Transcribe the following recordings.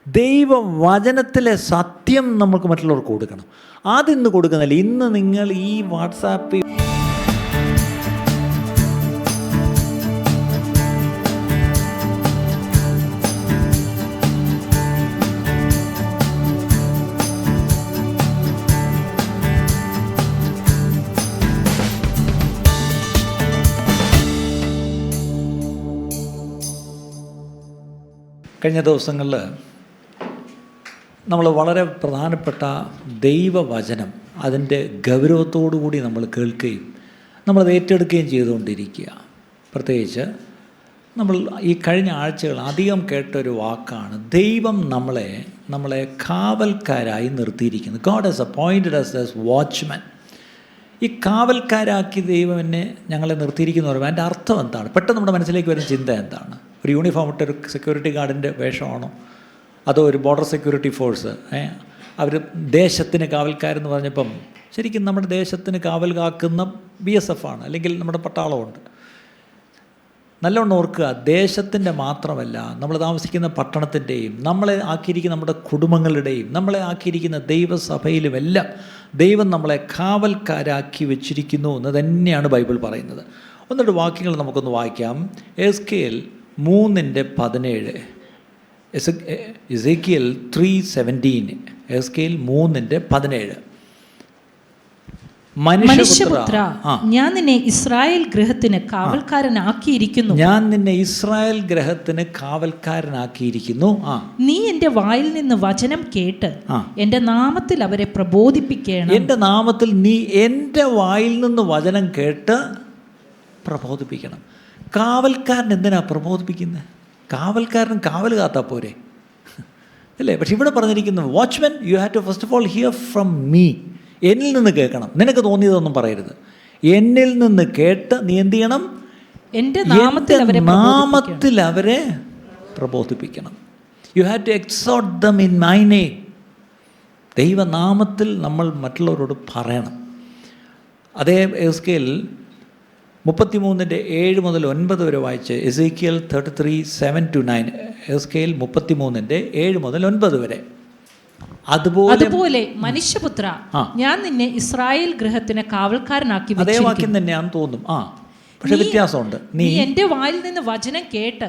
ദൈവവചനത്തിലെ സത്യം നമുക്ക് മറ്റുള്ളവർക്ക് കൊടുക്കണം. അതിന്ന് കൊടുക്കുന്നില്ല. ഇന്ന് നിങ്ങൾ ഈ വാട്സാപ്പിൽ കഴിഞ്ഞ ദിവസങ്ങളിൽ നമ്മൾ വളരെ പ്രധാനപ്പെട്ട ദൈവവചനം അതിൻ്റെ ഗൗരവത്തോടു കൂടി നമ്മൾ കേൾക്കുകയും നമ്മളത് ഏറ്റെടുക്കുകയും ചെയ്തുകൊണ്ടിരിക്കുക. പ്രത്യേകിച്ച് നമ്മൾ ഈ കഴിഞ്ഞ ആഴ്ചകൾ അധികം കേട്ടൊരു വാക്കാണ്, ദൈവം നമ്മളെ കാവൽക്കാരായി നിർത്തിയിരിക്കുന്നു. God has appointed us as watchman. ഈ കാവൽക്കാരാക്കി ദൈവം എന്നെ ഞങ്ങളെ നിർത്തിയിരിക്കുന്നു പറയുമ്പോൾ അതിൻ്റെ അർത്ഥം എന്താണ്? പെട്ടെന്ന് നമ്മുടെ മനസ്സിലേക്ക് വരുന്ന ചിന്ത എന്താണ്? ഒരു യൂണിഫോം ഇട്ട ഒരു സെക്യൂരിറ്റി ഗാർഡിൻ്റെ വേഷമാണോ? അതോ ഒരു ബോർഡർ സെക്യൂരിറ്റി ഫോഴ്സ്? അവർ ദേശത്തിന് കാവൽക്കാരെന്ന് പറഞ്ഞപ്പം ശരിക്കും നമ്മുടെ ദേശത്തിന് കാവൽ കാക്കുന്ന BSF ആണ്, അല്ലെങ്കിൽ നമ്മുടെ പട്ടാളമുണ്ട്. നല്ലോണം ഓർക്കുക, ദേശത്തിൻ്റെ മാത്രമല്ല, നമ്മൾ താമസിക്കുന്ന പട്ടണത്തിൻ്റെയും നമ്മളെ ആക്കിയിരിക്കുന്ന നമ്മുടെ കുടുംബങ്ങളുടെയും നമ്മളെ ആക്കിയിരിക്കുന്ന ദൈവസഭയിലുമെല്ലാം ദൈവം നമ്മളെ കാവൽക്കാരാക്കി വെച്ചിരിക്കുന്നു എന്ന് തന്നെയാണ് ബൈബിൾ പറയുന്നത്. ഒന്നിട്ട് വാക്യങ്ങൾ നമുക്കൊന്ന് വായിക്കാം. Ezekiel 3:17, എസേക്കിയേൽ 3:17, Ezekiel 3:17. മനുഷ്യപുത്ര, ഞാൻ നിന്നെ ഇസ്രായേൽ ഗൃഹത്തിന് കാവൽക്കാരനാക്കിയിരിക്കുന്നു. ഞാൻ നിന്നെ ഇസ്രായേൽ ഗൃഹത്തിന് കാവൽക്കാരനാക്കിയിരിക്കുന്നു. നീ എൻ്റെ വായിൽ നിന്ന് വചനം കേട്ട് എൻ്റെ നാമത്തിൽ അവരെ പ്രബോധിപ്പിക്കണം. എൻ്റെ നാമത്തിൽ നീ എൻ്റെ വായിൽ നിന്ന് വചനം കേട്ട് പ്രബോധിപ്പിക്കണം. കാവൽക്കാരൻ എന്തിനാ പ്രബോധിപ്പിക്കുന്നത്? കാവൽക്കാരൻ കാവൽ കാത്താൽ പോരെ, അല്ലേ? പക്ഷെ ഇവിടെ പറഞ്ഞിരിക്കുന്നത്, watchman you have to first of all hear from me. എന്നിൽ നിന്ന് കേൾക്കണം. നിനക്ക് തോന്നിയതൊന്നും പറയരുത്. എന്നിൽ നിന്ന് കേട്ട് നീ എന്ത് ചെയ്യണം? എൻ്റെ നാമത്തിൽ അവരെ പ്രബോധിപ്പിക്കണം. You have to exhort them in my name. ദൈവനാമത്തിൽ നമ്മൾ മറ്റുള്ളവരോട് പറയണം. അതേ എസ്കേൽ 33:7 മുതൽ 9 വരെ വായിച്ച്. എസേക്കിയേൽ 33:7-9, എസ്കേൽ 33:7 മുതൽ 9 വരെ. അതുപോലെ മനുഷ്യപുത്ര, ഞാൻ നിന്നെ ഇസ്രായേൽ ഗൃഹത്തിന് കാവൽക്കാരനാക്കി. അതേ വാക്യം തന്നെയാണെന്ന് തോന്നും, പക്ഷെ വ്യത്യാസമുണ്ട്. നീ എൻ്റെ വായിൽ നിന്ന് വചനം കേട്ട്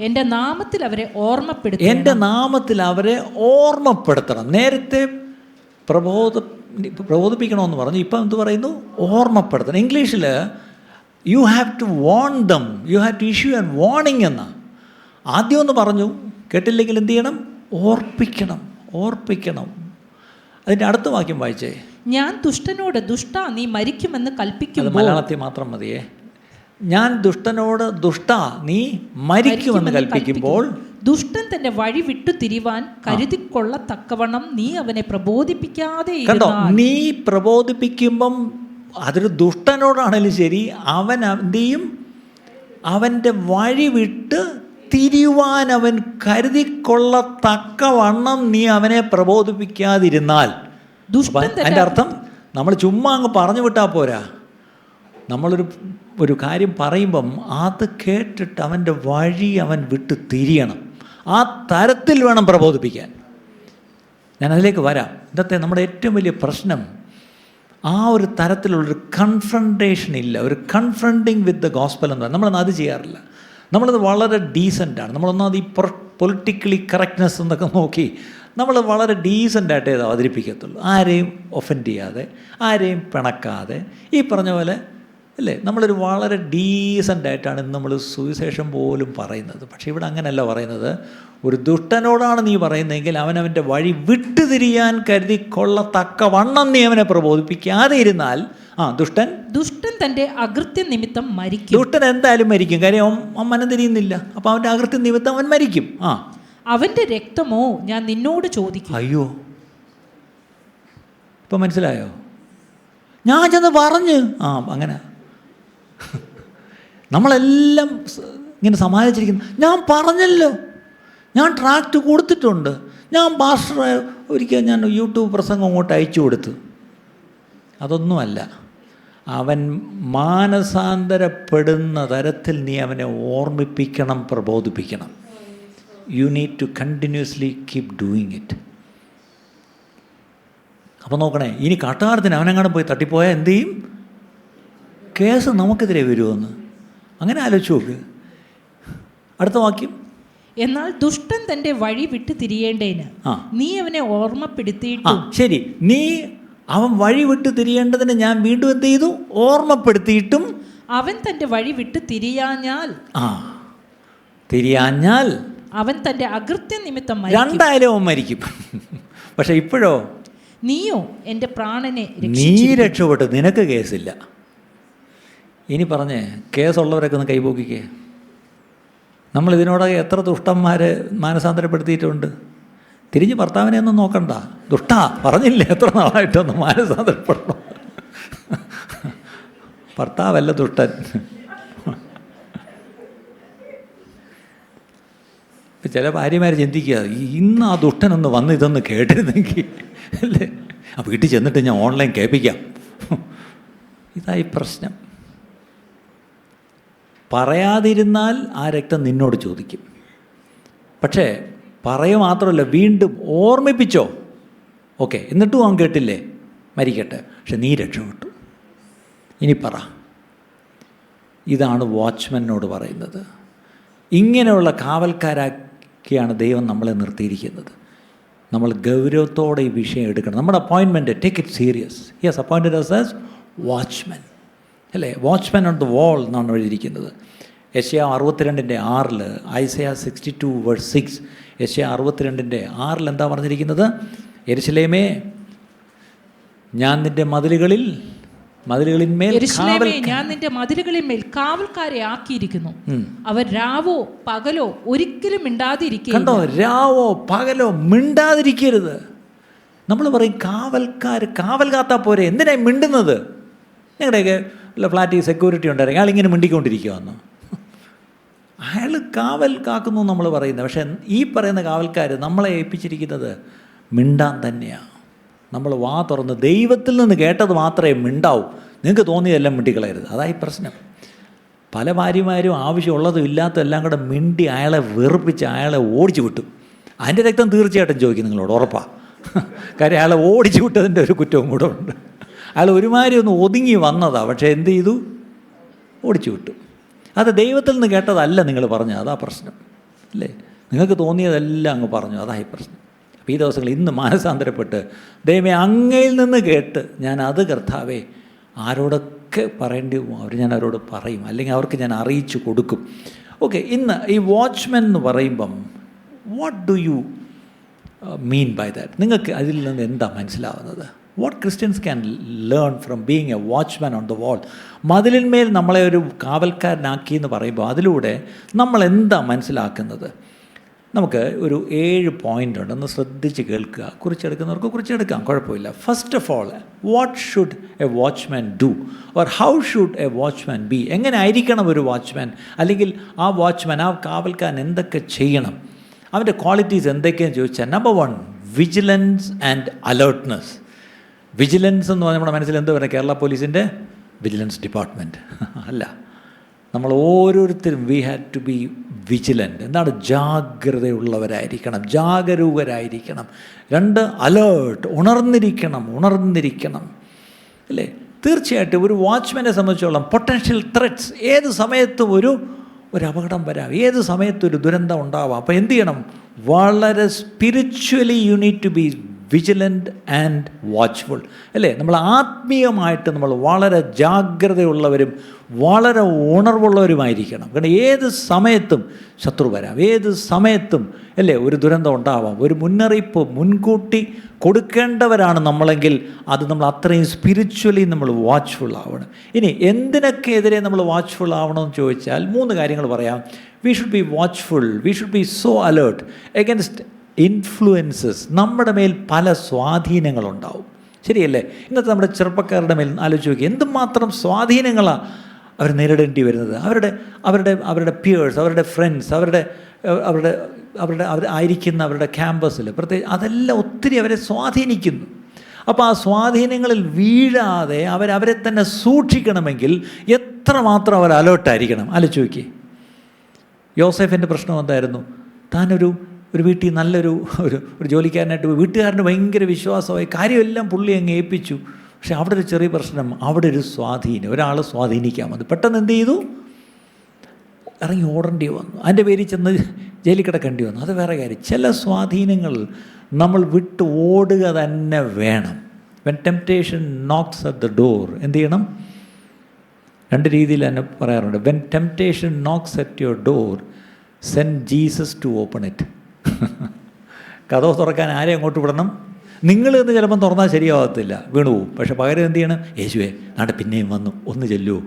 എൻ്റെ നാമത്തിൽ അവരെ ഓർമ്മപ്പെടുത്തണം. എൻ്റെ നാമത്തിൽ അവരെ ഓർമ്മപ്പെടുത്തണം. നേരത്തെ പ്രബോധിപ്പിക്കണമെന്ന് പറഞ്ഞു, ഇപ്പം എന്ത് പറയുന്നു? ഓർമ്മപ്പെടുത്തണം. ഇംഗ്ലീഷിൽ you have to warn them, you have to issue an warning എന്ന. ആദ്യം ഒന്ന് പറഞ്ഞു, കേട്ടില്ലെങ്കിൽ എന്ത് ചെയ്യണം? ഓർപ്പിക്കണം. അതിൻ്റെ അടുത്ത വാക്യം വായിച്ചേ. ഞാൻ ദുഷ്ടനോട് ദുഷ്ടാ നീ മരിക്കുമെന്ന് കൽപ്പിക്കുമ്പോൾ. അത് മലയാളത്തിൽ മാത്രം മതിയേ. ഞാൻ ദുഷ്ടനോട് ദുഷ്ടാ നീ മരിക്കുമെന്ന് കൽപ്പിക്കുമ്പോൾ ദുഷ്ടൻ തന്റെ വഴി വിട്ടു തിരിവാൻ കരുതിക്കൊള്ളത്തക്കവണ്ണം നീ അവനെ പ്രബോധിപ്പിക്കാതെ. കണ്ടോ, നീ പ്രബോധിപ്പിക്കുമ്പം അതൊരു ദുഷ്ടനോടാണെങ്കിലും ശരി, അവൻ എന്ത് ചെയ്യും? അവൻ്റെ വഴി വിട്ട് തിരിയുവാൻ അവൻ കരുതിക്കൊള്ളത്തക്കവണ്ണം നീ അവനെ പ്രബോധിപ്പിക്കാതിരുന്നാൽ. അതിൻ്റെ അർത്ഥം നമ്മൾ ചുമ്മാ അങ്ങ് പറഞ്ഞു വിട്ടാൽ പോരാ. നമ്മളൊരു കാര്യം പറയുമ്പം അത് കേട്ടിട്ട് അവൻ്റെ വഴി അവൻ വിട്ട് തിരിയണം. ആ തരത്തിൽ വേണം പ്രബോധിപ്പിക്കാൻ. ഞാൻ അതിലേക്ക് വരാം. ഇന്നത്തെ നമ്മുടെ ഏറ്റവും വലിയ പ്രശ്നം ആ ഒരു തരത്തിലുള്ളൊരു കൺഫ്രണ്ടേഷൻ ഇല്ല. ഒരു കൺഫ്രണ്ടിങ് വിത്ത് ദ ഗോസ്പൽ എന്ന് പറയുന്നത് നമ്മളൊന്നും അത് ചെയ്യാറില്ല. നമ്മളത് വളരെ ഡീസൻ്റാണ്. നമ്മളൊന്നാമത് ഈ പൊളിറ്റിക്കലി കറക്റ്റ്നെസ് എന്നൊക്കെ നോക്കി നമ്മൾ വളരെ ഡീസൻ്റായിട്ടേ ഇത് അവതരിപ്പിക്കത്തുള്ളൂ. ആരെയും ഒഫൻഡ് ചെയ്യാതെ, ആരെയും പിണക്കാതെ, ഈ പറഞ്ഞ പോലെ അല്ലേ, നമ്മളൊരു വളരെ ഡീസൻ്റായിട്ടാണ് ഇന്ന് നമ്മൾ സുവിശേഷം പോലും പറയുന്നത്. പക്ഷേ ഇവിടെ അങ്ങനെയല്ല പറയുന്നത്. ഒരു ദുഷ്ടനോടാണ് നീ പറയുന്നതെങ്കിൽ അവനവൻ്റെ വഴി വിട്ടുതിരിയാൻ കരുതിക്കൊള്ളത്തക്കവണ്ണം നീ അവനെ പ്രബോധിപ്പിക്കാതെ ഇരുന്നാൽ ദുഷ്ടൻ തൻ്റെ അകൃത്യ നിമിത്തം മരിക്കും. ദുഷ്ടൻ എന്തായാലും മരിക്കും. കാര്യം അവൻ മനം തിരിയുന്നില്ല. അപ്പോൾ അവൻ്റെ അകൃത്യ നിമിത്തം അവൻ മരിക്കും. അവൻ്റെ രക്തമോ ഞാൻ നിന്നോട് ചോദിക്കും. അയ്യോ, ഇപ്പം മനസ്സിലായോ? ഞാൻ ചെന്ന് പറഞ്ഞ് അങ്ങനെ നമ്മളെല്ലാം ഇങ്ങനെ സമാധാനിച്ചിരിക്കുന്നു. ഞാൻ പറഞ്ഞല്ലോ, ഞാൻ ട്രാക്റ്റ് കൊടുത്തിട്ടുണ്ട്, ഞാൻ പാസ്റ്റർ ഒരിക്കൽ ഞാൻ യൂട്യൂബ് പ്രസംഗം അങ്ങോട്ട് അയച്ചു കൊടുത്തു. അതൊന്നുമല്ല. അവൻ മാനസാന്തരപ്പെടുന്ന തരത്തിൽ നീ അവനെ ഓർമ്മിപ്പിക്കണം, പ്രബോധിപ്പിക്കണം. You need to continuously keep doing it. അപ്പോൾ നോക്കണേ, ഇനി കാട്ടുകാരത്തിന് അവനെങ്ങാനും പോയി തട്ടിപ്പോയാൽ എന്തു ചെയ്യും? കേസ് നമുക്കെതിരെ വരുമെന്ന്. അങ്ങനെ ആലോചിച്ച് നോക്ക്. അടുത്ത വാക്യം, എന്നാൽ ദുഷ്ടൻ തൻ്റെ വഴി വിട്ട് തിരിയേണ്ടതിന് നീ അവനെ ഓർമ്മപ്പെടുത്തിയിട്ടും. ശരി, നീ അവൻ വഴി വിട്ട് തിരിയേണ്ടതിന് ഞാൻ വീണ്ടും എന്ത് ചെയ്തു? ഓർമ്മപ്പെടുത്തിയിട്ടും അവൻ തൻ്റെ വഴി വിട്ട് തിരിയാഞ്ഞാൽ അവൻ തൻ്റെ അകൃത്യ നിമിത്തം രണ്ടായാലും അവൻ മരിക്കും. പക്ഷെ ഇപ്പോഴോ, നീയോ എൻ്റെ പ്രാണനെ നീ രക്ഷപ്പെട്ടു, നിനക്ക് കേസില്ല. ഇനി പറഞ്ഞേ, കേസുള്ളവരൊക്കെ ഒന്ന് കൈപോക്കിക്കേ. നമ്മൾ ഇതിനോടൊക്കെ എത്ര ദുഷ്ടന്മാർ മാനസാന്തരപ്പെടുത്തിയിട്ടുണ്ട്. തിരിഞ്ഞ് ഭർത്താവിനെ ഒന്നും നോക്കണ്ട. ദുഷ്ടാ പറഞ്ഞില്ലേ എത്ര നാളായിട്ടൊന്ന് മാനസാന്തരപ്പെടണം. ഭർത്താവല്ല ദുഷ്ടൻ. ഇപ്പം ചില ഭാര്യമാർ ചിന്തിക്കുക, ഇന്ന് ആ ദുഷ്ടനൊന്ന് വന്ന് ഇതൊന്ന് കേട്ടിരുന്നെങ്കിൽ അല്ലേ, ആ വീട്ടിൽ ചെന്നിട്ട് ഞാൻ ഓൺലൈൻ കേൾപ്പിക്കാം. ഇതായി പ്രശ്നം. പറയാതിരുന്നാൽ ആ രക്തം നിന്നോട് ചോദിക്കും. പക്ഷേ പറയുക മാത്രമല്ല, വീണ്ടും ഓർമ്മിപ്പിച്ചോ, ഓക്കെ, എന്നിട്ടും അവൻ കേട്ടില്ലേ, മരിക്കട്ടെ, പക്ഷെ നീ രക്ഷപ്പെട്ടു. ഇനി പറ. ഇതാണ് വാച്ച്മാനോട് പറയുന്നത്. ഇങ്ങനെയുള്ള കാവൽക്കാരാക്കിയാണ് ദൈവം നമ്മളെ നിർത്തിയിരിക്കുന്നത്. നമ്മൾ ഗൗരവത്തോടെ ഈ വിഷയം എടുക്കണം. നമ്മുടെ appointment, take it serious. He has appointed us as watchman, അല്ലേ? വാച്ച്മാൻ ഓൺ ദ വാൾ എന്നാണ് എഴുതിയിരിക്കുന്നത്. യെശയ്യാ 62:6, ഐസയ 62:6. യെശയ്യാ 62:6 എന്താ പറഞ്ഞിരിക്കുന്നത്? യെരൂശലേമേ, ഞാൻ നിൻ്റെ മതിലുകളിന്മേൽ ഞാൻ നിന്റെ മതിലുകളിന്മേൽ കാവൽക്കാരെ ആക്കിയിരിക്കുന്നു. അവർ രാവോ പകലോ ഒരിക്കലും മിണ്ടാതിരിക്കുക. കണ്ടോ, രാവോ പകലോ മിണ്ടാതിരിക്കരുത്. നമ്മൾ പറയും കാവൽ കാത്താൽ പോരെ, എന്തിനായി മിണ്ടുന്നത്? ഞങ്ങളുടെയൊക്കെ ഫ്ലാറ്റിൽ സെക്യൂരിറ്റി ഉണ്ടായിരുന്നു, അയാൾ ഇങ്ങനെ മിണ്ടിക്കൊണ്ടിരിക്കുവാന്ന്. അയാൾ കാവൽ കാക്കുന്നു നമ്മൾ പറയുന്നത്. പക്ഷേ ഈ പറയുന്ന കാവൽക്കാർ നമ്മളെ ഏൽപ്പിച്ചിരിക്കുന്നത് മിണ്ടാൻ തന്നെയാണ്. നമ്മൾ വാ തുറന്ന് ദൈവത്തിൽ നിന്ന് കേട്ടത് മാത്രമേ മിണ്ടാവൂ. നിങ്ങൾക്ക് തോന്നിയതെല്ലാം മിണ്ടിക്കളയരുത്. അതായി പ്രശ്നം. പല ഭാര്യമാരും ആവശ്യമുള്ളതും ഇല്ലാത്തതും എല്ലാം കൂടെ മിണ്ടി അയാളെ വെറുപ്പിച്ച് അയാളെ ഓടിച്ചു വിട്ടു. അതിൻ്റെ രക്തം തീർച്ചയായിട്ടും ചോദിക്കും നിങ്ങളോട്, ഉറപ്പാണ്. കാര്യം അയാളെ ഓടിച്ചു വിട്ടതിൻ്റെ ഒരു കുറ്റവും കൂടെ ഉണ്ട്. അയാൾ ഒരുമാതിരി ഒന്ന് ഒതുങ്ങി വന്നതാണ്, പക്ഷേ എന്ത് ചെയ്തു? ഓടിച്ചു വിട്ടു. അത് ദൈവത്തിൽ നിന്ന് കേട്ടതല്ല നിങ്ങൾ പറഞ്ഞത്, അതാ പ്രശ്നം, അല്ലേ? നിങ്ങൾക്ക് തോന്നിയതെല്ലാം അങ്ങ് പറഞ്ഞു, അതായി പ്രശ്നം. അപ്പോൾ ഈ ദിവസങ്ങൾ ഇന്ന് മാനസാന്തരപ്പെട്ട് ദൈവമേ അങ്ങയിൽ നിന്ന് കേട്ട് ഞാൻ അത് കർത്താവേ ആരോടൊക്കെ പറയേണ്ടി ഞാൻ അവരോട് പറയും, അല്ലെങ്കിൽ അവർക്ക് ഞാൻ അറിയിച്ചു കൊടുക്കും. ഓക്കെ, ഇന്ന് ഈ വാച്ച്മാൻ എന്ന് പറയുമ്പം what do you mean by that? നിങ്ങൾക്ക് അതിൽ നിന്ന് എന്താ മനസ്സിലാവുന്നത്? What Christians can learn from being a watchman on the wall? മതിലിന്മേൽ നമ്മളെ ഒരു കാവൽക്കാരനാക്കി എന്ന് പറയുമ്പോൾ അതിലൂടെ നമ്മൾ എന്താ മനസ്സിലാക്കുന്നത്? നമുക്ക് ഒരു 7 പോയിൻ്റ് ഉണ്ട്, ഒന്ന് ശ്രദ്ധിച്ച് കേൾക്കുക. കുറിച്ചെടുക്കുന്നവർക്ക് കുറിച്ചെടുക്കാം, കുഴപ്പമില്ല. First of all, what should A watchman do or how should A watchman B? എങ്ങനെ ആയിരിക്കണം ഒരു വാച്ച്മാൻ, അല്ലെങ്കിൽ ആ വാച്ച്മാൻ, ആ കാവൽക്കാരൻ എന്തൊക്കെ ചെയ്യണം, അവൻ്റെ ക്വാളിറ്റീസ് എന്തൊക്കെയാണെന്ന് ചോദിച്ചാൽ, number 1, vigilance and alertness. Vigilance എന്ന് പറഞ്ഞാൽ നമ്മുടെ മനസ്സിൽ എന്താ പറയുക? കേരള പോലീസിൻ്റെ വിജിലൻസ് ഡിപ്പാർട്ട്മെൻറ്റ് അല്ല. നമ്മൾ ഓരോരുത്തരും we had to be vigilant. എന്താണ്? ജാഗ്രതയുള്ളവരായിരിക്കണം, ജാഗരൂകരായിരിക്കണം. 2, അലേർട്ട്, ഉണർന്നിരിക്കണം, അല്ലേ? തീർച്ചയായിട്ടും ഒരു വാച്ച്മാനെ സംബന്ധിച്ചോളം പൊട്ടൻഷ്യൽ ത്രെറ്റ്സ്, ഏത് സമയത്തും ഒരു അപകടം വരാം, ഏത് സമയത്തും ഒരു ദുരന്തം ഉണ്ടാവാം. അപ്പോൾ എന്ത് ചെയ്യണം? വളരെ spiritually you need to be vigilant and watchful, അല്ലേ? നമ്മൾ ആത്മീയമായിട്ട് നമ്മൾ വളരെ ജാഗ്രതയുള്ളവരും വളരെ ഉണർവുള്ളവരുമായിരിക്കണം. കാരണം ഏത് സമയത്തും ശത്രു വരാം, ഏത് സമയത്തും, അല്ലേ, ഒരു ദുരന്തം ഉണ്ടാവാം. ഒരു മുന്നറിയിപ്പ് മുൻകൂട്ടി കൊടുക്കേണ്ടവരാണ് നമ്മളെങ്കിൽ അത് നമ്മൾ അത്രയും സ്പിരിച്വലി നമ്മൾ വാച്ച്ഫുൾ ആവണം. ഇനി എന്തിനൊക്കെ എതിരെ നമ്മൾ വാച്ച്ഫുൾ ആവണമെന്ന് ചോദിച്ചാൽ 3 കാര്യങ്ങൾ പറയാം. We should be watchful, we should be so alert against influences. നമ്മുടെ മേൽ പല സ്വാധീനങ്ങളുണ്ടാവും, ശരിയല്ലേ? ഇന്നത്തെ നമ്മുടെ ചെറുപ്പക്കാരുടെ മേൽ ആലോചിച്ച് നോക്കി, എന്തുമാത്രം സ്വാധീനങ്ങളാണ് അവർ നേരിടേണ്ടി വരുന്നത്. അവരുടെ പിയേഴ്സ്, അവരുടെ ഫ്രണ്ട്സ്, അവർ ആയിരിക്കുന്ന അവരുടെ ക്യാമ്പസിൽ പ്രത്യേകിച്ച്, അതെല്ലാം ഒത്തിരി അവരെ സ്വാധീനിക്കുന്നു. അപ്പോൾ ആ സ്വാധീനങ്ങളിൽ വീഴാതെ അവരെ തന്നെ സൂക്ഷിക്കണമെങ്കിൽ എത്രമാത്രം അവർ അലേർട്ടായിരിക്കണം. ആലോചിച്ച് നോക്കി. യോസേഫിൻ്റെ പ്രശ്നം എന്തായിരുന്നു? താനൊരു വീട്ടിൽ നല്ലൊരു ഒരു ജോലിക്കാരനായിട്ട് പോയി, വീട്ടുകാരന് ഭയങ്കര വിശ്വാസമായി, കാര്യമെല്ലാം പുള്ളി അങ്ങ് ഏൽപ്പിച്ചു. പക്ഷെ അവിടെ ഒരു ചെറിയ പ്രശ്നം, അവിടെ ഒരു സ്വാധീനം, ഒരാൾ സ്വാധീനിക്കാൻ വന്നു. പെട്ടെന്ന് എന്ത് ചെയ്തു? ഇറങ്ങി ഓടേണ്ടി വന്നു, അതിൻ്റെ പേരിൽ ചെന്ന് ജയിലിൽ കിടക്കേണ്ടി വന്നു. അത് വേറെ കാര്യം. ചില സ്വാധീനങ്ങൾ നമ്മൾ വിട്ട് ഓടുക തന്നെ വേണം. When temptation knocks at the door, എന്ത് ചെയ്യണം? രണ്ട് രീതിയിൽ തന്നെ പറയാറുണ്ട്. When temptation knocks at your door, send Jesus to open it. കതവ് തുറക്കാൻ ആരെ അങ്ങോട്ട് വിടണം? നിങ്ങൾ എന്ന് ചിലപ്പം തുറന്നാൽ ശരിയാവത്തില്ല, വീണു പോവും. പക്ഷെ പകരം എന്ത് ചെയ്യണം? യേശുവേ നാട്ടെ പിന്നെയും വന്നു, ഒന്ന് ചെല്ലുമോ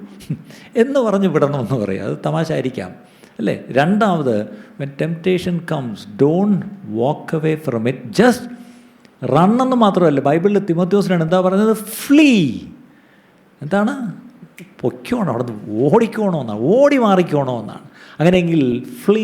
എന്ന് പറഞ്ഞ് വിടണമെന്ന് പറയും. അത് തമാശ ആയിരിക്കാം അല്ലേ? രണ്ടാമത്, when temptation comes, don't walk away from it, just run എന്ന് മാത്രമല്ല. ബൈബിളിൽ തിമോത്തിയോസിനാണ് എന്താ പറയുന്നത്? ഫ്ലീ. എന്താണ്? പൊയ്ക്കോണോ, അവിടെ നിന്ന് ഓടിക്കോണോ എന്നാണ്, ഓടി മാറിക്കോണോ എന്നാണ്. അങ്ങനെയെങ്കിൽ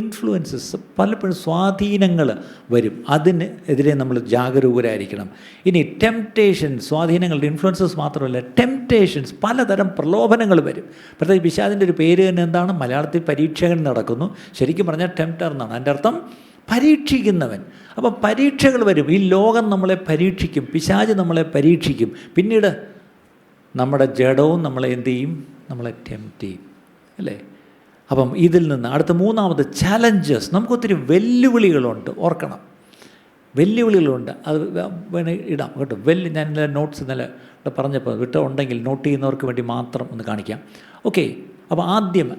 ഇൻഫ്ലുവൻസസ്, പലപ്പോഴും സ്വാധീനങ്ങൾ വരും, അതിന് എതിരെ നമ്മൾ ജാഗരൂകരായിരിക്കണം. ഇനി ടെംപ്റ്റേഷൻ, സ്വാധീനങ്ങളുടെ ഇൻഫ്ലുവൻസസ് മാത്രമല്ല, ടെംപ്റ്റേഷൻസ്, പലതരം പ്രലോഭനങ്ങൾ വരും. പ്രത്യേകിച്ച് പിശാചിൻ്റെ ഒരു പേര് തന്നെ എന്താണ്? മലയാളത്തിൽ പരീക്ഷകൻ നടക്കുന്നു, ശരിക്കും പറഞ്ഞാൽ ടെംപ്റ്റർ എന്നാണ്. അതിൻ്റെ അർത്ഥം പരീക്ഷിക്കുന്നവൻ. അപ്പം പരീക്ഷകൾ വരും. ഈ ലോകം നമ്മളെ പരീക്ഷിക്കും, പിശാച് നമ്മളെ പരീക്ഷിക്കും. പിന്നീട് നമ്മുടെ ജഡവും നമ്മളെ എന്ത് ചെയ്യും? നമ്മളെ ടെംപ്റ്റ് ചെയ്യും അല്ലേ? അപ്പം ഇതിൽ നിന്ന് അടുത്ത മൂന്നാമത് ചാലഞ്ചസ്. നമുക്കൊത്തിരി വെല്ലുവിളികളുണ്ട്, ഓർക്കണം. വെല്ലുവിളികളുണ്ട്, അത് വേണേ ഇടാം കേട്ടോ. ഞാൻ ഇന്നലെ നോട്ട്സ് ഇന്നലെ ഇവിടെ പറഞ്ഞപ്പോൾ ഉണ്ടെങ്കിൽ നോട്ട് ചെയ്യുന്നവർക്ക് വേണ്ടി മാത്രം ഒന്ന് കാണിക്കാം. ഓക്കെ, അപ്പോൾ ആദ്യം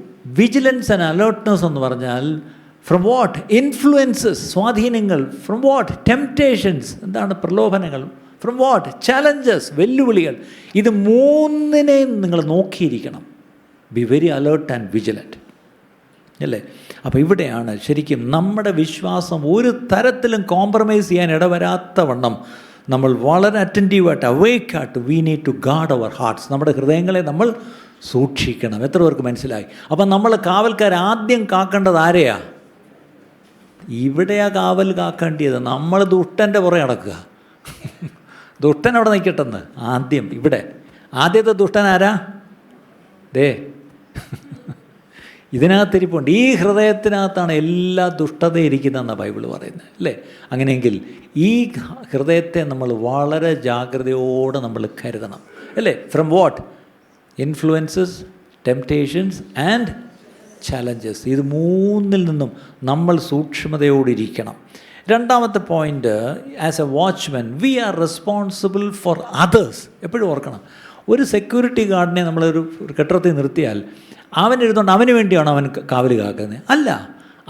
വിജിലൻസ് ആൻഡ് അലേർട്ട്നെസ് എന്ന് പറഞ്ഞാൽ ഫ്രം വാട്ട്? ഇൻഫ്ലുവൻസസ്, സ്വാധീനങ്ങൾ. From what? ടെംപ്റ്റേഷൻസ്, എന്താണ്? പ്രലോഭനങ്ങൾ. From what? ചാലഞ്ചസ്, വെല്ലുവിളികൾ. ഇത് മൂന്നിനെയും നിങ്ങൾ നോക്കിയിരിക്കണം. Be very alert and vigilant അല്ലേ? അപ്പോൾ ഇവിടെയാണ് ശരിക്കും നമ്മുടെ വിശ്വാസം ഒരു തരത്തിലും കോംപ്രമൈസ് ചെയ്യാൻ ഇടവരാത്ത വണ്ണം നമ്മൾ വളരെ അറ്റൻറ്റീവായിട്ട്, അവേക്കായിട്ട്, we need to guard our hearts. നമ്മുടെ ഹൃദയങ്ങളെ നമ്മൾ സൂക്ഷിക്കണം. എത്ര പേർക്ക് മനസ്സിലായി? അപ്പം നമ്മൾ കാവൽക്കാർ ആദ്യം കാക്കേണ്ടത് ആരെയാ? ഇവിടെയാ കാവൽ കാക്കേണ്ടത്. നമ്മൾ ദുഷ്ടൻ്റെ പുറകെ നടക്കുക. ദുഷ്ടൻ അവിടെ നിൽക്കട്ടെന്ന്. ആദ്യം ഇവിടെ ആദ്യത്തെ ദുഷ്ടൻ ആരാ? ദേ ഇതിനകത്തിരിപ്പുണ്ട്. ഈ ഹൃദയത്തിനകത്താണ് എല്ലാ ദുഷ്ടതയും ഇരിക്കുന്നതെന്നാണ് ബൈബിൾ പറയുന്നത് അല്ലേ? അങ്ങനെയെങ്കിൽ ഈ ഹൃദയത്തെ നമ്മൾ വളരെ ജാഗ്രതയോടെ നമ്മൾ കരുതണം അല്ലേ? From what? Influences, temptations and challenges. ഇത് മൂന്നിൽ നിന്നും നമ്മൾ സൂക്ഷ്മതയോടിരിക്കണം. രണ്ടാമത്തെ point, as a watchman we are responsible for others. എപ്പോഴും ഓർക്കണം, ഒരു സെക്യൂരിറ്റി ഗാർഡിനെ നമ്മളൊരു കെട്ടിടത്തിൽ നിർത്തിയാൽ അവനെഴുതുകൊണ്ട് അവന് വേണ്ടിയാണ് അവൻ കാവൽ കാക്കുന്നത്? അല്ല,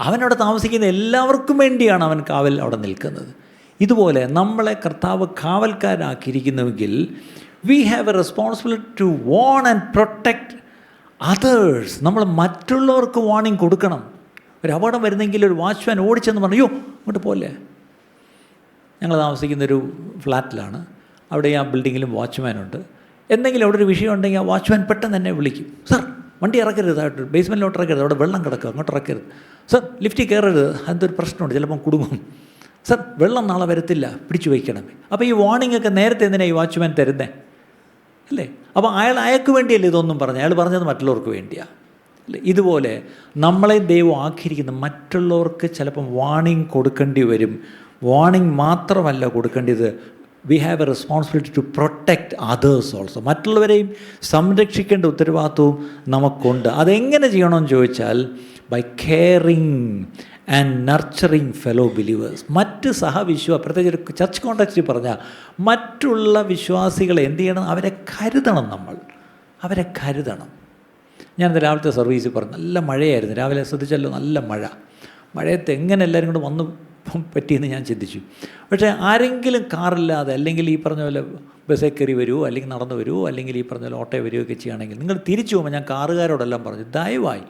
അവനവിടെ താമസിക്കുന്ന എല്ലാവർക്കും വേണ്ടിയാണ് അവൻ കാവൽ അവിടെ നിൽക്കുന്നത്. ഇതുപോലെ നമ്മളെ കർത്താവ് കാവൽക്കാരാക്കിയിരിക്കുന്നുവെങ്കിൽ we have a responsibility to warn and protect others. നമ്മൾ മറ്റുള്ളവർക്ക് വാർണിംഗ് കൊടുക്കണം. ഒരു അപകടം വരുന്നെങ്കിൽ ഒരു വാച്ച്മാൻ ഓടിച്ചെന്ന് പറഞ്ഞു, അയ്യോ അങ്ങോട്ട് പോലെ. ഞങ്ങൾ താമസിക്കുന്നൊരു ഫ്ലാറ്റിലാണ്, അവിടെ ആ ബിൽഡിങ്ങിലും വാച്ച്മാനുണ്ട്. എന്തെങ്കിലും അവിടെ ഒരു വിഷയം ഉണ്ടെങ്കിൽ ആ വാച്ച്മാൻ പെട്ടെന്ന് തന്നെ വിളിക്കും, സാർ വണ്ടി ഇറക്കരുത്, ബേസ്മെൻറ്റിലോട്ട് ഇറക്കരുത്, അവിടെ വെള്ളം കിടക്കുക, അങ്ങോട്ട് ഇറക്കരുത്, സാർ ലിഫ്റ്റിൽ കയറരുത്, അതൊരു പ്രശ്നമുണ്ട്, ചിലപ്പം കുടുങ്ങും, സാർ വെള്ളം നാളെ വരത്തില്ല, പിടിച്ചു വയ്ക്കണമേ. അപ്പോൾ ഈ വാർണിംഗ് ഒക്കെ നേരത്തെ എന്തിനാണ് ഈ വാച്ച്മാൻ തരുന്നത് അല്ലേ? അപ്പോൾ അയാൾക്ക് വേണ്ടിയല്ലേ ഇതൊന്നും പറഞ്ഞു, അയാൾ പറഞ്ഞത് മറ്റുള്ളവർക്ക് വേണ്ടിയാണ് അല്ലേ? ഇതുപോലെ നമ്മളെ ദൈവം ആക്കിയിരിക്കുന്ന മറ്റുള്ളവർക്ക് ചിലപ്പം വാർണിംഗ് കൊടുക്കേണ്ടി വരും. വാർണിംഗ് മാത്രമല്ല കൊടുക്കേണ്ടത്, we have a responsibility to protect others also. മറ്റുള്ളവരെയും സംരക്ഷിക്കേണ്ട ഉത്തരവാദിത്വവും നമുക്കുണ്ട്. അതെങ്ങനെ ചെയ്യണമെന്ന് ചോദിച്ചാൽ by caring and nurturing fellow believers. മറ്റ് പ്രത്യേകിച്ച് ഒരു ചർച്ച് കോൺടാക്റ്റിൽ പറഞ്ഞാൽ മറ്റുള്ള വിശ്വാസികളെ എന്ത് ചെയ്യണം? അവരെ കരുതണം. അവരെ കരുതണം. ഞാനിന്ന് രാവിലത്തെ സർവീസിൽ പറഞ്ഞു, നല്ല മഴയായിരുന്നു രാവിലെ, ശ്രദ്ധിച്ചല്ലോ, നല്ല മഴയത്ത് എങ്ങനെ എല്ലാവരും കൂടെ വന്നു പറ്റിയെന്ന് ഞാൻ ചിന്തിച്ചു. പക്ഷേ ആരെങ്കിലും കാറില്ലാതെ, അല്ലെങ്കിൽ ഈ പറഞ്ഞ പോലെ ബസ്സേ കയറി വരുമോ, അല്ലെങ്കിൽ നടന്നു വരുമോ, അല്ലെങ്കിൽ ഈ പറഞ്ഞ പോലെ ഓട്ടോ വരികയൊക്കെ ചെയ്യുകയാണെങ്കിൽ നിങ്ങൾ തിരിച്ചു പോകുമ്പോൾ ഞാൻ കാറുകാരോടെല്ലാം പറഞ്ഞു, ദയവായി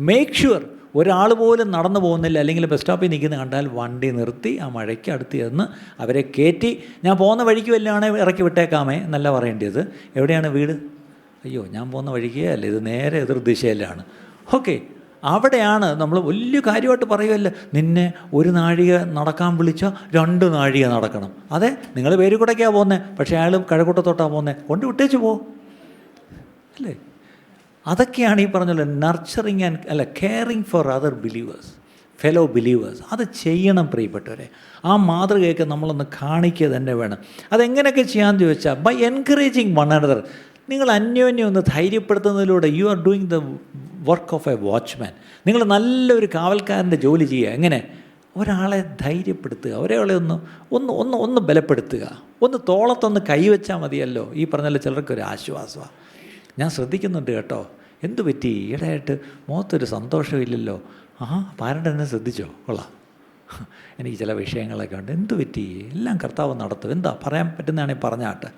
മേക്ക് ഷുവർ ഒരാൾ പോലും നടന്നു പോകുന്നില്ല, അല്ലെങ്കിൽ ബസ് സ്റ്റോപ്പിൽ നിൽക്കുന്ന കണ്ടാൽ വണ്ടി നിർത്തി ആ മഴയ്ക്ക് അടുത്ത് ചെന്ന് അവരെ കയറ്റി, ഞാൻ പോകുന്ന വഴിക്ക് വല്ലതാണെങ്കിൽ ഇറക്കി വിട്ടേക്കാമേ എന്നല്ല പറയേണ്ടത്. എവിടെയാണ് വീട്? അയ്യോ ഞാൻ പോകുന്ന വഴിക്കേ അല്ല, ഇത് നേരെ എതിർ ദിശയിലാണ്. ഓക്കെ, അവിടെയാണ് നമ്മൾ വലിയ കാര്യമായിട്ട് പറയുമല്ല, നിന്നെ ഒരു നാഴിക നടക്കാൻ വിളിച്ചാൽ 2 നാഴിക നടക്കണം. അതെ, നിങ്ങൾ പേരുകൂടൊക്കെയാണ് പോകുന്നത്, പക്ഷേ അയാൾ കഴക്കൂട്ടത്തോട്ടാണ് പോകുന്നത്, കൊണ്ട് വിട്ടേച്ച് പോ അല്ലേ? അതൊക്കെയാണ് ഈ പറഞ്ഞല്ലോ nurturing and caring for other believers. Fellow believers. അത് ചെയ്യണം പ്രിയപ്പെട്ടവരെ. ആ മാതൃകയൊക്കെ നമ്മളൊന്ന് കാണിക്കുക തന്നെ വേണം. അതെങ്ങനെയൊക്കെ ചെയ്യാമെന്ന് ചോദിച്ചാൽ ബൈ എൻകറേജിങ് വൺ അനദർ. നിങ്ങൾ അന്യോന്യം ഒന്ന് ധൈര്യപ്പെടുത്തുന്നതിലൂടെ you are doing the work of a watchman. നിങ്ങൾ നല്ലൊരു കാവൽക്കാരൻ്റെ ജോലി ചെയ്യുക. എങ്ങനെ? ഒരാളെ ധൈര്യപ്പെടുത്തുക, ഒരാളെ ഒന്ന് ബലപ്പെടുത്തുക, ഒന്ന് തോളത്തൊന്ന് കൈവച്ചാൽ മതിയല്ലോ. ഈ പറഞ്ഞാൽ ചിലർക്കൊരു ആശ്വാസമാണ്. ഞാൻ ശ്രദ്ധിക്കുന്നുണ്ട് കേട്ടോ. എന്തു പറ്റി ഈയിടെയായിട്ട് മുഖത്തൊരു സന്തോഷമില്ലല്ലോ? പാരൻ്റ് എന്നെ ശ്രദ്ധിച്ചോ? കൊള്ളാം, എനിക്ക് ചില വിഷയങ്ങളൊക്കെ ഉണ്ട്. എന്തു പറ്റി? എല്ലാം കർത്താവ് നടത്തും. എന്താ പറയാൻ പറ്റുന്നതാണെങ്കിൽ പറഞ്ഞാട്ടെ.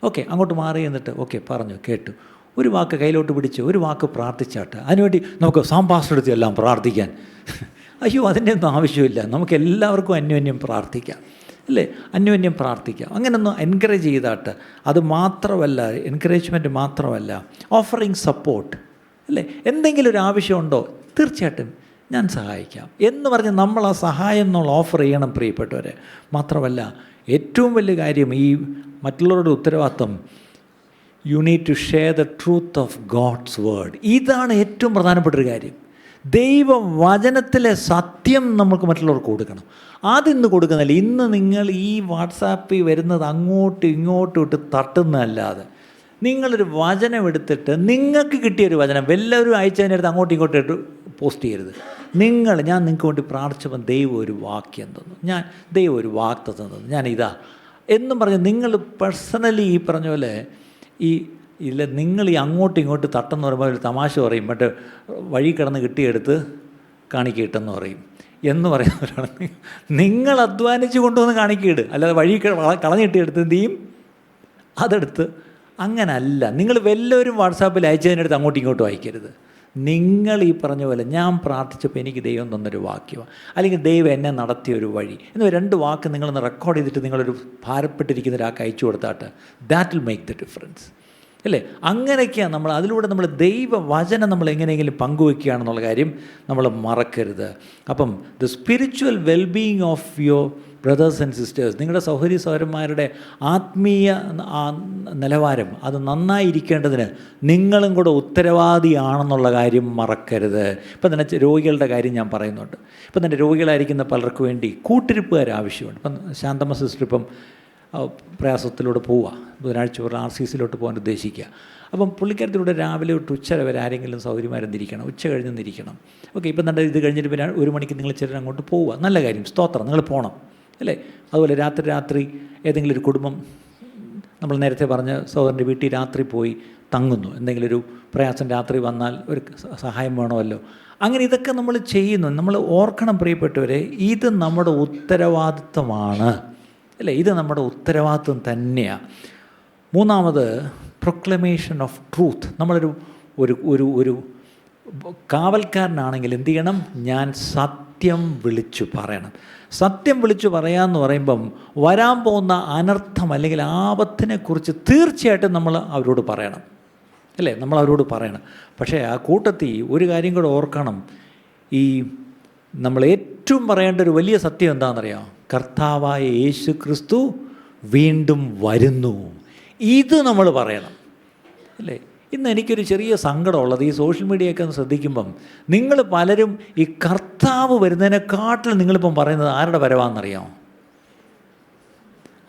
ഓക്കെ, അങ്ങോട്ട് മാറി എന്നിട്ട് ഓക്കെ പറഞ്ഞു, കേട്ടു. ഒരു വാക്ക് കയ്യിലോട്ട് പിടിച്ച് ഒരു വാക്ക് പ്രാർത്ഥിച്ചാട്ടെ. അതിനുവേണ്ടി നമുക്ക് സാമ്പാസ്റ്റെടുത്ത് എല്ലാം പ്രാർത്ഥിക്കാൻ, അയ്യോ അതിൻ്റെ ഒന്നും ആവശ്യമില്ല. നമുക്ക് എല്ലാവർക്കും അന്യോന്യം പ്രാർത്ഥിക്കാം, അല്ലേ? അന്യോന്യം പ്രാർത്ഥിക്കാം. അങ്ങനെയൊന്ന് എൻകറേജ് ചെയ്താട്ട്. അത് മാത്രമല്ല, എൻകറേജ്മെൻറ്റ് മാത്രമല്ല, ഓഫറിങ് സപ്പോർട്ട്, അല്ലേ? എന്തെങ്കിലും ഒരു ആവശ്യമുണ്ടോ? തീർച്ചയായിട്ടും ഞാൻ സഹായിക്കാം എന്ന് പറഞ്ഞ് നമ്മൾ ആ സഹായം എന്നുള്ള ഓഫർ ചെയ്യണം പ്രിയപ്പെട്ടവരെ. മാത്രമല്ല ഏറ്റവും വലിയ കാര്യം, ഈ മറ്റുള്ളവരുടെ ഉത്തരവാദിത്വം, you need to share the truth of God's word. ഇതാണ് ഏറ്റവും പ്രധാനപ്പെട്ടൊരു കാര്യം. ദൈവവചനത്തിലെ സത്യം നമുക്ക് മറ്റുള്ളവർക്ക് കൊടുക്കണം. അതിന്ന് കൊടുക്കുന്നില്ല. ഇന്ന് നിങ്ങൾ ഈ വാട്സാപ്പിൽ വരുന്നത് അങ്ങോട്ടും ഇങ്ങോട്ടും ഇട്ട് തട്ടുന്നതല്ലാതെ, നിങ്ങളൊരു വചനം എടുത്തിട്ട് നിങ്ങൾക്ക് കിട്ടിയൊരു വചനം എല്ലാവരും അയച്ചതിനടുത്ത് അങ്ങോട്ടും ഇങ്ങോട്ടും ഇട്ട് പോസ്റ്റ് ചെയ്യരുത്. ഞാൻ നിങ്ങൾക്ക് വേണ്ടി പ്രാർത്ഥിച്ചപ്പോൾ ദൈവം ഒരു വാക്യം തന്നു, ദൈവം ഒരു വാഗ്ദത്തം തന്നു, ഞാനിതാ എന്നും പറഞ്ഞ് നിങ്ങൾ പേഴ്സണലി ഈ പറഞ്ഞ പോലെ നിങ്ങൾ ഈ അങ്ങോട്ടും ഇങ്ങോട്ടും തട്ടെന്ന് പറയുമ്പോൾ ഒരു തമാശ പറയും, മറ്റേ വഴി കിടന്ന് കിട്ടിയെടുത്ത് കാണിക്കിട്ടെന്ന് പറയും എന്ന് പറയുന്നവരാണ്. നിങ്ങൾ അധ്വാനിച്ച് കൊണ്ടുവന്ന് കാണിക്കിട്, അല്ലാതെ വഴി കളഞ്ഞിട്ടെടുത്ത് എന്ത് ചെയ്യും? അതെടുത്ത് അങ്ങനല്ല. നിങ്ങൾ വല്ലവരും വാട്സാപ്പിൽ അയച്ചതിനടുത്ത് അങ്ങോട്ടും ഇങ്ങോട്ടും അയക്കരുത്. നിങ്ങൾ ഈ പറഞ്ഞ പോലെ ഞാൻ പ്രാർത്ഥിച്ചപ്പോൾ എനിക്ക് ദൈവം തന്നൊരു വാക്യമാണ്, അല്ലെങ്കിൽ ദൈവം എന്നെ നടത്തിയൊരു വഴി എന്ന് 2 വാക്ക് നിങ്ങളൊന്ന് റെക്കോർഡ് ചെയ്തിട്ട് നിങ്ങളൊരു ഭാരപ്പെട്ടിരിക്കുന്ന ഒരാൾക്ക് അയച്ചു കൊടുത്താട്ട് that will make the difference, അല്ലേ? അങ്ങനെയൊക്കെയാണ് നമ്മൾ, അതിലൂടെ നമ്മൾ ദൈവവചനം നമ്മൾ എങ്ങനെയെങ്കിലും പങ്കുവയ്ക്കുകയാണെന്നുള്ള കാര്യം നമ്മൾ മറക്കരുത്. അപ്പം the spiritual wellbeing of your brothers and sisters, നിങ്ങളുടെ സഹോദരി സഹോദരന്മാരുടെ ആത്മീയ നിലവാരം അത് നന്നായിരിക്കേണ്ടതിന് നിങ്ങളും കൂടെ ഉത്തരവാദിയാണെന്നുള്ള കാര്യം മറക്കരുത്. ഇപ്പം തന്നെ രോഗികളുടെ കാര്യം ഞാൻ പറയുന്നുണ്ട്. ഇപ്പം തന്നെ രോഗികളായിരിക്കുന്ന പലർക്കും വേണ്ടി കൂട്ടിരിപ്പുകാർ ആവശ്യമുണ്ട്. ഇപ്പം ശാന്തമ്മ സിസ്റ്റർ ഇപ്പം പ്രയാസത്തിലൂടെ പോവുക, ബുധനാഴ്ച ഒരു RCCയിലോട്ട് പോകാൻ ഉദ്ദേശിക്കുക. അപ്പം പുള്ളിക്കാരത്തിലൂടെ രാവിലെ തൊട്ട് ഉച്ച വരെ ആരെങ്കിലും സൗകര്യമാരെന്നിരിക്കണം, ഉച്ച കഴിഞ്ഞെന്നിരിക്കണം. ഓക്കെ, ഇപ്പം തന്നെ ഇത് കഴിഞ്ഞിട്ട് പിന്നെ 1 മണിക്ക് നിങ്ങൾ ചിലർ അങ്ങോട്ട് പോവുക, നല്ല കാര്യം, സ്തോത്രം, നിങ്ങൾ പോകണം, അല്ലേ? അതുപോലെ രാത്രി ഏതെങ്കിലും ഒരു കുടുംബം, നമ്മൾ നേരത്തെ പറഞ്ഞ സഹോദരൻ്റെ വീട്ടിൽ രാത്രി പോയി തങ്ങുന്നു, എന്തെങ്കിലും ഒരു പ്രയാസം രാത്രി വന്നാൽ ഒരു സഹായം വേണമല്ലോ. അങ്ങനെ ഇതൊക്കെ നമ്മൾ ചെയ്യുന്നു. നമ്മൾ ഓർക്കണം പ്രിയപ്പെട്ടവരെ, ഇത് നമ്മുടെ ഉത്തരവാദിത്വമാണ്, അല്ലേ? ഇത് നമ്മുടെ ഉത്തരവാദിത്വം തന്നെയാണ്. മൂന്നാമത് പ്രൊക്ലമേഷൻ ഓഫ് ട്രൂത്ത്. നമ്മളൊരു ഒരു കാവൽക്കാരനാണെങ്കിൽ എന്ത് ചെയ്യണം? ഞാൻ സത്യം വിളിച്ചു പറയണം. സത്യം വിളിച്ചു പറയാമെന്ന് പറയുമ്പം വരാൻ പോകുന്ന അനർത്ഥം അല്ലെങ്കിൽ ആപത്തിനെക്കുറിച്ച് തീർച്ചയായിട്ടും നമ്മൾ അവരോട് പറയണം, അല്ലേ? നമ്മൾ അവരോട് പറയണം. പക്ഷേ ആ കൂട്ടത്തിൽ ഒരു കാര്യം കൂടെ ഓർക്കണം. നമ്മൾ ഏറ്റവും പറയേണ്ട ഒരു വലിയ സത്യം എന്താണെന്നറിയാം? കർത്താവായ യേശു ക്രിസ്തു വീണ്ടും വരുന്നു. ഇത് നമ്മൾ പറയണം, അല്ലേ? ഇന്ന് എനിക്കൊരു ചെറിയ സങ്കടമുള്ളത്, ഈ സോഷ്യൽ മീഡിയയൊക്കെ ഒന്ന് ശ്രദ്ധിക്കുമ്പം നിങ്ങൾ പലരും ഈ കർത്താവ് വരുന്നതിനെക്കാട്ടിലും നിങ്ങളിപ്പം പറയുന്നത് ആരുടെ വരവാണെന്നറിയാമോ?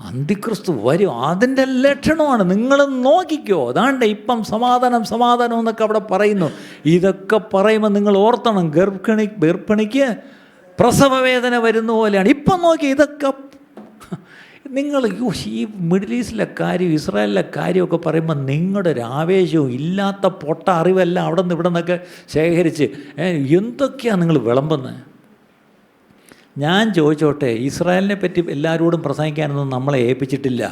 അന്തിക്രിസ്തു വരും, അതിൻ്റെ ലക്ഷണമാണ്. നിങ്ങൾ നോക്കിക്കോ, അതാണ്ട് ഇപ്പം സമാധാനം എന്നൊക്കെ അവിടെ പറയുന്നു. ഇതൊക്കെ പറയുമ്പോൾ നിങ്ങൾ ഓർത്തണം, ഗർഭിണിക്ക് പ്രസവവേദന വരുന്ന പോലെയാണ്. ഇപ്പം നോക്കി ഇതൊക്കെ നിങ്ങൾ ഈ മിഡിൽ ഈസ്റ്റിലെ കാര്യം, ഇസ്രായേലിലെ കാര്യമൊക്കെ പറയുമ്പോൾ നിങ്ങളുടെ ഒരു ആവേശവും ഇല്ലാത്ത പൊട്ട അറിവെല്ലാം അവിടെ നിന്ന് ഇവിടെ നിന്നൊക്കെ ശേഖരിച്ച് എന്തൊക്കെയാണ് നിങ്ങൾ വിളമ്പുന്നത്? ഞാൻ ചോദിച്ചോട്ടെ, ഇസ്രായേലിനെ പറ്റി എല്ലാവരോടും പ്രസംഗിക്കാനൊന്നും നമ്മളെ ഏൽപ്പിച്ചിട്ടില്ല.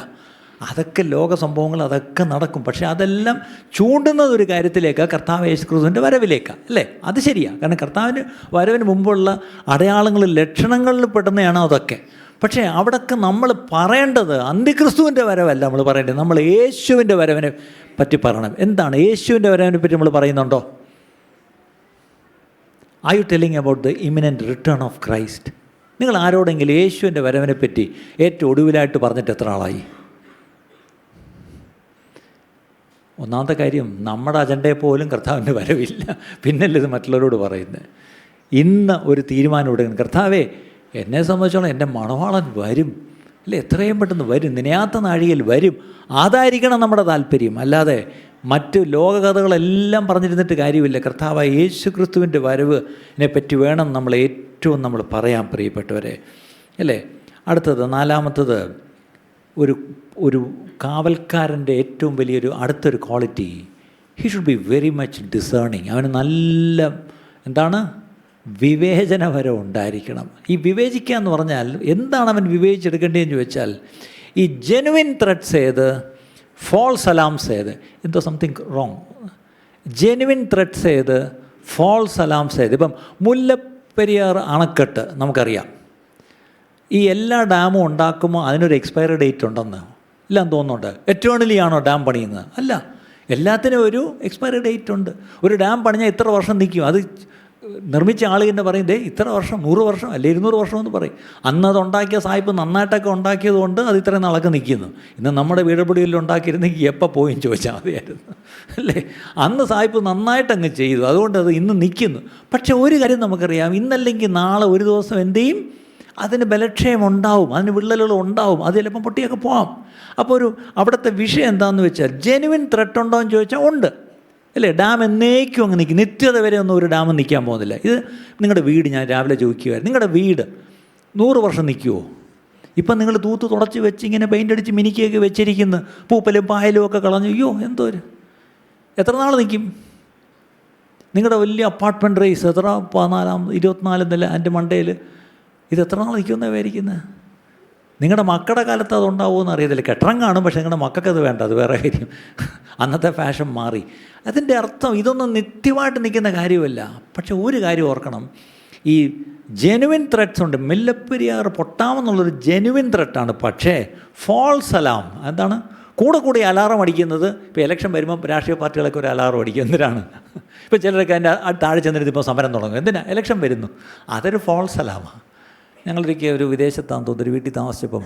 അതൊക്കെ ലോക സംഭവങ്ങൾ അതൊക്കെ നടക്കും. പക്ഷേ അതെല്ലാം ചൂണ്ടുന്നത് ഒരു കാര്യത്തിലേക്കാണ്, കർത്താവ് യേശു ക്രിസ്തുവിൻ്റെ വരവിലേക്കാണ്, അല്ലേ? അത് ശരിയാണ്. കാരണം കർത്താവിന് വരവിന് മുമ്പുള്ള അടയാളങ്ങളിൽ ലക്ഷണങ്ങളിൽ പെടുന്നതാണ് അതൊക്കെ. പക്ഷേ അവിടെയൊക്കെ നമ്മൾ പറയേണ്ടത് അന്തിക്രിസ്തുവിൻ്റെ വരവല്ല നമ്മൾ പറയേണ്ടത്, നമ്മൾ യേശുവിൻ്റെ വരവിനെ പറ്റി പറയണം. എന്താണ് യേശുവിൻ്റെ വരവിനെ പറ്റി നമ്മൾ പറയുന്നുണ്ടോ? Are you telling about the imminent return of Christ? നിങ്ങൾ ആരോടെങ്കിലും യേശുവിൻ്റെ വരവിനെ പറ്റി ഏറ്റവും ഒടുവിലായിട്ട് പറഞ്ഞിട്ട് എത്ര ആളായി? ഒന്നാമത്തെ കാര്യം, നമ്മുടെ അജണ്ടയെ പോലും കർത്താവിൻ്റെ വരവില്ല, പിന്നല്ലേ ഇത് മറ്റുള്ളവരോട് പറയുന്നത്. ഇന്ന് ഒരു തീരുമാനം എടുക്കണം. കർത്താവേ, എന്നെ സംബന്ധിച്ചോളം എൻ്റെ മണവാളൻ വരും, അല്ലേ, എത്രയും പെട്ടെന്ന് വരും, നിനയാത്ത നാഴികയിൽ വരും. അതായിരിക്കണം നമ്മുടെ താല്പര്യം. അല്ലാതെ മറ്റ് ലോകകഥകളെല്ലാം പറഞ്ഞിരുന്നിട്ട് കാര്യമില്ല. കർത്താവായ യേശു ക്രിസ്തുവിൻ്റെ വരവിനെ പറ്റി വേണം നമ്മൾ പറയാൻ, പ്രിയപ്പെട്ടവരെ, അല്ലേ. അടുത്തത്, നാലാമത്തത്, ഒരു കാവൽക്കാരൻ്റെ ഏറ്റവും വലിയൊരു അടുത്തൊരു quality, he should be very much discerning. അവന് നല്ല വിവേചനപരം ഉണ്ടായിരിക്കണം. ഈ വിവേചിക്കുക എന്ന് പറഞ്ഞാൽ എന്താണ് അവൻ വിവേചിച്ചെടുക്കേണ്ടതെന്ന് ചോദിച്ചാൽ, ഈ ജെനുവിൻ ത്രെഡ്സ് ഏത്, ഫോൾസ് അലാംസ് ഏത്, എന്തോ സംതിങ് റോങ്, ജെനുവിൻ ത്രെഡ്സ് ഏത്, ഫോൾസ് അലാംസ് ഏത്. ഇപ്പം മുല്ലപ്പെരിയാർ അണക്കെട്ട് നമുക്കറിയാം. ഈ എല്ലാ ഡാമും ഉണ്ടാക്കുമ്പോൾ അതിനൊരു എക്സ്പയറി ഡേറ്റ് ഉണ്ടെന്ന് എല്ലാം തോന്നുന്നുണ്ട്. എറ്റേണലി ആണോ ഡാം പണിയുന്നത്? അല്ല, എല്ലാത്തിനും ഒരു എക്സ്പയറി ഡേറ്റ് ഉണ്ട്. ഒരു ഡാം പണിഞ്ഞാൽ ഇത്ര വർഷം നിൽക്കും. അത് നിർമ്മിച്ച ആൾ തന്നെ പറയും, ഇത്ര വർഷം, 100 വർഷം അല്ലെ 200 വർഷം എന്ന് പറയും. അന്ന് അത് ഉണ്ടാക്കിയ സായിപ്പ് നന്നായിട്ടൊക്കെ ഉണ്ടാക്കിയത് കൊണ്ട് അത് ഇത്രയും നാളൊക്കെ നിൽക്കുന്നു. ഇന്ന് നമ്മുടെ വീടുപടിയിൽ ഉണ്ടാക്കിയിരുന്നെങ്കിൽ എപ്പോൾ പോയും ചോദിച്ചാൽ മതിയായിരുന്നു, അല്ലേ. അന്ന് സായിപ്പ് നന്നായിട്ടങ്ങ് ചെയ്തു, അതുകൊണ്ട് അത് ഇന്ന് നിൽക്കുന്നു. പക്ഷേ ഒരു കാര്യം നമുക്കറിയാം, ഇന്നല്ലെങ്കിൽ നാളെ ഒരു ദിവസം എന്ത് ചെയ്യും, അതിന് ബലക്ഷയം ഉണ്ടാവും, അതിന് വിള്ളലുകൾ ഉണ്ടാവും, അത് ചിലപ്പം പൊട്ടിയൊക്കെ പോകാം. അപ്പോൾ അവിടുത്തെ വിഷയം എന്താണെന്ന് വെച്ചാൽ, ജെനുവിൻ ത്രെട്ട് ഉണ്ടോ എന്ന് ചോദിച്ചാൽ ഉണ്ട്, അല്ലേ. ഡാം എന്നേക്കും അങ്ങ് നിൽക്കും, നിത്യത വരെ ഒന്നും ഒരു ഡാം നിൽക്കാൻ പോകുന്നില്ല. ഇത് നിങ്ങളുടെ വീട്, ഞാൻ രാവിലെ ചോദിക്കുമായിരുന്നു, നിങ്ങളുടെ വീട് 100 വർഷം നിൽക്കുമോ? ഇപ്പം നിങ്ങൾ തൂത്ത് തുടച്ച് വെച്ച് ഇങ്ങനെ പെയിൻ്റ് അടിച്ച് മിനിക്കൊക്കെ വെച്ചിരിക്കുന്നു, പൂപ്പലും പായലും ഒക്കെ കളഞ്ഞു, അയ്യോ എത്ര നാൾ നിൽക്കും? നിങ്ങളുടെ വലിയ അപ്പാർട്ട്മെൻറ്റ് റേസ് എത്ര 24 നില എൻ്റെ മണ്ടയിൽ, ഇത് എത്ര നാൾ നിൽക്കുമെന്നാണ് വിചാരിക്കുന്നത്? നിങ്ങളുടെ മക്കളുടെ കാലത്ത് അതുണ്ടാവുമെന്ന് അറിയത്തില്ല. കെട്ടണം കാണും, പക്ഷേ നിങ്ങളുടെ മക്കൾക്ക് അത് വേണ്ട, അത് വേറെ കാര്യം. അന്നത്തെ ഫാഷൻ മാറി. അതിൻ്റെ അർത്ഥം ഇതൊന്നും നിത്യമായിട്ട് നിൽക്കുന്ന കാര്യമല്ല. പക്ഷെ ഒരു കാര്യം ഓർക്കണം, ഈ ജെനുവിൻ ത്രെഡ്സ് ഉണ്ട്. മുല്ലപ്പെരിയാർ പൊട്ടാമെന്നുള്ളൊരു ജെനുവിൻ ത്രെഡാണ്. പക്ഷേ ഫോൾസ് അലാം എന്താണ്? കൂടെ അലാറം അടിക്കുന്നത്. ഇപ്പോൾ ഇലക്ഷൻ വരുമ്പോൾ രാഷ്ട്രീയ പാർട്ടികളൊക്കെ ഒരു അലാറം അടിക്കും. എന്തിനാണ്? ഇപ്പോൾ ചിലരൊക്കെ അതിൻ്റെ താഴെ ചെന്നിട്ട് ഇപ്പോൾ സമരം തുടങ്ങും. എന്തിനാ? ഇലക്ഷൻ വരുന്നു. അതൊരു ഫോൾസ് അലാമാണ്. ഞങ്ങളൊരിക്കൽ ഒരു വിദേശത്താന്ന് തോന്നുന്നു, ഒരു വീട്ടിൽ താമസിച്ചപ്പം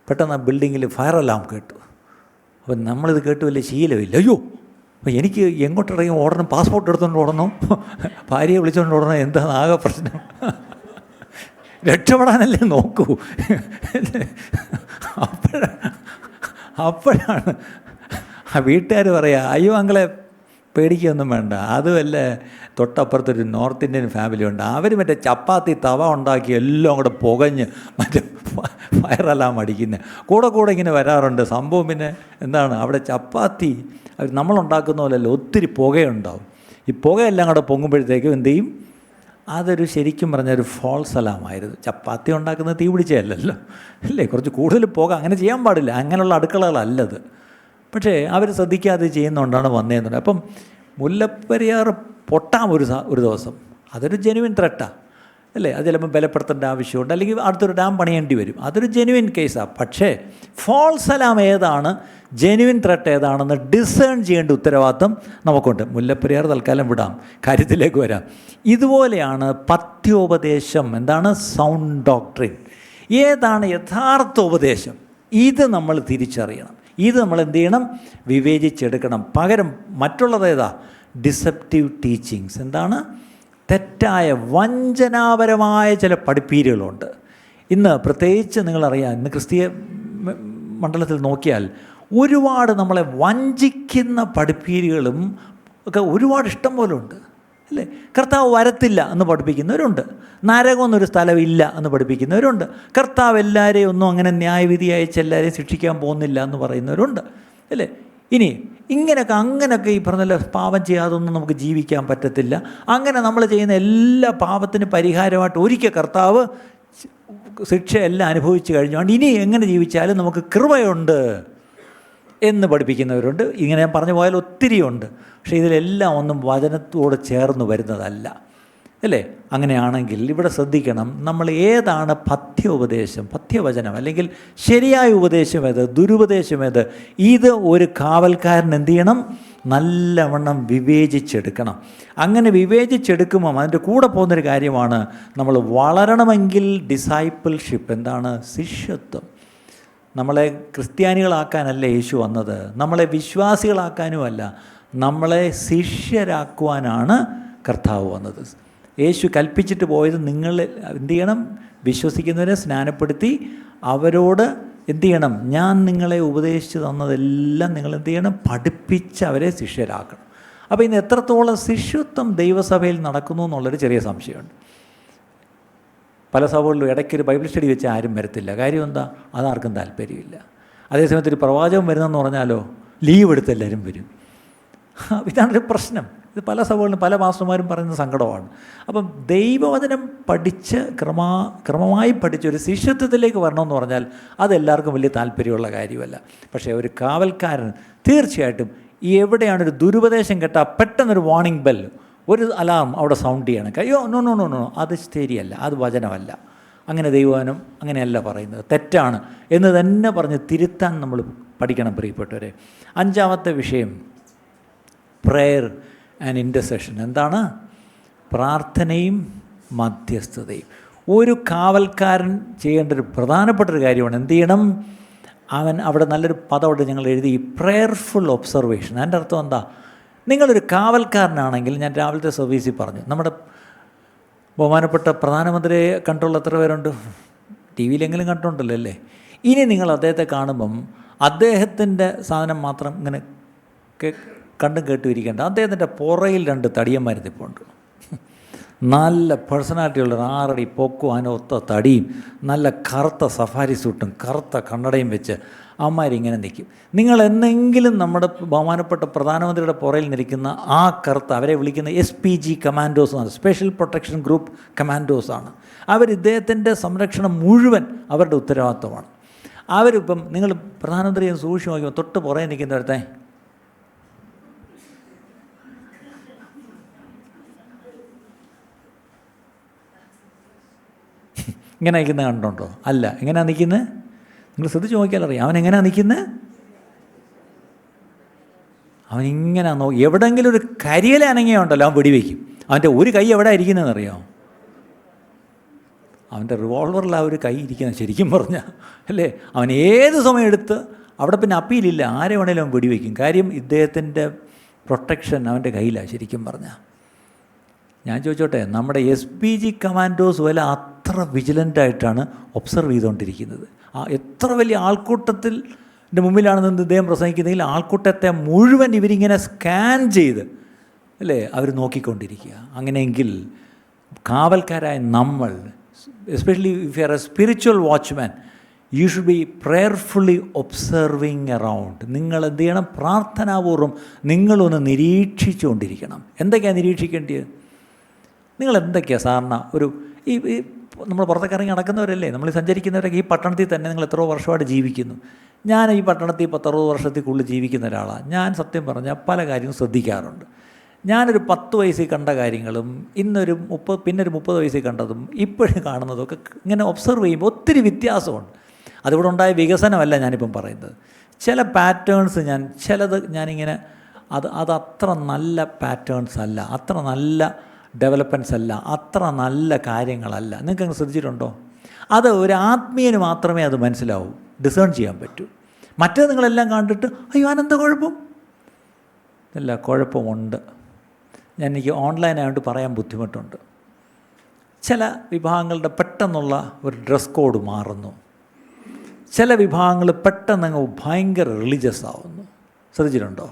പെട്ടെന്ന് ആ ബിൽഡിങ്ങിൽ ഫയർ അലാം കേട്ടു. അപ്പം നമ്മളിത് കേട്ട് വലിയ ശീലമില്ല. അയ്യോ, അപ്പോൾ എനിക്ക് എങ്ങോട്ടിറങ്ങി ഓടണം, പാസ്പോർട്ട് എടുത്തുകൊണ്ട് ഓടണം, ഭാര്യയെ വിളിച്ചുകൊണ്ട് ഓടണം, എന്താണ് ആകെ പ്രശ്നം? രക്ഷപ്പെടാനല്ലേ നോക്കൂ. അപ്പോഴാണ് ആ വീട്ടുകാർ പറയുക, അയ്യോ അങ്ങളെ പേടിക്കൊന്നും വേണ്ട, അതുമല്ല തൊട്ടപ്പുറത്തൊരു നോർത്ത് ഇന്ത്യൻ ഫാമിലി ഉണ്ട്, അവർ മറ്റേ ചപ്പാത്തി തവ ഉണ്ടാക്കി എല്ലാം കൂടെ പുകഞ്ഞ് മറ്റേ ഫയറെല്ലാം അടിക്കുന്നത് കൂടെ ഇങ്ങനെ വരാറുണ്ട്. സംഭവം പിന്നെ എന്താണ്, അവിടെ ചപ്പാത്തി നമ്മളുണ്ടാക്കുന്ന പോലെയല്ല, ഒത്തിരി പുകയുണ്ടാവും. ഈ പുകയെല്ലാം കൂടെ പൊങ്ങുമ്പോഴത്തേക്കും എന്ത് ചെയ്യും, അതൊരു ശരിക്കും പറഞ്ഞൊരു ഫോൾസ് അലാമായിരുന്നു. ചപ്പാത്തി ഉണ്ടാക്കുന്നത് തീ പിടിച്ചതല്ലല്ലോ, അല്ലേ, കുറച്ച് കൂടുതൽ പുക, അങ്ങനെ ചെയ്യാൻ പാടില്ല, അങ്ങനെയുള്ള അടുക്കളകളല്ലത്. പക്ഷേ അവർ ശ്രദ്ധിക്കാതെ ചെയ്യുന്നതുകൊണ്ടാണ് വന്നതെന്നുണ്ട്. അപ്പം മുല്ലപ്പെരിയാർ പൊട്ടാം ഒരു ദിവസം, അതൊരു ജെനുവിൻ ത്രെട്ടാണ്, അല്ലേ. അത് ചിലപ്പോൾ ബലപ്പെടുത്തേണ്ട ആവശ്യമുണ്ട്, അല്ലെങ്കിൽ അടുത്തൊരു ഡാം പണിയേണ്ടി വരും, അതൊരു ജെനുവിൻ കേസാണ്. പക്ഷേ ഫോൾസ് അലാം ഏതാണ്, ജെനുവിൻ ത്രെട്ട് ഏതാണെന്ന് ഡിസേൺ ചെയ്യേണ്ട ഉത്തരവാദിത്തം നമുക്കുണ്ട്. മുല്ലപ്പെരിയാർ തൽക്കാലം വിടാം, കാര്യത്തിലേക്ക് വരാം. ഇതുപോലെയാണ് പഥ്യോപദേശം. എന്താണ്? Sound doctrine. ഏതാണ് യഥാർത്ഥ ഉപദേശം? ഇത് നമ്മൾ തിരിച്ചറിയണം. ഇത് നമ്മൾ എന്ത് ചെയ്യണം? വിവേചിച്ചെടുക്കണം. പകരം മറ്റുള്ളതേതാ? Deceptive teachings. എന്താണ്? തെറ്റായ വഞ്ചനാപരമായ ചില പഠിപ്പീരുകളുണ്ട്. ഇന്ന് പ്രത്യേകിച്ച് നിങ്ങളറിയാം, ഇന്ന് ക്രിസ്തീയ മണ്ഡലത്തിൽ നോക്കിയാൽ ഒരുപാട് നമ്മളെ വഞ്ചിക്കുന്ന പഠിപ്പീരുകളും ഒക്കെ ഒരുപാട് ഇഷ്ടം പോലെ ഉണ്ട്, അല്ലേ. കർത്താവ് വരത്തില്ല എന്ന് പഠിപ്പിക്കുന്നവരുണ്ട്, നരകം എന്നൊരു സ്ഥലമില്ല എന്ന് പഠിപ്പിക്കുന്നവരുണ്ട്, കർത്താവ് എല്ലാവരെയും ഒന്നും അങ്ങനെ ന്യായവിധി അയച്ച് എല്ലാവരെയും ശിക്ഷിക്കാൻ പോകുന്നില്ല എന്ന് പറയുന്നവരുണ്ട്, അല്ലേ. ഇനി അങ്ങനെയൊക്കെ ഈ പറഞ്ഞ പാപം ചെയ്യാതൊന്നും നമുക്ക് ജീവിക്കാൻ പറ്റത്തില്ല, അങ്ങനെ നമ്മൾ ചെയ്യുന്ന എല്ലാ പാപത്തിന് പരിഹാരമായിട്ട് ഒരിക്കൽ കർത്താവ് ശിക്ഷയെല്ലാം അനുഭവിച്ച് കഴിഞ്ഞുകൊണ്ട് ഇനി എങ്ങനെ ജീവിച്ചാലും നമുക്ക് കൃപയുണ്ട് എന്ന് പഠിപ്പിക്കുന്നവരുണ്ട്. ഇങ്ങനെ ഞാൻ പറഞ്ഞു പോയാൽ ഒത്തിരിയുണ്ട്. പക്ഷേ ഇതിലെല്ലാം ഒന്നും വചനത്തോട് ചേർന്ന് വരുന്നതല്ല, അല്ലേ. അങ്ങനെയാണെങ്കിൽ ഇവിടെ ശ്രദ്ധിക്കണം, നമ്മൾ ഏതാണ് പഥ്യോപദേശം, പഥ്യവചനം, അല്ലെങ്കിൽ ശരിയായ ഉപദേശം ഏത്, ദുരുപദേശം ഏത്? ഇത് ഒരു കാവൽക്കാരൻ എന്ത് ചെയ്യണം? നല്ലവണ്ണം വിവേചിച്ചെടുക്കണം. അങ്ങനെ വിവേചിച്ചെടുക്കുമ്പം അതിൻ്റെ കൂടെ പോകുന്നൊരു കാര്യമാണ്, നമ്മൾ വളരണമെങ്കിൽ ഡിസൈപ്പിൾഷിപ്പ്. എന്താണ്? ശിഷ്യത്വം. നമ്മളെ ക്രിസ്ത്യാനികളാക്കാനല്ല യേശു വന്നത്, നമ്മളെ വിശ്വാസികളാക്കാനുമല്ല, നമ്മളെ ശിഷ്യരാക്കുവാനാണ് കർത്താവ് വന്നത്. യേശു കൽപ്പിച്ചിട്ട് പോയത് നിങ്ങൾ എന്ത് ചെയ്യണം? വിശ്വസിക്കുന്നവരെ സ്നാനപ്പെടുത്തി അവരോട് എന്ത് ചെയ്യണം? ഞാൻ നിങ്ങളെ ഉപദേശിച്ച് തന്നതെല്ലാം നിങ്ങൾ എന്ത് ചെയ്യണം? പഠിപ്പിച്ച് അവരെ ശിഷ്യരാക്കണം. അപ്പോൾ ഇന്ന് എത്രത്തോളം ശിഷ്യത്വം ദൈവസഭയിൽ നടക്കുന്നു എന്നുള്ളൊരു ചെറിയ സംശയമുണ്ട്. പല സഭകളിലും ഇടയ്ക്കൊരു ബൈബിൾ സ്റ്റഡി വെച്ച് ആരും വരത്തില്ല. കാര്യം എന്താ? അതാർക്കും താല്പര്യമില്ല. അതേസമയത്ത് ഒരു പ്രവാചകൻ വരുന്നതെന്ന് പറഞ്ഞാലോ ലീവ് എടുത്ത് എല്ലാവരും വരും. ഇതാണൊരു പ്രശ്നം. ഇത് പല സഭകളിലും പല മാസ്റ്റർമാരും പറയുന്ന സങ്കടമാണ്. അപ്പം ദൈവവചനം പഠിച്ച് ക്രമമായി പഠിച്ച് ഒരു ശിഷ്യത്വത്തിലേക്ക് വരണമെന്ന് പറഞ്ഞാൽ അതെല്ലാവർക്കും വലിയ താല്പര്യമുള്ള കാര്യമല്ല. പക്ഷേ ഒരു കാവൽക്കാരൻ തീർച്ചയായിട്ടും എവിടെയാണൊരു ദുരുപദേശം കേട്ടാൽ പെട്ടെന്നൊരു വാർണിംഗ് ബെൽ, ഒരു അലാം അവിടെ സൗണ്ട് ചെയ്യണം. അയ്യോ നോ നോ നോ നോ, അത് ശരിയല്ല, അത് വചനമല്ല, അങ്ങനെ ദൈവവചനം അങ്ങനെയല്ല പറയുന്നത്, തെറ്റാണ് എന്ന് തന്നെ പറഞ്ഞ് തിരുത്താൻ നമ്മൾ പഠിക്കണം പ്രിയപ്പെട്ടവരെ. 5-ാമത്തെ വിഷയം പ്രേയർ ആൻഡ് ഇൻ്റർസെഷൻ. എന്താണ്? പ്രാർത്ഥനയും മധ്യസ്ഥതയും. ഒരു കാവൽക്കാരൻ ചെയ്യേണ്ട ഒരു പ്രധാനപ്പെട്ടൊരു കാര്യമാണ്. എന്ത് ചെയ്യണം? അവൻ അവിടെ നല്ലൊരു പദമായിട്ട് ഞങ്ങൾ എഴുതി, പ്രേയർഫുൾ ഒബ്സർവേഷൻ. അതിൻ്റെ അർത്ഥം എന്താ? നിങ്ങളൊരു കാവൽക്കാരനാണെങ്കിൽ, ഞാൻ രാവിലത്തെ സർവീസിൽ പറഞ്ഞു, നമ്മുടെ ബഹുമാനപ്പെട്ട പ്രധാനമന്ത്രിയെ കണ്ടുള്ള എത്ര പേരുണ്ട്? ടി വിയിലെങ്കിലും കണ്ടുണ്ടല്ലോ അല്ലേ? ഇനി നിങ്ങൾ അദ്ദേഹത്തെ കാണുമ്പം അദ്ദേഹത്തിൻ്റെ സാധനം മാത്രം ഇങ്ങനെ കണ്ടും കേട്ടുമിരിക്കേണ്ട. അദ്ദേഹത്തിൻ്റെ പുറയിൽ 2 തടിയന്മാർ നിൽപ്പുണ്ട്. നല്ല പേഴ്സണാലിറ്റിയുള്ള 6 അടി പൊക്കും, അതിനൊത്ത തടിയും നല്ല കറുത്ത സഫാരി സൂട്ടും കറുത്ത കണ്ണടയും വെച്ച് അമ്മമാരിങ്ങനെ നിൽക്കും. നിങ്ങൾ എന്നെങ്കിലും നമ്മുടെ ബഹുമാനപ്പെട്ട പ്രധാനമന്ത്രിയുടെ പുറയിൽ നിൽക്കുന്ന ആ കറുത്ത, അവരെ വിളിക്കുന്ന SPG കമാൻഡോസ് ആണ്, സ്പെഷ്യൽ പ്രൊട്ടക്ഷൻ ഗ്രൂപ്പ് കമാൻഡോസാണ്. ഇദ്ദേഹത്തിൻ്റെ സംരക്ഷണം മുഴുവൻ അവരുടെ ഉത്തരവാദിത്വമാണ്. അവരിപ്പം നിങ്ങൾ പ്രധാനമന്ത്രിയെ സൂക്ഷിച്ച് നോക്കുമ്പോൾ തൊട്ട് പുറകെ നിൽക്കുന്നിടത്തെ ഇങ്ങനെ നിൽക്കുന്നത് കണ്ടുണ്ടോ? അല്ല. എങ്ങനെയാണ് നിൽക്കുന്നത്? നിങ്ങൾ ശ്രദ്ധിച്ച് നോക്കിയാൽ അറിയാം. അവനെങ്ങനെയാണ് നിൽക്കുന്നത്? അവനിങ്ങനെ എവിടെയെങ്കിലും ഒരു കരിയില അനങ്ങിയുണ്ടല്ലോ അവൻ വെടിവെക്കും. അവൻ്റെ ഒരു കൈ എവിടെ ഇരിക്കുന്നതെന്ന് അറിയാമോ? അവൻ്റെ റിവോൾവറിൽ ആ ഒരു കൈ ഇരിക്കുന്നത് ശരിക്കും പറഞ്ഞാൽ അല്ലേ. അവൻ ഏത് സമയം എടുത്ത് അവിടെ പിന്നെ അപ്പീലില്ല, ആരെ വേണേലും അവൻ വെടിവെക്കും. കാര്യം ഇദ്ദേഹത്തിൻ്റെ പ്രൊട്ടക്ഷൻ അവൻ്റെ കയ്യിലാണ് ശരിക്കും പറഞ്ഞാൽ. ഞാൻ ചോദിച്ചോട്ടെ, നമ്മുടെ SPG കമാൻഡോസ് പോലെ അത്ര വിജിലൻ്റായിട്ടാണ് ഒബ്സർവ് ചെയ്തുകൊണ്ടിരിക്കുന്നത്. എത്ര വലിയ ആൾക്കൂട്ടത്തിൽ മുമ്പിലാണെന്ന് ഇദ്ദേഹം പ്രസംഗിക്കുന്നതിൽ ആൾക്കൂട്ടത്തെ മുഴുവൻ ഇവരിങ്ങനെ സ്കാൻ ചെയ്ത് അല്ലേ അവർ നോക്കിക്കൊണ്ടിരിക്കുക. അങ്ങനെയെങ്കിൽ കാവൽക്കാരായ നമ്മൾ, especially if you are a spiritual watchman, you should be prayerfully observing around. നിങ്ങൾ എന്ത് ചെയ്യണം? പ്രാർത്ഥനാപൂർവ്വം നിങ്ങളൊന്ന് നിരീക്ഷിച്ചുകൊണ്ടിരിക്കണം. എന്തൊക്കെയാണ് നിരീക്ഷിക്കേണ്ടത്? നിങ്ങൾ എന്തൊക്കെയാണ് സാധാരണ ഈ നമ്മൾ പുറത്തൊക്കെ ഇറങ്ങി നടക്കുന്നവരല്ലേ, നമ്മൾ സഞ്ചരിക്കുന്നവരൊക്കെ ഈ പട്ടണത്തിൽ തന്നെ നിങ്ങൾ എത്രയോ വർഷമായിട്ട് ജീവിക്കുന്നു. ഞാൻ ഈ പട്ടണത്തിൽ 10-60 വർഷത്തിനുള്ളിൽ ജീവിക്കുന്ന ഒരാളാണ്. ഞാൻ സത്യം പറഞ്ഞാൽ പല കാര്യവും ശ്രദ്ധിക്കാറുണ്ട്. ഞാനൊരു 10 വയസ്സിൽ കണ്ട കാര്യങ്ങളും ഇന്നൊരു 30 വയസ്സിൽ കണ്ടതും ഇപ്പോഴും കാണുന്നതും ഒക്കെ ഇങ്ങനെ ഒബ്സർവ് ചെയ്യുമ്പോൾ ഒത്തിരി വ്യത്യാസമുണ്ട്. അതിവിടെ ഉണ്ടായ വികസനമല്ല ഞാനിപ്പം പറയുന്നത്. ചില പാറ്റേൺസ് ചിലത് ഞാനിങ്ങനെ അതത്ര നല്ല പാറ്റേൺസ് അല്ല, അത്ര നല്ല ഡെവലപ്മെൻറ്റ്സ് അല്ല, അത്ര നല്ല കാര്യങ്ങളല്ല. നിങ്ങൾക്ക് അങ്ങ് ശ്രദ്ധിച്ചിട്ടുണ്ടോ? അത് ഒരു ആത്മീയന് മാത്രമേ അത് മനസ്സിലാവൂ, ഡിസേൺ ചെയ്യാൻ പറ്റൂ. മറ്റേ നിങ്ങളെല്ലാം കണ്ടിട്ട് അയ്യോ അനന്ത കുഴപ്പം അല്ല, കുഴപ്പമുണ്ട്. എനിക്ക് ഓൺലൈനായിട്ട് പറയാൻ ബുദ്ധിമുട്ടുണ്ട്. ചില വിഭാഗങ്ങളുടെ പെട്ടെന്നുള്ള ഒരു ഡ്രസ് കോഡ് മാറുന്നു. ചില വിഭാഗങ്ങൾ പെട്ടെന്ന് ഭയങ്കര റിലീജിയസ് ആവുന്നു. ശ്രദ്ധിച്ചിട്ടുണ്ടോ?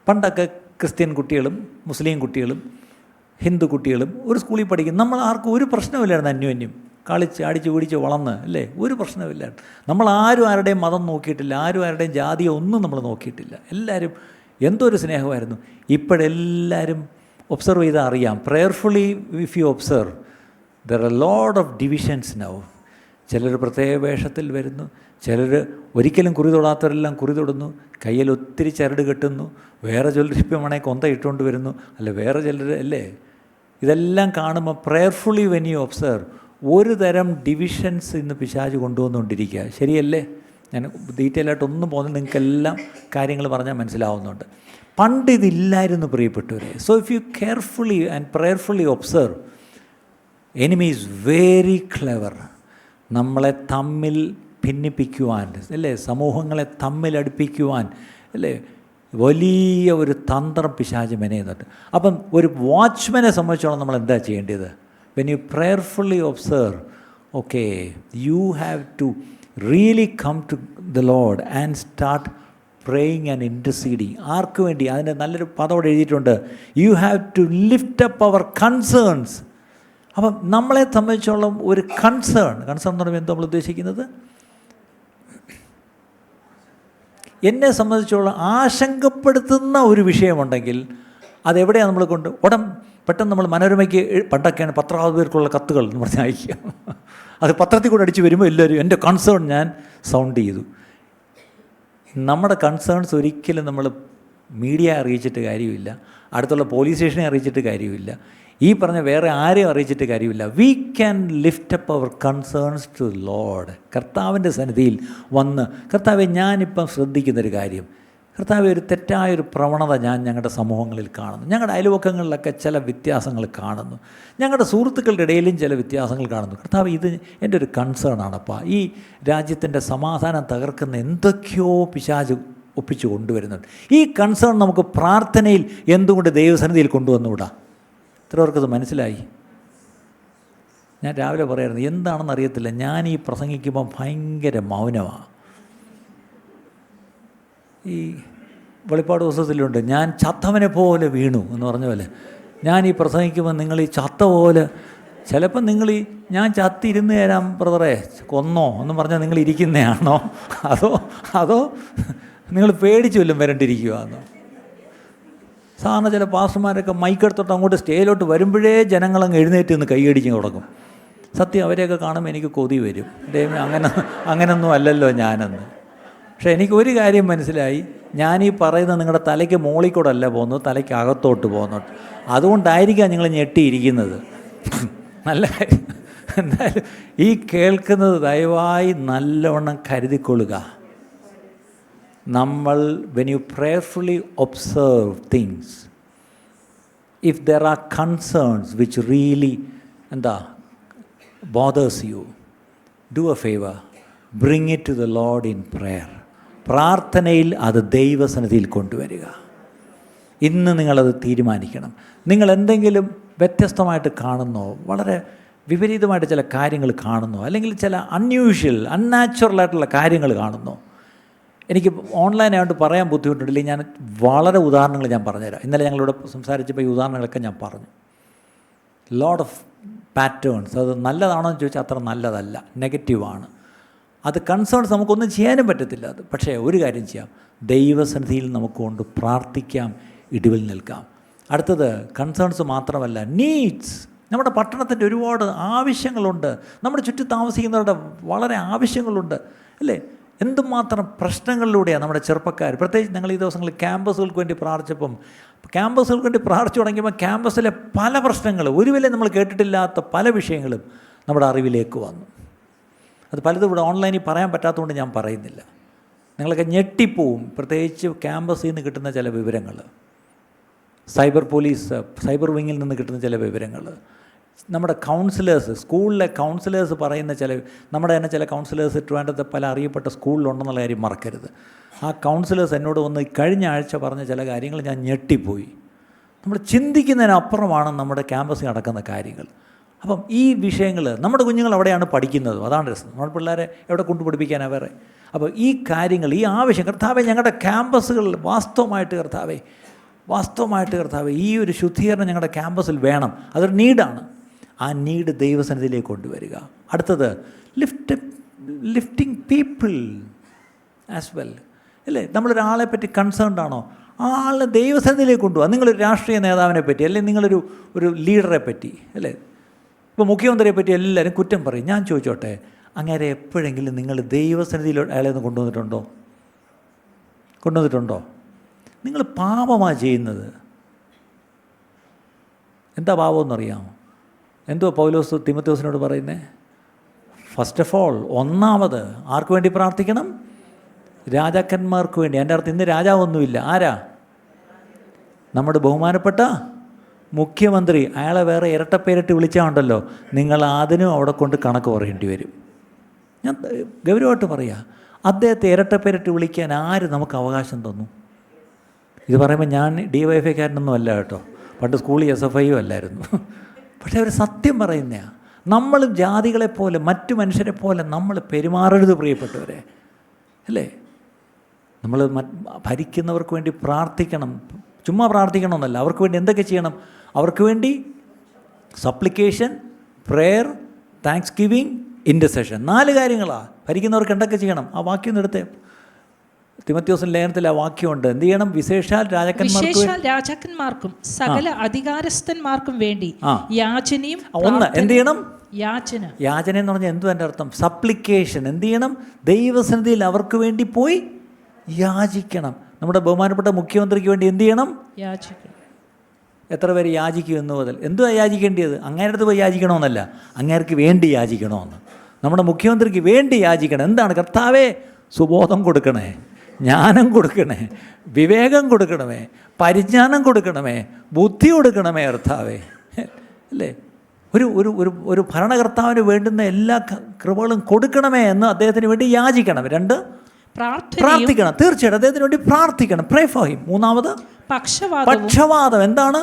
പണ്ടൊക്കെ ക്രിസ്ത്യൻ കുട്ടികളും മുസ്ലിം കുട്ടികളും ഹിന്ദു കുട്ടികളും ഒരു സ്കൂളിൽ പഠിക്കും. നമ്മൾ ആർക്കും ഒരു പ്രശ്നമില്ലായിരുന്നു, അന്യോന്യം കളിച്ച് അടിച്ച് പിടിച്ച് വളർന്ന് അല്ലേ, ഒരു പ്രശ്നമില്ലായിരുന്നു. നമ്മൾ ആരുടെയും മതം നോക്കിയിട്ടില്ല, ആരുടെയും ജാതിയോ ഒന്നും നമ്മൾ നോക്കിയിട്ടില്ല. എല്ലാവരും എന്തൊരു സ്നേഹമായിരുന്നു. ഇപ്പോഴെല്ലാവരും ഒബ്സർവ് ചെയ്താൽ അറിയാം. Prayerfully if you observe there are lot of divisions now. ചിലർ പ്രത്യേക വേഷത്തിൽ വരുന്നു, ചിലർ ഒരിക്കലും കുറി തൊടാത്തവരെല്ലാം കുറി തൊടുന്നു, കയ്യിൽ ഒത്തിരി ചരട് കെട്ടുന്നു, വേറെ ചിലർ ഇപ്പം വേണമെങ്കിൽ കൊന്ത ഇട്ടുകൊണ്ട് വരുന്നു, അല്ല വേറെ ചിലർ അല്ലേ. ഇതെല്ലാം കാണുമ്പോൾ പ്രേയർഫുള്ളി വെൻ യു ഒബ്സർവ് ഒരു തരം ഡിവിഷൻസ് ഇന്ന് പിശാച് കൊണ്ടുവന്നുകൊണ്ടിരിക്കുക. ശരിയല്ലേ? ഞാൻ ഡീറ്റെയിൽ ആയിട്ടൊന്നും പോകുന്നത് നിങ്ങൾക്കെല്ലാം കാര്യങ്ങൾ പറഞ്ഞാൽ മനസ്സിലാവുന്നുണ്ട്. പണ്ട് ഇതില്ലായിരുന്നു പ്രിയപ്പെട്ടവരെ. So if you carefully and prayerfully observe, enemy is very clever. നമ്മളെ തമ്മിൽ ഭിന്നിപ്പിക്കുവാൻ അല്ലേ, സമൂഹങ്ങളെ തമ്മിലടുപ്പിക്കുവാൻ അല്ലേ, വലിയ ഒരു തന്ത്രം പിശാച് മെനയുന്നുണ്ട്. അപ്പം ഒരു വാച്ച്മാനെ സംബന്ധിച്ചോളം നമ്മൾ എന്താ ചെയ്യേണ്ടത്? When you prayerfully observe, okay, you have to really come to the lord and start praying and interceding. ആർക്ക് വേണ്ടി? അതിൻ്റെ നല്ലൊരു പദം അവിടെ എഴുതിയിട്ടുണ്ട്, you have to lift up our concerns. അപ്പം നമ്മളെ സംബന്ധിച്ചോളം ഒരു കൺസേൺ എന്ന് പറയുമ്പോൾ എന്താ നമ്മൾ ഉദ്ദേശിക്കുന്നത്? എന്നെ സംബന്ധിച്ചോളം ആശങ്കപ്പെടുത്തുന്ന ഒരു വിഷയമുണ്ടെങ്കിൽ അതെവിടെയാണ് നമ്മൾ പെട്ടെന്ന് നമ്മൾ മനോരമയ്ക്ക് പണ്ടൊക്കെയാണ് 10,000 പേർക്കുള്ള കത്തുകൾ എന്ന് പറഞ്ഞ് അയക്കുക. അത് പത്രത്തിൽ കൂടെ അടിച്ച് വരുമ്പോൾ എല്ലാവരും എൻ്റെ കൺസേൺ ഞാൻ സൗണ്ട് ചെയ്തു. നമ്മുടെ കൺസേൺസ് ഒരിക്കലും നമ്മൾ മീഡിയ അറിയിച്ചിട്ട് കാര്യമില്ല, അടുത്തുള്ള പോലീസ് സ്റ്റേഷനെ അറിയിച്ചിട്ട് കാര്യമില്ല, ഈ പറഞ്ഞ വേറെ ആരെയും അറിയിച്ചിട്ട് കാര്യമില്ല. We can lift up our concerns to Lord. കർത്താവിൻ്റെ സന്നിധിയിൽ വന്ന്, കർത്താവെ ഞാനിപ്പം ശ്രദ്ധിക്കുന്നൊരു കാര്യം, കർത്താവെ ഒരു തെറ്റായൊരു പ്രവണത ഞാൻ ഞങ്ങളുടെ സമൂഹങ്ങളിൽ കാണുന്നു, ഞങ്ങളുടെ അയൽവക്കങ്ങളിലൊക്കെ ചില വ്യത്യാസങ്ങൾ കാണുന്നു, ഞങ്ങളുടെ സുഹൃത്തുക്കളുടെ ഇടയിലും ചില വ്യത്യാസങ്ങൾ കാണുന്നു. കർത്താവ്, ഇത് എൻ്റെ ഒരു കൺസേൺ ആണപ്പാ. ഈ രാജ്യത്തിൻ്റെ സമാധാനം തകർക്കുന്ന എന്തൊക്കെയോ പിശാച് ഒപ്പിച്ച് കൊണ്ടുവരുന്നുണ്ട്. ഈ കൺസേൺ നമുക്ക് പ്രാർത്ഥനയിൽ എന്തുകൊണ്ട് ദൈവസന്നിധിയിൽ കൊണ്ടുവന്നുകൂടാ? ഇത്രവർക്കത് മനസ്സിലായി? ഞാൻ രാവിലെ പറയായിരുന്നു, എന്താണെന്ന് അറിയത്തില്ല, ഞാൻ ഈ പ്രസംഗിക്കുമ്പോൾ ഭയങ്കര മൗനമാണ്. ഈ വെളിപ്പാട് പുസ്തകത്തിലുണ്ട്, ഞാൻ ചത്തവനെ പോലെ വീണു എന്ന് പറഞ്ഞ പോലെ, ഞാൻ ഈ പ്രസംഗിക്കുമ്പോൾ നിങ്ങൾ ഈ ചത്ത പോലെ, ചിലപ്പം ഞാൻ ചത്തിരുന്ന് തരാം ബ്രദറെ, കൊന്നോ എന്ന് പറഞ്ഞാൽ നിങ്ങൾ ഇരിക്കുന്നതാണോ, അതോ നിങ്ങൾ പേടിച്ചു വല്ലതും വരണ്ടിരിക്കുകയാണോ? സാധാരണ ചില പാസ്റ്റർമാരൊക്കെ മൈക്കെടുത്തോട്ട് അങ്ങോട്ട് സ്റ്റേജിലോട്ട് വരുമ്പോഴേ ജനങ്ങളങ്ങ് എഴുന്നേറ്റ് നിന്ന് കൈയടിച്ച് തുടങ്ങും. സത്യം, അവരെയൊക്കെ കാണുമ്പോൾ എനിക്ക് കൊതി വരും, ദൈവമേ അങ്ങനൊന്നും അല്ലല്ലോ ഞാനെന്ന്. പക്ഷേ എനിക്ക് ഒരു കാര്യം മനസ്സിലായി, ഞാനീ പറയുന്നത് നിങ്ങളുടെ തലയ്ക്ക് മോളിൽ കൂടെ അല്ല പോകുന്നത്, തലയ്ക്ക് അകത്തോട്ട് പോകുന്നുണ്ട്. അതുകൊണ്ടായിരിക്കാം നിങ്ങൾ ഞെട്ടിയിരിക്കുന്നത്. നല്ല കാര്യം. എന്തായാലും ഈ കേൾക്കുന്നത് ദയവായി നല്ലവണ്ണം കരുതിക്കൊള്ളുക. നമ്മൾ when you prayerfully observe things, if there are concerns which really bothers you, do a favor, bring it to the Lord in prayer. പ്രാർത്ഥനയിൽ അത് ദൈവസന്നിധിയിൽ കൊണ്ടുവരിക. ഇന്ന് നിങ്ങളത് തീരുമാനിക്കണം. നിങ്ങൾ എന്തെങ്കിലും വ്യത്യസ്തമായിട്ട് കാണുന്നോ, വളരെ വിപരീതമായിട്ട് ചില കാര്യങ്ങൾ കാണുന്നോ, അല്ലെങ്കിൽ ചില അൺനാച്ചുറലായിട്ടുള്ള കാര്യങ്ങൾ കാണുന്നോ, എനിക്ക് ഓൺലൈനായിട്ട് പറയാൻ ബുദ്ധിമുട്ടുണ്ടെങ്കിൽ ഞാൻ വളരെ ഉദാഹരണങ്ങൾ ഞാൻ പറഞ്ഞുതരാം. ഇന്നലെ ഞങ്ങളിവിടെ സംസാരിച്ചപ്പോൾ ഈ ഉദാഹരണങ്ങളൊക്കെ ഞാൻ പറഞ്ഞു. Lot of patterns. അത് നല്ലതാണോ എന്ന് ചോദിച്ചാൽ അത്ര നല്ലതല്ല, നെഗറ്റീവാണ്. അത് കൺസേൺസ് നമുക്കൊന്നും ചെയ്യാനും പറ്റത്തില്ല. അത് പക്ഷേ ഒരു കാര്യം ചെയ്യാം, ദൈവസന്നിധിയിൽ നമുക്ക് കൊണ്ട് പ്രാർത്ഥിക്കാം, ഇടിവിൽ നിൽക്കാം. അടുത്തത് കൺസേൺസ് മാത്രമല്ല, നീഡ്സ്. നമ്മുടെ പട്ടണത്തിൻ്റെ ഒരുപാട് ആവശ്യങ്ങളുണ്ട്, നമ്മുടെ ചുറ്റും താമസിക്കുന്നവരുടെ വളരെ ആവശ്യങ്ങളുണ്ട്, അല്ലേ? എന്തുമാത്രം പ്രശ്നങ്ങളിലൂടെയാണ് നമ്മുടെ ചെറുപ്പക്കാർ, പ്രത്യേകിച്ച് ഞങ്ങൾ ഈ ദിവസങ്ങളിൽ ക്യാമ്പസുകൾക്ക് വേണ്ടി ക്യാമ്പസുകൾക്ക് വേണ്ടി പ്രാർത്ഥിച്ചു തുടങ്ങിയപ്പോൾ ക്യാമ്പസിലെ പല പ്രശ്നങ്ങൾ, ഒരുവിലെ നമ്മൾ കേട്ടിട്ടില്ലാത്ത പല വിഷയങ്ങളും നമ്മുടെ അറിവിലേക്ക് വന്നു. അത് പലതും ഇവിടെ ഓൺലൈനിൽ പറയാൻ പറ്റാത്തതുകൊണ്ട് ഞാൻ പറയുന്നില്ല. നിങ്ങളൊക്കെ ഞെട്ടിപ്പോവും. പ്രത്യേകിച്ച് ക്യാമ്പസിൽ നിന്ന് കിട്ടുന്ന ചില വിവരങ്ങൾ, സൈബർ വിങ്ങിൽ നിന്ന് കിട്ടുന്ന ചില വിവരങ്ങൾ, നമ്മുടെ കൗൺസിലേഴ്സ്, സ്കൂളിലെ കൗൺസിലേഴ്സ് പറയുന്ന നമ്മുടെ തന്നെ ചില കൗൺസിലേഴ്സ് ട്രിവാൻഡ്രത്തെ പല അറിയപ്പെട്ട സ്കൂളിലുണ്ടെന്നുള്ള കാര്യം മറക്കരുത്. ആ കൗൺസിലേഴ്സ് എന്നോട് വന്ന് കഴിഞ്ഞ ആഴ്ച പറഞ്ഞ ചില കാര്യങ്ങൾ ഞാൻ ഞെട്ടിപ്പോയി. നമ്മൾ ചിന്തിക്കുന്നതിനപ്പുറമാണ് നമ്മുടെ ക്യാമ്പസിൽ നടക്കുന്ന കാര്യങ്ങൾ. അപ്പം ഈ വിഷയങ്ങൾ നമ്മുടെ കുഞ്ഞുങ്ങൾ അവിടെയാണ് പഠിക്കുന്നത്. അതാണ് രസം. നമ്മുടെ പിള്ളേരെ എവിടെ കൊണ്ടു പഠിപ്പിക്കാനാണ് വേറെ. അപ്പോൾ ഈ കാര്യങ്ങൾ, ഈ ആവശ്യം, കർത്താവെ ഞങ്ങളുടെ ക്യാമ്പസുകൾ വാസ്തവമായിട്ട് കർത്താവെ ഈ ഒരു ശുദ്ധീകരണം ഞങ്ങളുടെ ക്യാമ്പസിൽ വേണം. അതൊരു നീഡാണ്. ആ നീഡ് ദൈവസന്നിധിയിലേക്ക് കൊണ്ടുവരിക. അടുത്തത് ലിഫ്റ്റിംഗ് പീപ്പിൾ ആസ് വെൽ, അല്ലേ? നമ്മളൊരാളെ പറ്റി കൺസേൺഡ് ആണോ, ആളെ ദൈവസന്നിധിയിലേക്ക് കൊണ്ടുപോകുക. നിങ്ങളൊരു രാഷ്ട്രീയ നേതാവിനെ പറ്റി, അല്ലെങ്കിൽ നിങ്ങളൊരു ലീഡറെ പറ്റി, അല്ലേ? ഇപ്പോൾ മുഖ്യമന്ത്രിയെ പറ്റി എല്ലാവരും കുറ്റം പറയും. ഞാൻ ചോദിച്ചോട്ടെ, അങ്ങനെ എപ്പോഴെങ്കിലും നിങ്ങൾ ദൈവസന്നിധിയിൽ അയാളെ ഒന്ന് കൊണ്ടുവന്നിട്ടുണ്ടോ? നിങ്ങൾ പാപമാണ് ചെയ്യുന്നത്. എന്താ പാപമെന്നറിയാമോ? എന്തോ പൗലോസ് തിമോഥെയോസിനോട് പറയുന്നേ? ഫസ്റ്റ് ഓഫ് ഓൾ, ഒന്നാമത് ആർക്ക് വേണ്ടി പ്രാർത്ഥിക്കണം? രാജാക്കന്മാർക്ക് വേണ്ടി. എൻ്റെ അർത്ഥം ഇന്ന് രാജാവൊന്നുമില്ല. ആരാ? നമ്മുടെ ബഹുമാനപ്പെട്ട മുഖ്യമന്ത്രി. അയാളെ വേറെ ഇരട്ടപ്പേരിട്ട് വിളിച്ചാൽ നിങ്ങൾ അതിനും അവിടെ കൊണ്ട് കണക്ക് പറയേണ്ടി വരും. ഞാൻ ഗൗരവമായിട്ട് പറയാം, അദ്ദേഹത്തെ ഇരട്ടപ്പേരിട്ട് വിളിക്കാൻ ആര് നമുക്ക് അവകാശം തന്നു? ഇത് പറയുമ്പോൾ ഞാൻ DYFIക്കാരനൊന്നും അല്ല കേട്ടോ, പണ്ട് സ്കൂളിൽ SFI അല്ലായിരുന്നു. പക്ഷേ അവർ സത്യം പറയുന്നതാണ്. നമ്മൾ ജാതികളെപ്പോലെ മറ്റു മനുഷ്യരെ പോലെ നമ്മൾ പെരുമാറരുത് പ്രിയപ്പെട്ടവരെ, അല്ലേ? നമ്മൾ ഭരിക്കുന്നവർക്ക് വേണ്ടി പ്രാർത്ഥിക്കണം. ചുമ്മാ പ്രാർത്ഥിക്കണമെന്നല്ല, അവർക്ക് വേണ്ടി എന്തൊക്കെ ചെയ്യണം? അവർക്ക് വേണ്ടി supplication, prayer, thanks giving, intercession. 4 കാര്യങ്ങളാണ്. ഭരിക്കുന്നവർക്ക് എന്തൊക്കെ ചെയ്യണം? ആ വാക്യം എടുത്തേ. തിമോഥെയോസിന്റെ ലേഖനത്തിൽ ആ വാക്യമുണ്ട്. എന്ത് ചെയ്യണം? വിശേഷാൽ രാജാക്കന്മാർക്കും സകല അധികാരസ്ഥന്മാർക്കും വേണ്ടി യാചനയും. ഒന്ന് എന്ത് ചെയ്യണം? യാചന എന്ന് പറഞ്ഞാൽ എന്തു എൻ്റെ അർത്ഥം? സപ്ലിക്കേഷൻ. എന്ത് ചെയ്യണം? ദൈവസന്നിധിയിൽ അവർക്ക് വേണ്ടി പോയി യാചിക്കണം. നമ്മുടെ ബഹുമാനപ്പെട്ട മുഖ്യമന്ത്രിക്ക് വേണ്ടി എന്ത് ചെയ്യണം? യാചിക്കണം. എത്ര പേര് യാചിക്കും എന്ന് മുതൽ? എന്തുവാ യാചിക്കേണ്ടത്? അങ്ങേരടുത്ത് പോയി യാചിക്കണമെന്നല്ല, അങ്ങേർക്ക് വേണ്ടി യാചിക്കണമെന്ന്. നമ്മുടെ മുഖ്യമന്ത്രിക്ക് വേണ്ടി യാചിക്കണം. എന്താണ്? കർത്താവേ, സുബോധം കൊടുക്കണേ, ജ്ഞാനം കൊടുക്കണേ, വിവേകം കൊടുക്കണമേ, പരിജ്ഞാനം കൊടുക്കണമേ, ബുദ്ധി കൊടുക്കണമേ കർത്താവേ, അല്ലേ? ഒരു ഒരു ഒരു ഒരു ഭരണകർത്താവിന് വേണ്ടുന്ന എല്ലാ കൃപകളും കൊടുക്കണമേ എന്ന് അദ്ദേഹത്തിന് വേണ്ടി യാചിക്കണം. 2, പ്രാർത്ഥിക്കണം. തീർച്ചയായിട്ടും അദ്ദേഹത്തിന് വേണ്ടി പ്രാർത്ഥിക്കണം. Pray for him. 3ാമത് പക്ഷപാതം. എന്താണ്?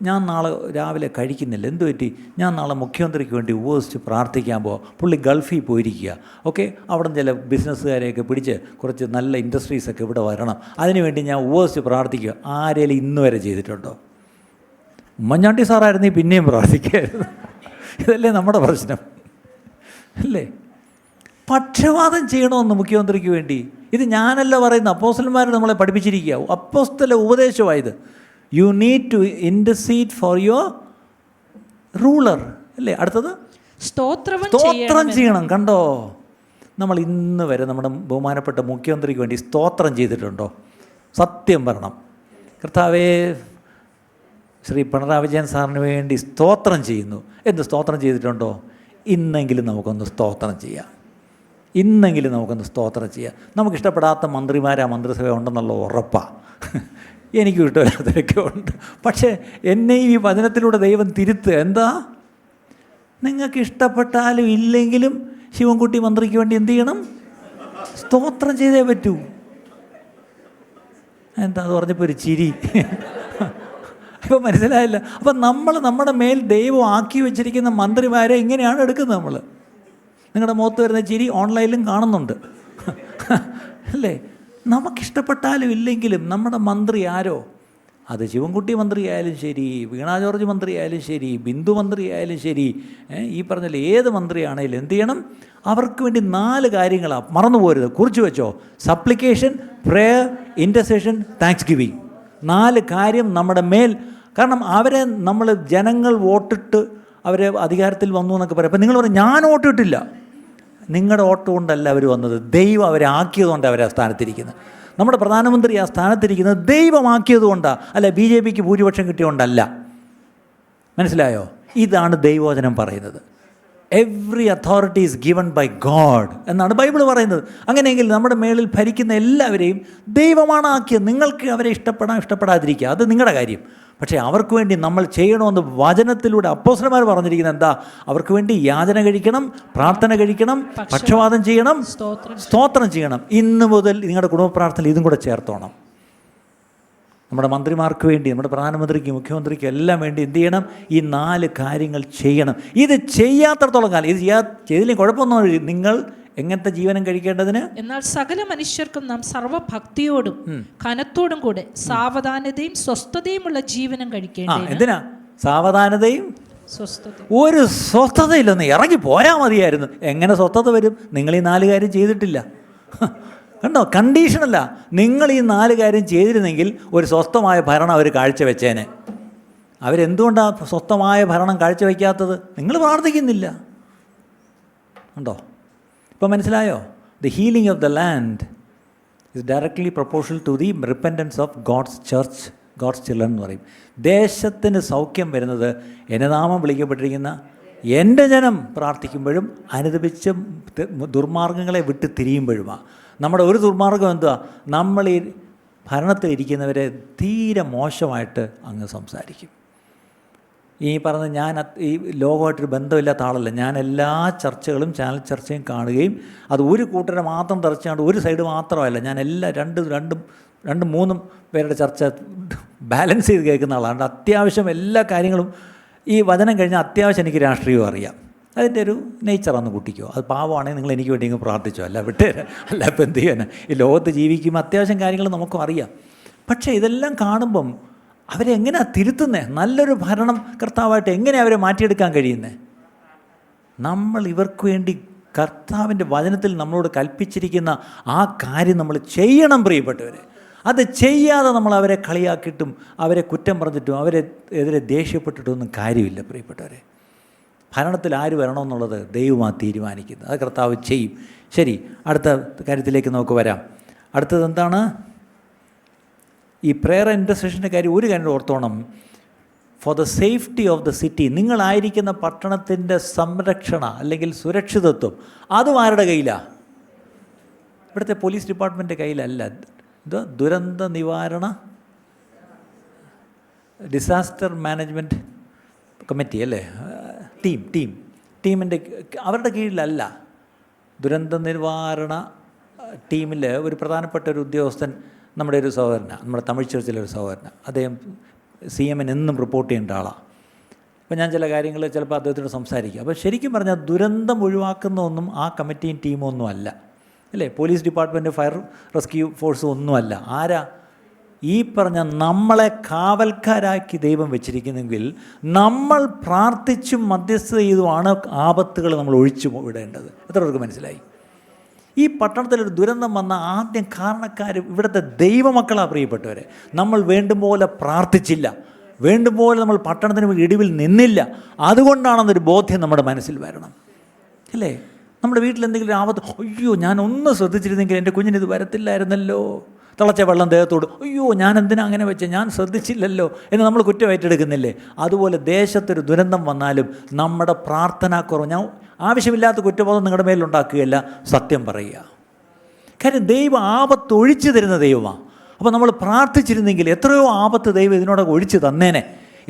ഞാൻ നാളെ രാവിലെ കഴിക്കുന്നില്ല, എന്തു പറ്റി? ഞാൻ നാളെ മുഖ്യമന്ത്രിക്ക് വേണ്ടി ഉപവസിച്ച് പ്രാർത്ഥിക്കാൻ പോവാം. പുള്ളി ഗൾഫിൽ പോയിരിക്കുക. ഓക്കെ, അവിടെ ചില ബിസിനസ്സുകാരെയൊക്കെ പിടിച്ച് കുറച്ച് നല്ല ഇൻഡസ്ട്രീസൊക്കെ ഇവിടെ വരണം, അതിനുവേണ്ടി ഞാൻ ഉപവസിച്ച് പ്രാർത്ഥിക്കുക. ആരെങ്കിലും ഇന്ന് വരെ ചെയ്തിട്ടുണ്ടോ? ഉമ്മൻചാണ്ടി സാറായിരുന്നു പിന്നെയും പ്രാർത്ഥിക്കായിരുന്നു. ഇതല്ലേ നമ്മുടെ പ്രശ്നം, അല്ലേ? പക്ഷപാതം ചെയ്യണമെന്ന് മുഖ്യമന്ത്രിക്ക് വേണ്ടി. ഇത് ഞാനല്ല പറയുന്നത്, അപ്പോസ്തലന്മാർ നമ്മളെ പഠിപ്പിച്ചിരിക്കുക. അപ്പോസ്തല ഉപദേശമായത്. You need to intercede for your ruler, അല്ലേ? അടുത്തത് സ്തോത്രം ചെയ്യണം. കണ്ടോ, നമ്മൾ ഇന്ന് വരെ നമ്മുടെ ബഹുമാനപ്പെട്ട മുഖ്യമന്ത്രിക്ക് വേണ്ടി സ്തോത്രം ചെയ്തിട്ടുണ്ടോ? സത്യം പറയണം. കർത്താവേ, ശ്രീ പിണറായി വിജയൻ സാറിന് വേണ്ടി സ്തോത്രം ചെയ്യുന്നു. എന്ത് സ്തോത്രം ചെയ്തിട്ടുണ്ടോ? ഇന്നെങ്കിലും നമുക്കൊന്ന് സ്തോത്രം ചെയ്യാം. ഇന്നെങ്കിലും നമുക്കൊന്ന് സ്തോത്രം ചെയ്യാം. നമുക്കിഷ്ടപ്പെടാത്ത മന്ത്രിമാരാ മന്ത്രിസഭ ഉണ്ടെന്നുള്ള ഉറപ്പാണ്. എനിക്ക് ഇഷ്ടമില്ലാത്തതൊക്കെ ഉണ്ട്. പക്ഷേ എന്നെ ഈ വചനത്തിലൂടെ ദൈവം തിരുത്തുക. എന്താ? നിങ്ങൾക്ക് ഇഷ്ടപ്പെട്ടാലും ഇല്ലെങ്കിലും ശിവൻകുട്ടി മന്ത്രിക്ക് വേണ്ടി എന്ത് ചെയ്യണം? സ്തോത്രം ചെയ്തേ പറ്റൂ. എന്താ അത് പറഞ്ഞപ്പോൾ ഒരു ചിരി. ഇപ്പം മനസ്സിലായില്ല. അപ്പം നമ്മൾ നമ്മുടെ മേൽ ദൈവം ആക്കി വെച്ചിരിക്കുന്ന മന്ത്രിമാരെ ഇങ്ങനെയാണ് എടുക്കുന്നത്. നമ്മൾ നിങ്ങളുടെ മുഖത്ത് വരുന്ന ചിരി ഓൺലൈനിലും കാണുന്നുണ്ട്, അല്ലേ? നമുക്കിഷ്ടപ്പെട്ടാലും ഇല്ലെങ്കിലും നമ്മുടെ മന്ത്രി ആരോ, അത് ശിവൻകുട്ടി മന്ത്രി ആയാലും ശരി, വീണ ജോർജ് മന്ത്രി ആയാലും ശരി, ബിന്ദു മന്ത്രി ആയാലും ശരി, ഈ പറഞ്ഞാൽ ഏത് മന്ത്രിയാണെങ്കിലും എന്ത് ചെയ്യണം? അവർക്ക് വേണ്ടി 4 കാര്യങ്ങളാണ്. മറന്നു പോരുത്, കുറിച്ച് വെച്ചോ. Supplication, prayer, intercession, thanks giving. 4 കാര്യം നമ്മുടെ മേൽ. കാരണം അവരെ നമ്മൾ ജനങ്ങൾ വോട്ടിട്ട് അവരെ അധികാരത്തിൽ വന്നു എന്നൊക്കെ പറയും. അപ്പം നിങ്ങൾ പറയും ഞാൻ വോട്ടിട്ടില്ല. നിങ്ങളുടെ വോട്ട് കൊണ്ടല്ല അവർ വന്നത്, ദൈവം അവരെ ആക്കിയതുകൊണ്ടാണ് അവരെ ആ സ്ഥാനത്തിരിക്കുന്നത്. നമ്മുടെ പ്രധാനമന്ത്രി ആ സ്ഥാനത്തിരിക്കുന്നത് ദൈവമാക്കിയത് കൊണ്ടാണ്, അല്ല BJPക്ക് ഭൂരിപക്ഷം കിട്ടിയതുകൊണ്ടല്ല. മനസ്സിലായോ? ഇതാണ് ദൈവവചനം പറയുന്നത്. Every authority is given by God എന്നാണ് ബൈബിൾ പറയുന്നത്. അങ്ങനെയെങ്കിൽ നമ്മുടെ മേളിൽ ഭരിക്കുന്ന എല്ലാവരെയും ദൈവമാണ് ആക്കിയത്. നിങ്ങൾക്ക് അവരെ ഇഷ്ടപ്പെടാതിരിക്കുക, അത് നിങ്ങളുടെ കാര്യം. പക്ഷേ അവർക്ക് വേണ്ടി നമ്മൾ ചെയ്യണമെന്ന് വചനത്തിലൂടെ അപ്പോസ്തലന്മാർ പറഞ്ഞിരിക്കുന്നത് എന്താ? അവർക്ക് വേണ്ടി യാചന കഴിക്കണം, പ്രാർത്ഥന കഴിക്കണം, പക്ഷപാതം ചെയ്യണം, സ്തോത്രം ചെയ്യണം. ഇന്ന് മുതൽ നിങ്ങളുടെ കുടുംബ പ്രാർത്ഥന ഇതും കൂടെ ചേർത്തോണം. നമ്മുടെ മന്ത്രിമാർക്ക് വേണ്ടി, നമ്മുടെ പ്രധാനമന്ത്രിക്ക്, മുഖ്യമന്ത്രിക്ക് എല്ലാം വേണ്ടി എന്ത് ചെയ്യണം? ഈ 4 കാര്യങ്ങൾ ചെയ്യണം. ഇത് ചെയ്യാത്തടത്തോളം കാലം, ഇത് ചെയ്തില്ലെങ്കിൽ കുഴപ്പമൊന്നും. നിങ്ങൾ എങ്ങനത്തെ ജീവനം കഴിക്കേണ്ടതിന്? എന്നാൽ സകല മനുഷ്യർക്കും നാം സർവഭക്തിയോടും കനത്തോടും കൂടെ സാവധാനതയും സ്വസ്ഥതയുമുള്ള ജീവനം കഴിക്കേണ്ടത്. എന്തിനാ സാവധാനതയും സ്വസ്ഥതയും? ഒരു സ്വസ്ഥതയില്ലെന്ന് ഇറങ്ങി പോയാൽ മതിയായിരുന്നു. എങ്ങനെ സ്വസ്ഥത വരും? നിങ്ങൾ ഈ 4 കാര്യം ചെയ്തിട്ടില്ല. കണ്ടോ, കണ്ടീഷനല്ല. നിങ്ങൾ ഈ 4 കാര്യം ചെയ്തിരുന്നെങ്കിൽ ഒരു സ്വസ്ഥമായ ഭരണം അവർ കാഴ്ചവെച്ചേനെ. അവരെന്തുകൊണ്ടാണ് സ്വസ്ഥമായ ഭരണം കാഴ്ചവെക്കാത്തത്? നിങ്ങൾ പ്രാർത്ഥിക്കുന്നില്ല. ഉണ്ടോ? ഇപ്പോൾ മനസ്സിലായോ? The healing of the land is directly proportional to the repentance of God's church, God's children എന്ന് പറയും. ദേശത്തിന് സൗഖ്യം വരുന്നത് എൻ്റെ നാമം വിളിക്കപ്പെട്ടിരിക്കുന്ന എൻ്റെ ജനം പ്രാർത്ഥിക്കുമ്പോഴും അനുദപിച്ച് ദുർമാർഗ്ഗങ്ങളെ വിട്ട് തിരിയുമ്പോഴുമാണ്. നമ്മുടെ ഒരു ദുർമാർഗ്ഗം എന്തുവാ? നമ്മൾ ഈ ഭരണത്തിലിരിക്കുന്നവരെ തീരെ മോശമായിട്ട് അങ്ങ് സംസാരിക്കും. ഈ പറഞ്ഞ ഞാൻ ഈ ലോകമായിട്ടൊരു ബന്ധമില്ലാത്ത ആളല്ല. ഞാൻ എല്ലാ ചർച്ചകളും ചാനൽ ചർച്ചയും കാണുകയും അത് ഒരു കൂട്ടരെ മാത്രം ചർച്ചയാണ്, ഒരു സൈഡ് മാത്രമല്ല, ഞാൻ എല്ലാ രണ്ടും മൂന്നും പേരുടെ ചർച്ച ബാലൻസ് ചെയ്ത് കേൾക്കുന്ന ആളാണ്. അത്യാവശ്യം എല്ലാ കാര്യങ്ങളും ഈ വചനം കഴിഞ്ഞാൽ അത്യാവശ്യം എനിക്ക് രാഷ്ട്രീയവും അറിയാം. അതിൻ്റെ ഒരു നേച്ചറാന്ന് കൂട്ടിക്കോ. അത് പാവമാണെങ്കിൽ നിങ്ങൾ എനിക്ക് വേണ്ടി പ്രാർത്ഥിച്ചോ, അല്ല അല്ല ഇപ്പം എന്ത് ചെയ്യാൻ. ഈ ലോകത്ത് ജീവിക്കുമ്പോൾ അത്യാവശ്യം കാര്യങ്ങൾ നമുക്കും അറിയാം. പക്ഷേ ഇതെല്ലാം കാണുമ്പം അവരെങ്ങനെയാണ് തിരുത്തുന്നത്? നല്ലൊരു ഭരണം കർത്താവായിട്ട് എങ്ങനെ അവരെ മാറ്റിയെടുക്കാൻ കഴിയുന്നത്? നമ്മൾ ഇവർക്ക് വേണ്ടി കർത്താവിൻ്റെ വചനത്തിൽ നമ്മളോട് കൽപ്പിച്ചിരിക്കുന്ന ആ കാര്യം നമ്മൾ ചെയ്യണം പ്രിയപ്പെട്ടവരെ. അത് ചെയ്യാതെ നമ്മൾ അവരെ കളിയാക്കിയിട്ടും അവരെ കുറ്റം പറഞ്ഞിട്ടും അവരെ എതിരെ ദേഷ്യപ്പെട്ടിട്ടൊന്നും കാര്യമില്ല പ്രിയപ്പെട്ടവരെ. ഭരണത്തിൽ ആര് വരണമെന്നുള്ളത് ദൈവമാണ് തീരുമാനിക്കുന്നത്. അത് കർത്താവ് ചെയ്യും. ശരി, അടുത്ത കാര്യത്തിലേക്ക് നമുക്ക് വരാം. അടുത്തത് എന്താണ്? ഈ പ്രെയർ ഇൻ്റർസെഷൻ്റെ കാര്യം ഒരു കാര്യം ഓർത്തോണം. For the safety of the city, നിങ്ങളായിരിക്കുന്ന പട്ടണത്തിൻ്റെ സംരക്ഷണ അല്ലെങ്കിൽ സുരക്ഷിതത്വം അതും ആരുടെ കയ്യിലാണ്? ഇവിടുത്തെ പോലീസ് ഡിപ്പാർട്ട്മെൻറ്റിൻ്റെ കയ്യിലല്ല. ഇത് ദുരന്ത നിവാരണ ഡിസാസ്റ്റർ മാനേജ്മെൻറ്റ് കമ്മിറ്റി അല്ലേ, ടീമിൻ്റെ അവരുടെ കീഴിലല്ല. ദുരന്ത നിവാരണ ടീമിൽ ഒരു പ്രധാനപ്പെട്ട ഒരു ഉദ്യോഗസ്ഥൻ നമ്മുടെ ഒരു സഹോദരനാണ്, നമ്മുടെ തമിഴ് ചർച്ചിലൊരു സഹോദരനാണ്. അദ്ദേഹം CM എന്നും റിപ്പോർട്ട് ചെയ്യേണ്ട ആളാണ്. അപ്പോൾ ഞാൻ ചില കാര്യങ്ങൾ ചിലപ്പോൾ അദ്ദേഹത്തോട് സംസാരിക്കും. അപ്പോൾ ശരിക്കും പറഞ്ഞാൽ ദുരന്തം ഒഴിവാക്കുന്ന ഒന്നും ആ കമ്മിറ്റിയും ടീമും ഒന്നും അല്ല അല്ലേ. പോലീസ് ഡിപ്പാർട്ട്മെൻറ്റ്, ഫയർ റെസ്ക്യൂ ഫോഴ്സും ഒന്നുമല്ല. ആരാ? ഈ പറഞ്ഞ നമ്മളെ കാവൽക്കാരാക്കി ദൈവം വെച്ചിരിക്കുന്നെങ്കിൽ നമ്മൾ പ്രാർത്ഥിച്ചും മധ്യസ്ഥത ചെയ്തുമാണ് ആപത്തുകൾ നമ്മൾ ഒഴിച്ചു വിടേണ്ടത്. എത്ര പേർക്ക് മനസ്സിലായി? ഈ പട്ടണത്തിലൊരു ദുരന്തം വന്ന ആദ്യം കാരണക്കാർ ഇവിടുത്തെ ദൈവമക്കളാണ് പ്രിയപ്പെട്ടവരെ. നമ്മൾ വേണ്ടുപോലെ പ്രാർത്ഥിച്ചില്ല, വേണ്ടുപോലെ നമ്മൾ പട്ടണത്തിന് ഇടിവിൽ നിന്നില്ല. അതുകൊണ്ടാണെന്നൊരു ബോധ്യം നമ്മുടെ മനസ്സിൽ വരണം അല്ലേ. നമ്മുടെ വീട്ടിൽ എന്തെങ്കിലും ഒരു ആപത്ത്, അയ്യോ ഞാനൊന്ന് ശ്രദ്ധിച്ചിരുന്നെങ്കിൽ എൻ്റെ കുഞ്ഞിനിത് വരത്തില്ലായിരുന്നല്ലോ. തിളച്ച വെള്ളം ദേഹത്തോട്, അയ്യോ ഞാൻ എന്തിനാ അങ്ങനെ വെച്ചേ, ഞാൻ ശ്രദ്ധിച്ചില്ലല്ലോ എന്ന് നമ്മൾ കുറ്റം ഏറ്റെടുക്കുന്നില്ലേ? അതുപോലെ ദേശത്തൊരു ദുരന്തം വന്നാലും നമ്മുടെ പ്രാർത്ഥനാക്കുറവ്, ഞാൻ ആവശ്യമില്ലാത്ത കുറ്റബോധം നിങ്ങളുടെ മേലുണ്ടാക്കുകയല്ല, സത്യം പറയുക. കാര്യം ദൈവം ആപത്ത് ഒഴിച്ചു തരുന്ന ദൈവമാണ്. അപ്പോൾ നമ്മൾ പ്രാർത്ഥിച്ചിരുന്നെങ്കിൽ എത്രയോ ആപത്ത് ദൈവം ഇതിനോടൊക്കെ ഒഴിച്ച് തന്നേനെ.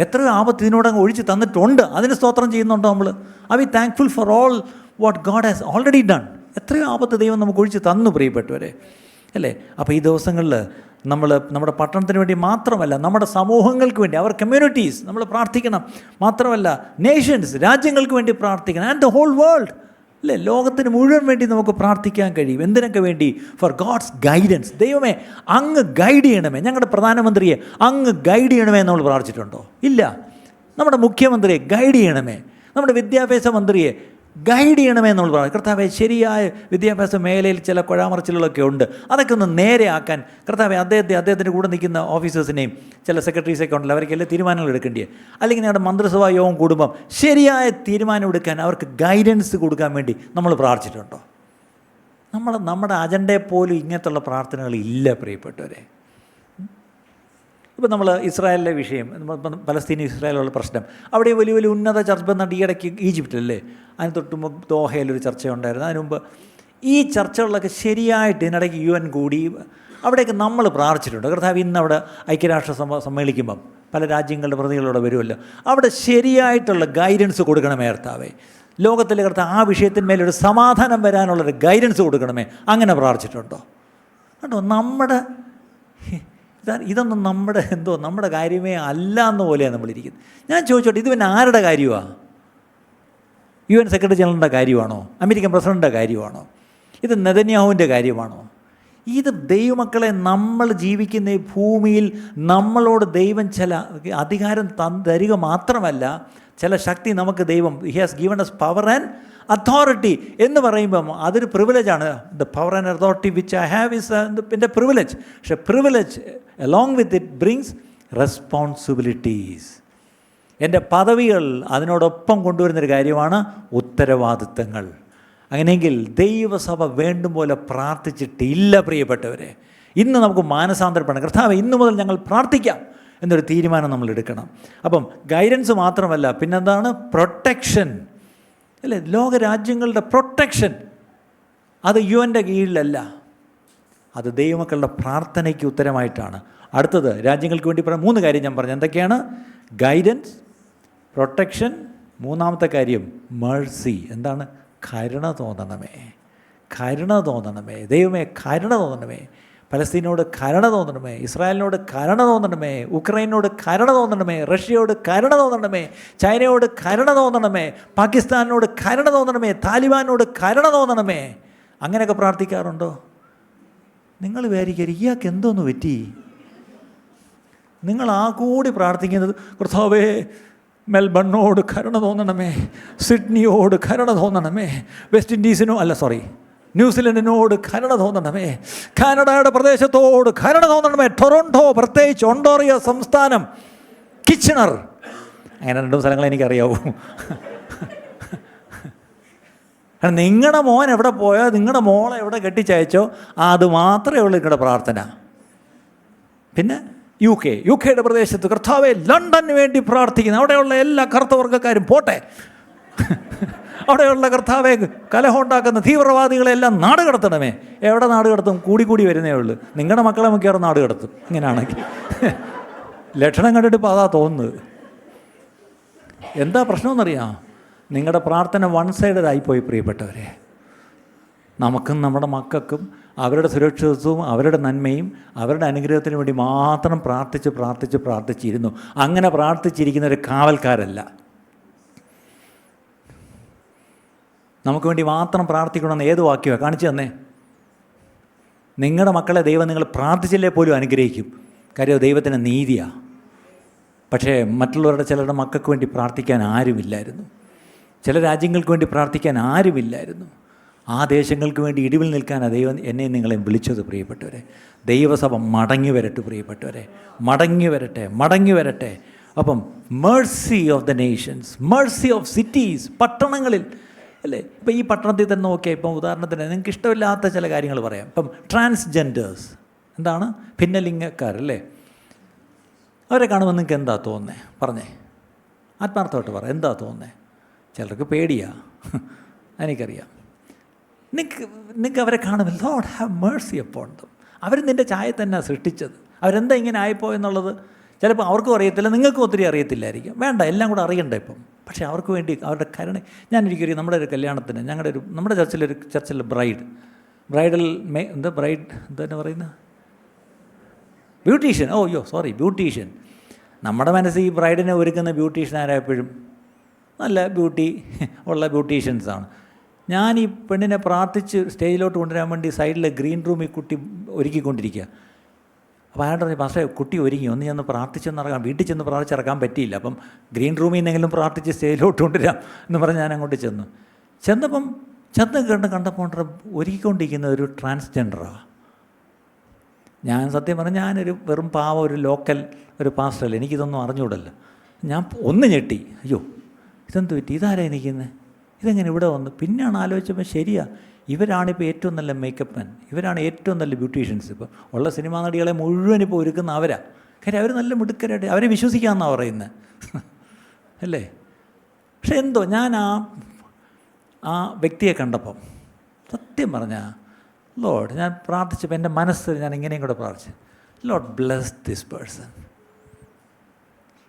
എത്രയോ ആപത്ത് ഇതിനോടൊക്കെ ഒഴിച്ച് തന്നിട്ടുണ്ട്. അതിന് സ്തോത്രം ചെയ്യുന്നുണ്ടോ നമ്മൾ? Are we thankful for all what God has already done? എത്രയോ ആപത്ത് ദൈവം നമുക്ക് ഒഴിച്ച് തന്നു പ്രിയപ്പെട്ടവരെ അല്ലേ. അപ്പോൾ ഈ ദിവസങ്ങളിൽ നമ്മൾ നമ്മുടെ പട്ടണത്തിന് വേണ്ടി മാത്രമല്ല, നമ്മുടെ സമൂഹങ്ങൾക്ക് വേണ്ടി, അവർ കമ്മ്യൂണിറ്റീസ് നമ്മൾ പ്രാർത്ഥിക്കണം. മാത്രമല്ല നേഷൻസ്, രാജ്യങ്ങൾക്ക് വേണ്ടി പ്രാർത്ഥിക്കണം. ആൻഡ് ദ ഹോൾ വേൾഡ് അല്ലേ, ലോകത്തിന് മുഴുവൻ വേണ്ടി നമുക്ക് പ്രാർത്ഥിക്കാൻ കഴിയും. എന്തിനൊക്കെ വേണ്ടി? For God's guidance. ദൈവമേ അങ്ങ് ഗൈഡ് ചെയ്യണമേ, ഞങ്ങളുടെ പ്രധാനമന്ത്രിയെ അങ്ങ് ഗൈഡ് ചെയ്യണമേ എന്ന് നമ്മൾ പ്രാർത്ഥിച്ചിട്ടുണ്ടോ? ഇല്ല. നമ്മുടെ മുഖ്യമന്ത്രിയെ ഗൈഡ് ചെയ്യണമേ, നമ്മുടെ വിദ്യാഭ്യാസ മന്ത്രിയെ ഗൈഡ് ചെയ്യണമേ നമ്മൾ പറയും. കർത്താവെ ശരിയായ വിദ്യാഭ്യാസ മേഖലയിൽ ചില കുഴാമറിച്ചിലുകളൊക്കെ ഉണ്ട്, അതൊക്കെ ഒന്ന് നേരെയാക്കാൻ കർത്താവെ അദ്ദേഹത്തിൻ്റെ കൂടെ നിൽക്കുന്ന ഓഫീസേഴ്സിനെയും ചില സെക്രട്ടറീസൊക്കെ ഉണ്ടല്ലോ, അവർക്കെല്ലാം തീരുമാനങ്ങൾ എടുക്കേണ്ടിയേ. അല്ലെങ്കിൽ ഞങ്ങളുടെ മന്ത്രിസഭാ യോഗം കൂടുമ്പം ശരിയായ തീരുമാനം എടുക്കാൻ അവർക്ക് ഗൈഡൻസ് കൊടുക്കാൻ വേണ്ടി നമ്മൾ പ്രാർത്ഥിച്ചിട്ടുണ്ടോ? നമ്മുടെ അജണ്ടയെ പോലും ഇങ്ങനത്തുള്ള പ്രാർത്ഥനകൾ ഇല്ല പ്രിയപ്പെട്ടവരെ. ഇപ്പം നമ്മൾ ഇസ്രായേലിലെ വിഷയം, പലസ്തീൻ ഇസ്രായേലുള്ള പ്രശ്നം, അവിടെ വലിയ വലിയ ഉന്നത ചർച്ച ബന്ധമുണ്ട്. ഈയിടയ്ക്ക് ഈജിപ്തിലല്ലേ, അതിന് തൊട്ട് മുമ്പ് ദോഹയിലൊരു ചർച്ചയുണ്ടായിരുന്നു. അതിന് മുമ്പ് ഈ ചർച്ചകളിലൊക്കെ ശരിയായിട്ട് ഇതിനിടയ്ക്ക് UN കൂടി അവിടെയൊക്കെ നമ്മൾ പ്രാർത്ഥിച്ചിട്ടുണ്ട്. കർത്താവ് ഇന്ന് അവിടെ ഐക്യരാഷ്ട്ര സമ്മേളിക്കുമ്പം പല രാജ്യങ്ങളുടെ പ്രതികളോടെ വരുമല്ലോ, അവിടെ ശരിയായിട്ടുള്ള ഗൈഡൻസ് കൊടുക്കണമേ കർത്താവേ. ലോകത്തിലെ കർത്താവ് ആ വിഷയത്തിന്മേലൊരു സമാധാനം വരാനുള്ളൊരു ഗൈഡൻസ് കൊടുക്കണമേ. അങ്ങനെ പ്രാർത്ഥിച്ചിട്ടുണ്ടോ? കണ്ടോ, ഇതൊന്നും നമ്മുടെ കാര്യമേ അല്ല എന്ന പോലെയാണ് നമ്മളിരിക്കുന്നത്. ഞാൻ ചോദിച്ചോട്ടെ, ഇത് പിന്നെ ആരുടെ കാര്യമാണ്? UN സെക്രട്ടറി ജനറലിൻ്റെ കാര്യമാണോ? അമേരിക്കൻ പ്രസിഡൻറ്റിൻ്റെ കാര്യമാണോ? ഇത് നെതന്യാഹുവിൻ്റെ കാര്യമാണോ? ഇത് ദൈവമക്കളെ, നമ്മൾ ജീവിക്കുന്ന ഈ ഭൂമിയിൽ നമ്മളോട് ദൈവം ചില അധികാരം തരിക മാത്രമല്ല, ചില ശക്തി നമുക്ക് ദൈവം he has given us power and authority എന്ന് പറയുമ്പം അതൊരു പ്രിവിലേജാണ്. The power and authority which I have is എൻ്റെ പ്രിവിലേജ്. പക്ഷേ privilege along with it brings responsibilities. എൻ്റെ പദവികൾ അതിനോടൊപ്പം കൊണ്ടുവരുന്നൊരു കാര്യമാണ് ഉത്തരവാദിത്തങ്ങൾ. അങ്ങനെയെങ്കിൽ ദൈവസഭ വേണ്ടും പോലെ പ്രാർത്ഥിച്ചിട്ടില്ല പ്രിയപ്പെട്ടവരെ. ഇന്ന് നമുക്ക് മാനസാന്തരപ്പെടണം. കർത്താവേ ഇന്നു മുതൽ ഞങ്ങൾ പ്രാർത്ഥിക്കാം എന്നൊരു തീരുമാനം നമ്മൾ എടുക്കണം. അപ്പം ഗൈഡൻസ് മാത്രമല്ല, പിന്നെന്താണ്? പ്രൊട്ടക്ഷൻ അല്ലേ. ലോകരാജ്യങ്ങളുടെ പ്രൊട്ടക്ഷൻ അത് UN കീഴിലല്ല, അത് ദൈവമക്കളുടെ പ്രാർത്ഥനയ്ക്ക് ഉത്തരമായിട്ടാണ്. അടുത്തത് രാജ്യങ്ങൾക്ക് വേണ്ടി പറയാൻ 3 കാര്യം ഞാൻ പറഞ്ഞു. എന്തൊക്കെയാണ്? Guidance, protection. മൂന്നാമത്തെ കാര്യം മേഴ്സി. എന്താണ്? കരുണ തോന്നണമേ, കരുണ തോന്നണമേ. ദൈവമേ കരുണ തോന്നണമേ. പലസ്തീനോട് കരുണ തോന്നണമേ, ഇസ്രായേലിനോട് കരുണ തോന്നണമേ, ഉക്രൈനോട് കരുണ തോന്നണമേ, റഷ്യയോട് കരുണ തോന്നണമേ, ചൈനയോട് കരുണ തോന്നണമേ, പാകിസ്ഥാനിനോട് കരുണ തോന്നണമേ, താലിബാനോട് കരുണ തോന്നണമേ. അങ്ങനെയൊക്കെ പ്രാർത്ഥിക്കാറുണ്ടോ? നിങ്ങൾ വിചാരിക്കരുത് ഇയാൾക്ക് എന്തോന്ന് പറ്റി. നിങ്ങൾ ആ കൂടി പ്രാർത്ഥിക്കുന്നത് കർത്താവേ മെൽബണിനോട് കരുണ തോന്നണമേ, സിഡ്നിയോട് കരുണ തോന്നണമേ, വെസ്റ്റ് ഇൻഡീസിനോ ന്യൂസിലൻഡിനോട് കരുണ തോന്നണമേ, കാനഡയുടെ പ്രദേശത്തോട് കരുണ തോന്നണമേ, ടൊറോണ്ടോ, പ്രത്യേകിച്ച് ഒണ്ടോറിയോ സംസ്ഥാനം, കിച്ചണർ, അങ്ങനെ 2 സ്ഥലങ്ങൾ എനിക്കറിയാവൂ. നിങ്ങളുടെ മോൻ എവിടെ പോയോ, നിങ്ങളുടെ മോളെ എവിടെ കെട്ടിച്ചയച്ചോ അത് മാത്രമേ ഉള്ളൂ നിങ്ങളുടെ പ്രാർത്ഥന. പിന്നെ യു കെയുടെ പ്രദേശത്ത് കർത്താവെ ലണ്ടന് വേണ്ടി പ്രാർത്ഥിക്കുന്നു. അവിടെയുള്ള എല്ലാ കറുത്തവർഗ്ഗക്കാരും പോട്ടെ. അവിടെയുള്ള കർത്താവെ കലഹം ഉണ്ടാക്കുന്ന തീവ്രവാദികളെല്ലാം നാട് കടത്തണമേ. എവിടെ നാട് കടത്തും? കൂടി വരുന്നേ ഉള്ളൂ. നിങ്ങളുടെ മക്കളെ മിക്കവാറും നാട് കടത്തും. ഇങ്ങനെയാണെങ്കിൽ ലക്ഷണം കണ്ടിട്ട് ഇപ്പോൾ അതാ തോന്നുന്നത്. എന്താ പ്രശ്നമെന്നറിയാം? നിങ്ങളുടെ പ്രാർത്ഥന വൺ സൈഡഡ് ആയിപ്പോയി പ്രിയപ്പെട്ടവരെ. നമുക്കും നമ്മുടെ മക്കൾക്കും അവരുടെ സുരക്ഷിതത്വവും അവരുടെ നന്മയും അവരുടെ അനുഗ്രഹത്തിനു വേണ്ടി മാത്രം പ്രാർത്ഥിച്ചിരുന്നു. അങ്ങനെ പ്രാർത്ഥിച്ചിരിക്കുന്ന ഒരു കാവൽക്കാരല്ല. നമുക്ക് വേണ്ടി മാത്രം പ്രാർത്ഥിക്കണമെന്ന് ഏത് വാക്യമാണ് കാണിച്ചു തന്നെ? നിങ്ങളുടെ മക്കളെ ദൈവം നിങ്ങൾ പ്രാർത്ഥിച്ചില്ലേ പോലും അനുഗ്രഹിക്കും. കാര്യം ദൈവത്തിന് നീതിയാണ്. പക്ഷേ മറ്റുള്ളവരുടെ ചിലരുടെ മക്കൾക്ക് വേണ്ടി പ്രാർത്ഥിക്കാൻ ആരുമില്ലായിരുന്നു. ചില രാജ്യങ്ങൾക്ക് വേണ്ടി പ്രാർത്ഥിക്കാൻ ആരുമില്ലായിരുന്നു. ആ ദേശങ്ങൾക്ക് വേണ്ടി ഇടിവിൽ നിൽക്കാനാണ് ദൈവം എന്നെയും നിങ്ങളെയും വിളിച്ചത് പ്രിയപ്പെട്ടവരെ. ദൈവസഭ മടങ്ങി വരട്ടെ പ്രിയപ്പെട്ടവരെ, മടങ്ങി വരട്ടെ. അപ്പം Mercy of the Nations, Mercy of cities, പട്ടണങ്ങളിൽ അല്ലേ. ഇപ്പം ഈ പട്ടണത്തിൽ തന്നെ നോക്കിയാൽ ഇപ്പം ഉദാഹരണത്തിന് നിങ്ങൾക്ക് ഇഷ്ടമില്ലാത്ത ചില കാര്യങ്ങൾ പറയാം. ഇപ്പം ട്രാൻസ്ജെൻഡേഴ്സ്, എന്താണ് ഭിന്നലിംഗക്കാരല്ലേ, അവരെ കാണുമ്പോൾ നിങ്ങൾക്ക് എന്താ തോന്നുന്നത്? പറഞ്ഞേ, ആത്മാർത്ഥമായിട്ട് പറ, എന്താ തോന്നുന്നത്? ചിലർക്ക് പേടിയാ, എനിക്കറിയാം. നിങ്ങൾക്ക് അവരെ കാണുമ്പോൾ lord have mercy upon them. അവർ നിൻ്റെ ചായ തന്നെ സൃഷ്ടിച്ചത്. അവരെന്താ ഇങ്ങനെ ആയിപ്പോയെന്നുള്ളത് ചിലപ്പോൾ അവർക്കും അറിയത്തില്ല, നിങ്ങൾക്കും ഒത്തിരി അറിയത്തില്ലായിരിക്കും. വേണ്ട, എല്ലാം കൂടെ അറിയണ്ട ഇപ്പം. പക്ഷേ അവർക്ക് വേണ്ടി അവരുടെ കരുണ. ഞാനൊരിക്കലും നമ്മുടെ ഒരു കല്യാണത്തിന് നമ്മുടെ ചർച്ചിൽ ബ്രൈഡൽ എന്താ പറയുന്നത്, ബ്യൂട്ടീഷ്യൻ. ബ്യൂട്ടീഷ്യൻ. നമ്മുടെ മനസ്സിൽ ഈ ബ്രൈഡിനെ ഒരുക്കുന്ന ബ്യൂട്ടീഷ്യൻ ആരായപ്പോഴും നല്ല ബ്യൂട്ടി ഉള്ള ബ്യൂട്ടീഷ്യൻസാണ്. ഞാൻ ഈ പെണ്ണിനെ പ്രാർത്ഥിച്ച് സ്റ്റേജിലോട്ട് കൊണ്ടുവരാൻ വേണ്ടി സൈഡിലെ ഗ്രീൻ റൂമിൽ കുട്ടി ഒരുക്കിക്കൊണ്ടിരിക്കുക. അപ്പോൾ അയാളുടെ പറഞ്ഞു, പാസ്റ്ററെ കുട്ടി ഒരുങ്ങി, ഒന്ന് ചെന്ന് പ്രാർത്ഥിച്ചെന്നിറങ്ങാം. വീട്ടിൽ ചെന്ന് പ്രാർത്ഥിച്ചിറക്കാൻ പറ്റിയില്ല. അപ്പം ഗ്രീൻ റൂമിൽ നിന്നെങ്കിലും പ്രാർത്ഥിച്ച് സ്റ്റേജിലോട്ട് കൊണ്ടുവരാം എന്ന് പറഞ്ഞ് ഞാൻ അങ്ങോട്ട് ചെന്നപ്പം കണ്ടപ്പോൾ ഒരുക്കിക്കൊണ്ടിരിക്കുന്ന ഒരു ട്രാൻസ്ജെൻഡറാണ്. ഞാൻ സത്യം പറഞ്ഞാൽ ഞാനൊരു വെറും പാവ ഒരു ലോക്കൽ ഒരു പാസ്റ്ററല്ല, എനിക്കിതൊന്നും അറിഞ്ഞുകൂടല്ലോ. ഞാൻ ഒന്ന് ഞെട്ടി, അയ്യോ ഇതെന്ത് പറ്റി, ഇതാരാ എനിക്കുന്നത്, ഇതെങ്ങനെ ഇവിടെ വന്നു? പിന്നെയാണ് ആലോചിച്ചപ്പോൾ ശരിയാ, ഇവരാണിപ്പോൾ ഏറ്റവും നല്ല മേക്കപ്പ് മാൻ, ഇവരാണ് ഏറ്റവും നല്ല ബ്യൂട്ടീഷ്യൻസ്. ഇപ്പോൾ ഉള്ള സിനിമാ നടികളെ മുഴുവൻ ഇപ്പോൾ ഒരുക്കുന്ന അവരാ. കാര്യം അവർ നല്ല മിടുക്കരായിട്ട് അവരെ വിശ്വസിക്കാമെന്നാണ് പറയുന്നത് അല്ലേ. പക്ഷെ എന്തോ ഞാൻ ആ വ്യക്തിയെ കണ്ടപ്പം സത്യം പറഞ്ഞാൽ ലോർഡ്, ഞാൻ പ്രാർത്ഥിച്ചപ്പോൾ എൻ്റെ മനസ്സ് ഞാൻ ഇങ്ങനെയും കൂടെ പ്രാർത്ഥിച്ചു, ലോർഡ് ബ്ലെസ് ദിസ് പേഴ്സൺ.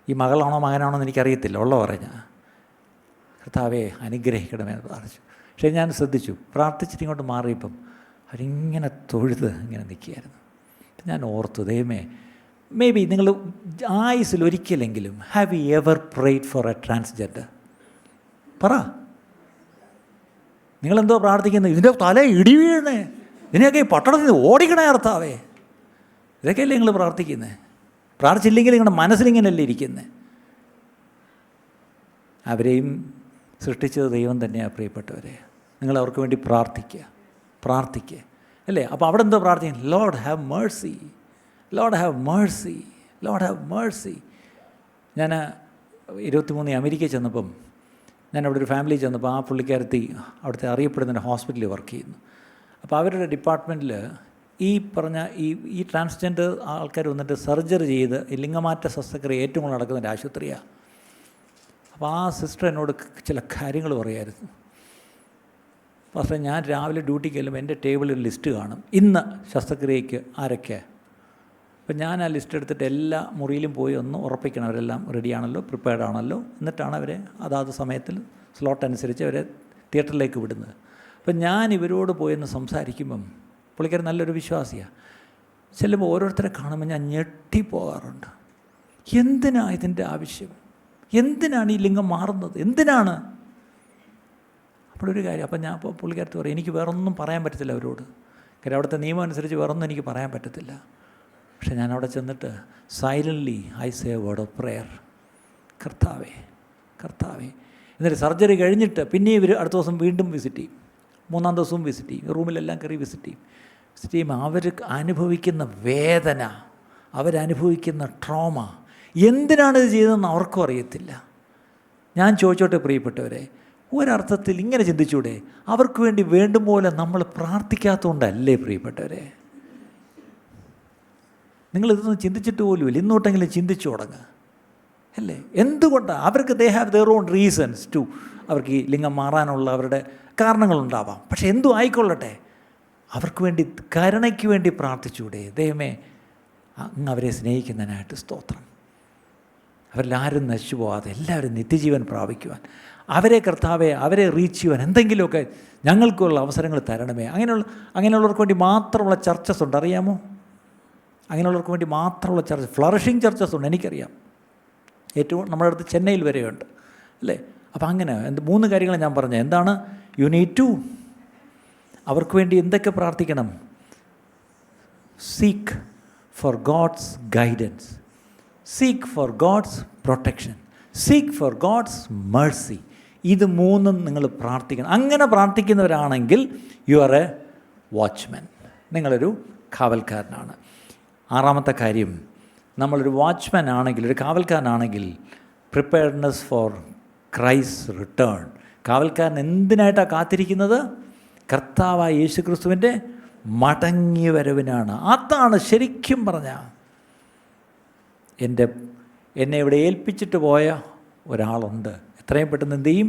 ഈ മകളാണോ മകനാണോ എന്ന് എനിക്കറിയത്തില്ല, ഉള്ള പറഞ്ഞാൽ കർത്താവെ അനുഗ്രഹിക്കണമെന്ന് പ്രാർത്ഥിച്ചു. പക്ഷേ ഞാൻ ശ്രദ്ധിച്ചു, പ്രാർത്ഥിച്ചിട്ട് ഇങ്ങോട്ട് മാറിയപ്പം അവരിങ്ങനെ തൊഴുത് ഇങ്ങനെ നിൽക്കുകയായിരുന്നു. ഞാൻ ഓർത്തു, ദൈവമേ, മേ ബി നിങ്ങൾ ആയുസിൽ ഒരിക്കലെങ്കിലും have you ever prayed for a transgender? പറ, നിങ്ങളെന്തോ പ്രാർത്ഥിക്കുന്നത്? ഇതിൻ്റെ തല ഇടി വീഴണേ, ഇതിനെയൊക്കെ ഈ പട്ടണത്തിൽ നിന്ന് ഓടിക്കണേ കർത്താവേ, ഇതൊക്കെയല്ലേ നിങ്ങൾ പ്രാർത്ഥിക്കുന്നത്? പ്രാർത്ഥിച്ചില്ലെങ്കിൽ നിങ്ങളുടെ മനസ്സിലിങ്ങനെയല്ലേ ഇരിക്കുന്നത്? അവരെയും സൃഷ്ടിച്ചത് ദൈവം തന്നെയാണ് പ്രിയപ്പെട്ടവരെ. നിങ്ങൾ അവർക്ക് വേണ്ടി പ്രാർത്ഥിക്കുക അല്ലേ. അപ്പോൾ അവിടെ എന്തോ പ്രാർത്ഥിക്കും? Lord have Mercy, Lord have Mercy, Lord have Mercy. ഞാൻ 23 അമേരിക്കയിൽ ചെന്നപ്പം ഞാൻ അവിടെ ഒരു ഫാമിലി ചെന്നപ്പോൾ ആ പുള്ളിക്കാരത്തി അവിടുത്തെ അറിയപ്പെടുന്ന ഹോസ്പിറ്റലിൽ വർക്ക് ചെയ്യുന്നു. അപ്പോൾ അവരുടെ ഡിപ്പാർട്ട്മെൻറ്റിൽ ഈ പറഞ്ഞ ഈ ട്രാൻസ്ജെൻഡർ ആൾക്കാർ വന്നിട്ട് സർജറി ചെയ്ത് ലിംഗമാറ്റ ശസ്ത്രക്രിയ ഏറ്റവും കൂടുതൽ നടക്കുന്ന ഒരു ആശുപത്രിയാണ്. അപ്പോൾ ആ സിസ്റ്റർ എന്നോട് ചില കാര്യങ്ങൾ പറയായിരുന്നു. പക്ഷേ ഞാൻ രാവിലെ ഡ്യൂട്ടിക്ക് ചെല്ലുമ്പോൾ എൻ്റെ ടേബിളിൽ ലിസ്റ്റ് കാണും, ഇന്ന് ശസ്ത്രക്രിയയ്ക്ക് ആരൊക്കെ. അപ്പം ഞാൻ ആ ലിസ്റ്റ് എടുത്തിട്ട് എല്ലാ മുറിയിലും പോയി ഒന്ന് ഉറപ്പിക്കണം അവരെല്ലാം റെഡിയാണല്ലോ, പ്രിപ്പയർഡ് ആണല്ലോ. എന്നിട്ടാണ് അവരെ അതാത് സമയത്തിൽ സ്ലോട്ട് അനുസരിച്ച് അവരെ തിയേറ്ററിലേക്ക് വിടുന്നത്. അപ്പം ഞാൻ ഇവരോട് പോയെന്ന് സംസാരിക്കുമ്പം പുള്ളിക്കാരൻ നല്ലൊരു വിശ്വാസിയാണ്. ചെല്ലുമ്പോൾ ഓരോരുത്തരെ കാണുമ്പോൾ ഞാൻ ഞെട്ടിപ്പോകാറുണ്ട്. എന്തിനാ ഇതിൻ്റെ ആവശ്യം? എന്തിനാണ് ഈ ലിംഗം മാറുന്നത്? എന്തിനാണ്? അപ്പോഴൊരു കാര്യം, അപ്പം ഞാൻ അപ്പോൾ പുള്ളിക്കാരത്ത് പറയും, എനിക്ക് വേറൊന്നും പറയാൻ പറ്റത്തില്ല അവരോട്. കാര്യം അവിടുത്തെ നിയമം അനുസരിച്ച് വേറൊന്നും എനിക്ക് പറയാൻ പറ്റത്തില്ല. പക്ഷെ ഞാൻ അവിടെ ചെന്നിട്ട് silently I say a word of prayer. കർത്താവേ, കർത്താവേ. എന്നിട്ട് സർജറി കഴിഞ്ഞിട്ട് പിന്നെ ഇവർ അടുത്ത ദിവസം വീണ്ടും വിസിറ്റ് ചെയ്യും, 3-ാം ദിവസവും വിസിറ്റ് ചെയ്യും, റൂമിലെല്ലാം കയറി വിസിറ്റ് ചെയ്യും. അവർ അനുഭവിക്കുന്ന വേദന, അവരനുഭവിക്കുന്ന ട്രോമ, എന്തിനാണിത് ചെയ്തതെന്ന് അവർക്കും അറിയത്തില്ല. ഞാൻ ചോദിച്ചോട്ടെ പ്രിയപ്പെട്ടവരെ, ഒരർത്ഥത്തിൽ ഇങ്ങനെ ചിന്തിച്ചൂടെ, അവർക്ക് വേണ്ടി വേണ്ടും പോലെ നമ്മൾ പ്രാർത്ഥിക്കാത്തതുകൊണ്ടല്ലേ പ്രിയപ്പെട്ടവരെ? നിങ്ങളിതൊന്നും ചിന്തിച്ചിട്ട് പോലുമില്ല. ഇന്നോട്ടെങ്കിലും ചിന്തിച്ചു തുടങ്ങുക അല്ലേ? എന്തുകൊണ്ടാണ് അവർക്ക് they have their own reasons to, അവർക്ക് ഈ ലിംഗം മാറാനുള്ള അവരുടെ കാരണങ്ങളുണ്ടാവാം. പക്ഷെ എന്തു ആയിക്കൊള്ളട്ടെ, അവർക്ക് വേണ്ടി കരുണയ്ക്ക് വേണ്ടി പ്രാർത്ഥിച്ചൂടെ? ദൈവമേ, അങ്ങ് അവരെ സ്നേഹിക്കുന്നതിനായിട്ട് സ്തോത്രം. അവരിലാരും നശിച്ചു പോകാതെ എല്ലാവരും നിത്യജീവൻ പ്രാപിക്കുവാൻ, അവരെ കർത്താവെ, അവരെ റീച്ച് ചെയ്യുവാൻ എന്തെങ്കിലുമൊക്കെ ഞങ്ങൾക്കുള്ള അവസരങ്ങൾ തരണമേ. അങ്ങനെയുള്ളവർക്ക് വേണ്ടി മാത്രമുള്ള ചർച്ചസ് ഉണ്ട്, അറിയാമോ? അങ്ങനെയുള്ളവർക്ക് വേണ്ടി മാത്രമുള്ള ചർച്ച, ഫ്ലറിഷിങ് ചർച്ചസ് ഉണ്ട്, എനിക്കറിയാം. ഏറ്റവും നമ്മുടെ അടുത്ത് ചെന്നൈയിൽ വരെയുണ്ട് അല്ലേ? അപ്പം അങ്ങനെ 3 കാര്യങ്ങൾ ഞാൻ പറഞ്ഞത്. എന്താണ്? യു നീഡ് ടു, അവർക്ക് വേണ്ടി എന്തൊക്കെ പ്രാർത്ഥിക്കണം? Seek for God's guidance, seek for God's protection, seek for God's mercy. ഇത് 3 നിങ്ങൾ പ്രാർത്ഥിക്കണം. അങ്ങനെ പ്രാർത്ഥിക്കുന്നവരാണെങ്കിൽ യു ആർ എ വാച്ച്മാൻ, നിങ്ങളൊരു കാവൽക്കാരനാണ്. 6ാമത്തെ കാര്യം, നമ്മളൊരു വാച്ച്മാൻ ആണെങ്കിൽ, ഒരു കാവൽക്കാരനാണെങ്കിൽ, പ്രിപ്പയർഡ്നെസ് ഫോർ ക്രൈസ്റ്റ് റിട്ടേൺ. കാവൽക്കാരൻ എന്തിനായിട്ടാണ് കാത്തിരിക്കുന്നത്? കർത്താവായ യേശു ക്രിസ്തുവിൻ്റെ മടങ്ങിയ വരവിനാണ്. അതാണ് ശരിക്കും പറഞ്ഞാൽ എന്നെ ഇവിടെ ഏൽപ്പിച്ചിട്ട് പോയ ഒരാളുണ്ട്. എത്രയും പെട്ടെന്ന് എന്ത് ചെയ്യും?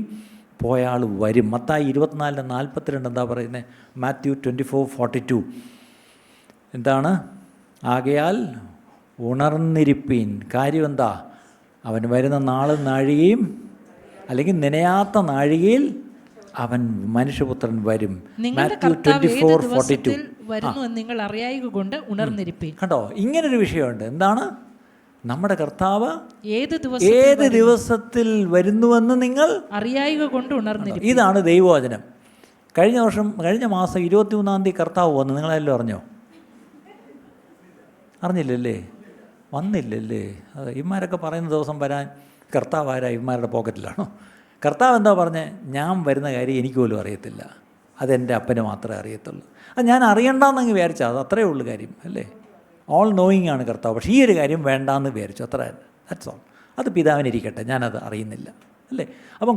പോയ ആൾ വരും. മത്തായി 24:42 എന്താ പറയുന്നത്? മാത്യു 24:42 എന്താണ്? ആകയാൽ ഉണർന്നിരിപ്പീൻ. കാര്യം എന്താ? അവൻ വരുന്ന നാളും നാഴികയും, അല്ലെങ്കിൽ നനയാത്ത നാഴികയിൽ അവൻ മനുഷ്യപുത്രൻ വരും. മാത്യു 24:42 നിങ്ങൾ അറിയായകൊണ്ട് ഉണർന്നിരിപ്പീൻ. കണ്ടോ, ഇങ്ങനൊരു വിഷയമുണ്ട്. എന്താണ്? നമ്മുടെ കർത്താവ് ഏത് ദിവസത്തിൽ വരുന്നുവെന്ന് നിങ്ങൾ അറിയായകൊണ്ട് ഉണർന്നിരിപ്പീൻ. ഇതാണ് ദൈവവചനം. കഴിഞ്ഞ മാസം 23-ാം തീയതി കർത്താവ് വന്നു. നിങ്ങളെല്ലാം അറിഞ്ഞോ? അറിഞ്ഞില്ലല്ലേ? വന്നില്ലല്ലേ? അതെ, ഇവന്മാരൊക്കെ പറയുന്ന ദിവസം വരാൻ കർത്താവ് ആരാ? ഇവന്മാരുടെ പോക്കറ്റിലാണോ? കർത്താവ് എന്താ പറഞ്ഞത്? ഞാൻ വരുന്ന കാര്യം എനിക്ക് പോലും അറിയത്തില്ല, അതെൻ്റെ അപ്പന് മാത്രമേ അറിയത്തുള്ളൂ. അത് ഞാൻ അറിയണ്ടെന്നങ്ങ് വിചാരിച്ചാൽ അത് അത്രയേ ഉള്ളൂ കാര്യം അല്ലേ? ഓൾ നോയിങ് ആണ് കർത്താവ്. പക്ഷേ ഈ ഒരു കാര്യം വേണ്ടാന്ന് വിചാരിച്ചു, അത്ര ദാറ്റ്സ് ഓൾ. അത് പിതാവിനിരിക്കട്ടെ, ഞാനത് അറിയുന്നില്ല അല്ലേ? അപ്പം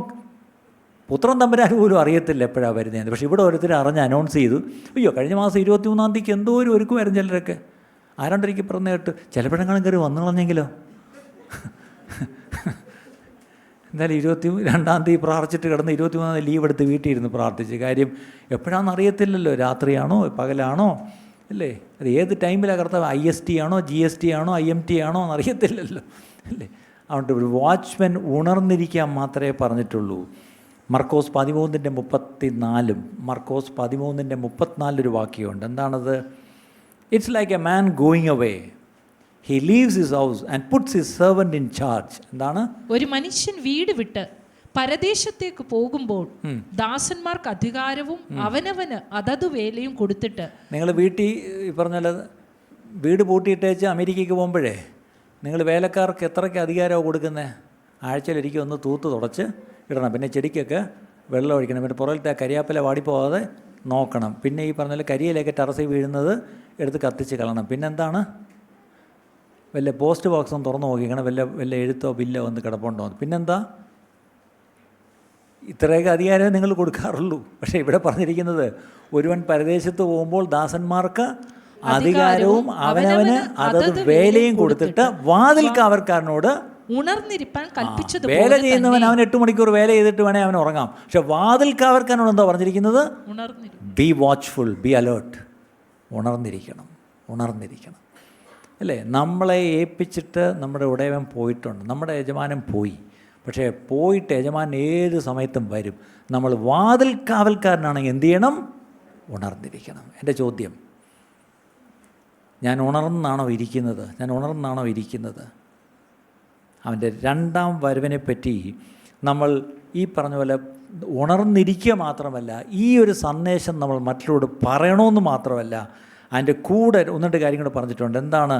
പുത്രൻ തമ്പുരാൻ പോലും അറിയത്തില്ല എപ്പോഴാണ് വരുന്നത്. പക്ഷേ ഇവിടെ ഓരോരുത്തർ അറിഞ്ഞ് അനൗൺസ് ചെയ്തു. അയ്യോ, കഴിഞ്ഞ മാസം 23-ാം തീയതിക്ക് എന്തോ ഒരു ഒരുക്കുമായിരുന്നു ചിലരൊക്കെ. ആരാണ്ടൊരിക്കൽ പറഞ്ഞ കേട്ട് ചിലപ്പോഴെങ്കിലും കയറി വന്നു കളഞ്ഞെങ്കിലോ. എന്തായാലും 22-ാം തീയതി പ്രാർത്ഥിച്ചിട്ട് കിടന്ന് 23-ാം തീയതി ലീവ് എടുത്ത് വീട്ടിൽ ഇരുന്ന് പ്രാർത്ഥിച്ച്. കാര്യം എപ്പോഴാണെന്ന് അറിയത്തില്ലല്ലോ, രാത്രിയാണോ പകലാണോ അല്ലേ? അത് ഏത് ടൈമിലാണ് കർത്താവ്? IST ആണോ GST ആണോ IMT ആണോ എന്നറിയത്തില്ലല്ലോ അല്ലേ? അതുകൊണ്ട് ഒരു വാച്ച്മാൻ ഉണർന്നിരിക്കാൻ മാത്രമേ പറഞ്ഞിട്ടുള്ളൂ. മർക്കോസ് 13:34 മർക്കോസ് 13:34 ഒരു വാക്യമുണ്ട്. എന്താണത്? It's like a man going away, he leaves his house and puts his servant in charge. എന്താണ്? ഒരു മനുഷ്യൻ വീട് വിട്ട് പരദേശത്തേക്ക് പോകുമ്പോൾ ദാസന്മാർക്ക് അധികാരവും അവനവന് അതത് വേലയും കൊടുത്തിട്ട്. നിങ്ങൾ വീട്ടിൽ പറഞ്ഞാൽ വീട് പൂട്ടിയിട്ടേച്ച് അമേരിക്കയ്ക്ക് പോകുമ്പോഴേ നിങ്ങൾ വേലക്കാർക്ക് എത്രയ്ക്ക് അധികാരമാണ് കൊടുക്കുന്നത്? ആഴ്ചയിലൊരിക്കൽ ഒന്ന് തൂത്ത് തുടച്ച് ഇടണം, പിന്നെ ചെടിക്കൊക്കെ വെള്ളം ഒഴിക്കണം, പിന്നെ പുറകിലത്തെ കരിയാപ്പില വാടിപ്പോകാതെ നോക്കണം, പിന്നെ ഈ പറഞ്ഞാൽ കരിയിലേക്ക് ടെറസിൽ വീഴുന്നത് എടുത്ത് കത്തിച്ച് കളയണം. പിന്നെന്താണ്? വല്ല പോസ്റ്റ് ബോക്സും തുറന്നു നോക്കിക്കണം, വല്ല എഴുത്തോ ബില്ലോ ഒന്ന് കിടപ്പുണ്ടോ. പിന്നെന്താ? ഇത്രയൊക്കെ അധികാരമേ നിങ്ങൾ കൊടുക്കാറുള്ളൂ. പക്ഷേ ഇവിടെ പറഞ്ഞിരിക്കുന്നത് ഒരുവൻ പരദേശത്ത് പോകുമ്പോൾ ദാസന്മാർക്ക് അധികാരവും അവനവന് അതത് വേലയും കൊടുത്തിട്ട് വാതിൽ കാവൽക്കാരനോട് ഉണർന്നിരിപ്പാൻ കൽപ്പിച്ചത്. വേല ചെയ്യുന്നവൻ അവൻ 8 മണിക്കൂർ വേല ചെയ്തിട്ട് വേണേൽ അവൻ ഉറങ്ങാം. പക്ഷെ വാതിൽ കാവൽക്കാരനോട് എന്താ പറഞ്ഞിരിക്കുന്നത്? Be watchful, be alert. ഉണർന്നിരിക്കണം. അല്ലേ? നമ്മളെ ഏൽപ്പിച്ചിട്ട് നമ്മുടെ ഉടയവൻ പോയിട്ടുണ്ട്, നമ്മുടെ യജമാനൻ പോയി. പക്ഷേ പോയിട്ട് യജമാനൻ ഏത് സമയത്തും വരും. നമ്മൾ വാതിൽ കാവൽക്കാരനാണെങ്കിൽ എന്ത് ചെയ്യണം? ഉണർന്നിരിക്കണം. എൻ്റെ ചോദ്യം, ഞാൻ ഉണർന്നാണോ ഇരിക്കുന്നത്? അവൻ്റെ രണ്ടാം വരവിനെ പറ്റി നമ്മൾ ഈ പറഞ്ഞ പോലെ ഉണർന്നിരിക്കുക മാത്രമല്ല, ഈ ഒരു സന്ദേശം നമ്മൾ മറ്റുള്ളവരോട് പറയണമെന്ന് മാത്രമല്ല, അതിൻ്റെ കൂടെ ഒന്നിട്ട് കാര്യം കൂടെ പറഞ്ഞിട്ടുണ്ട്. എന്താണ്?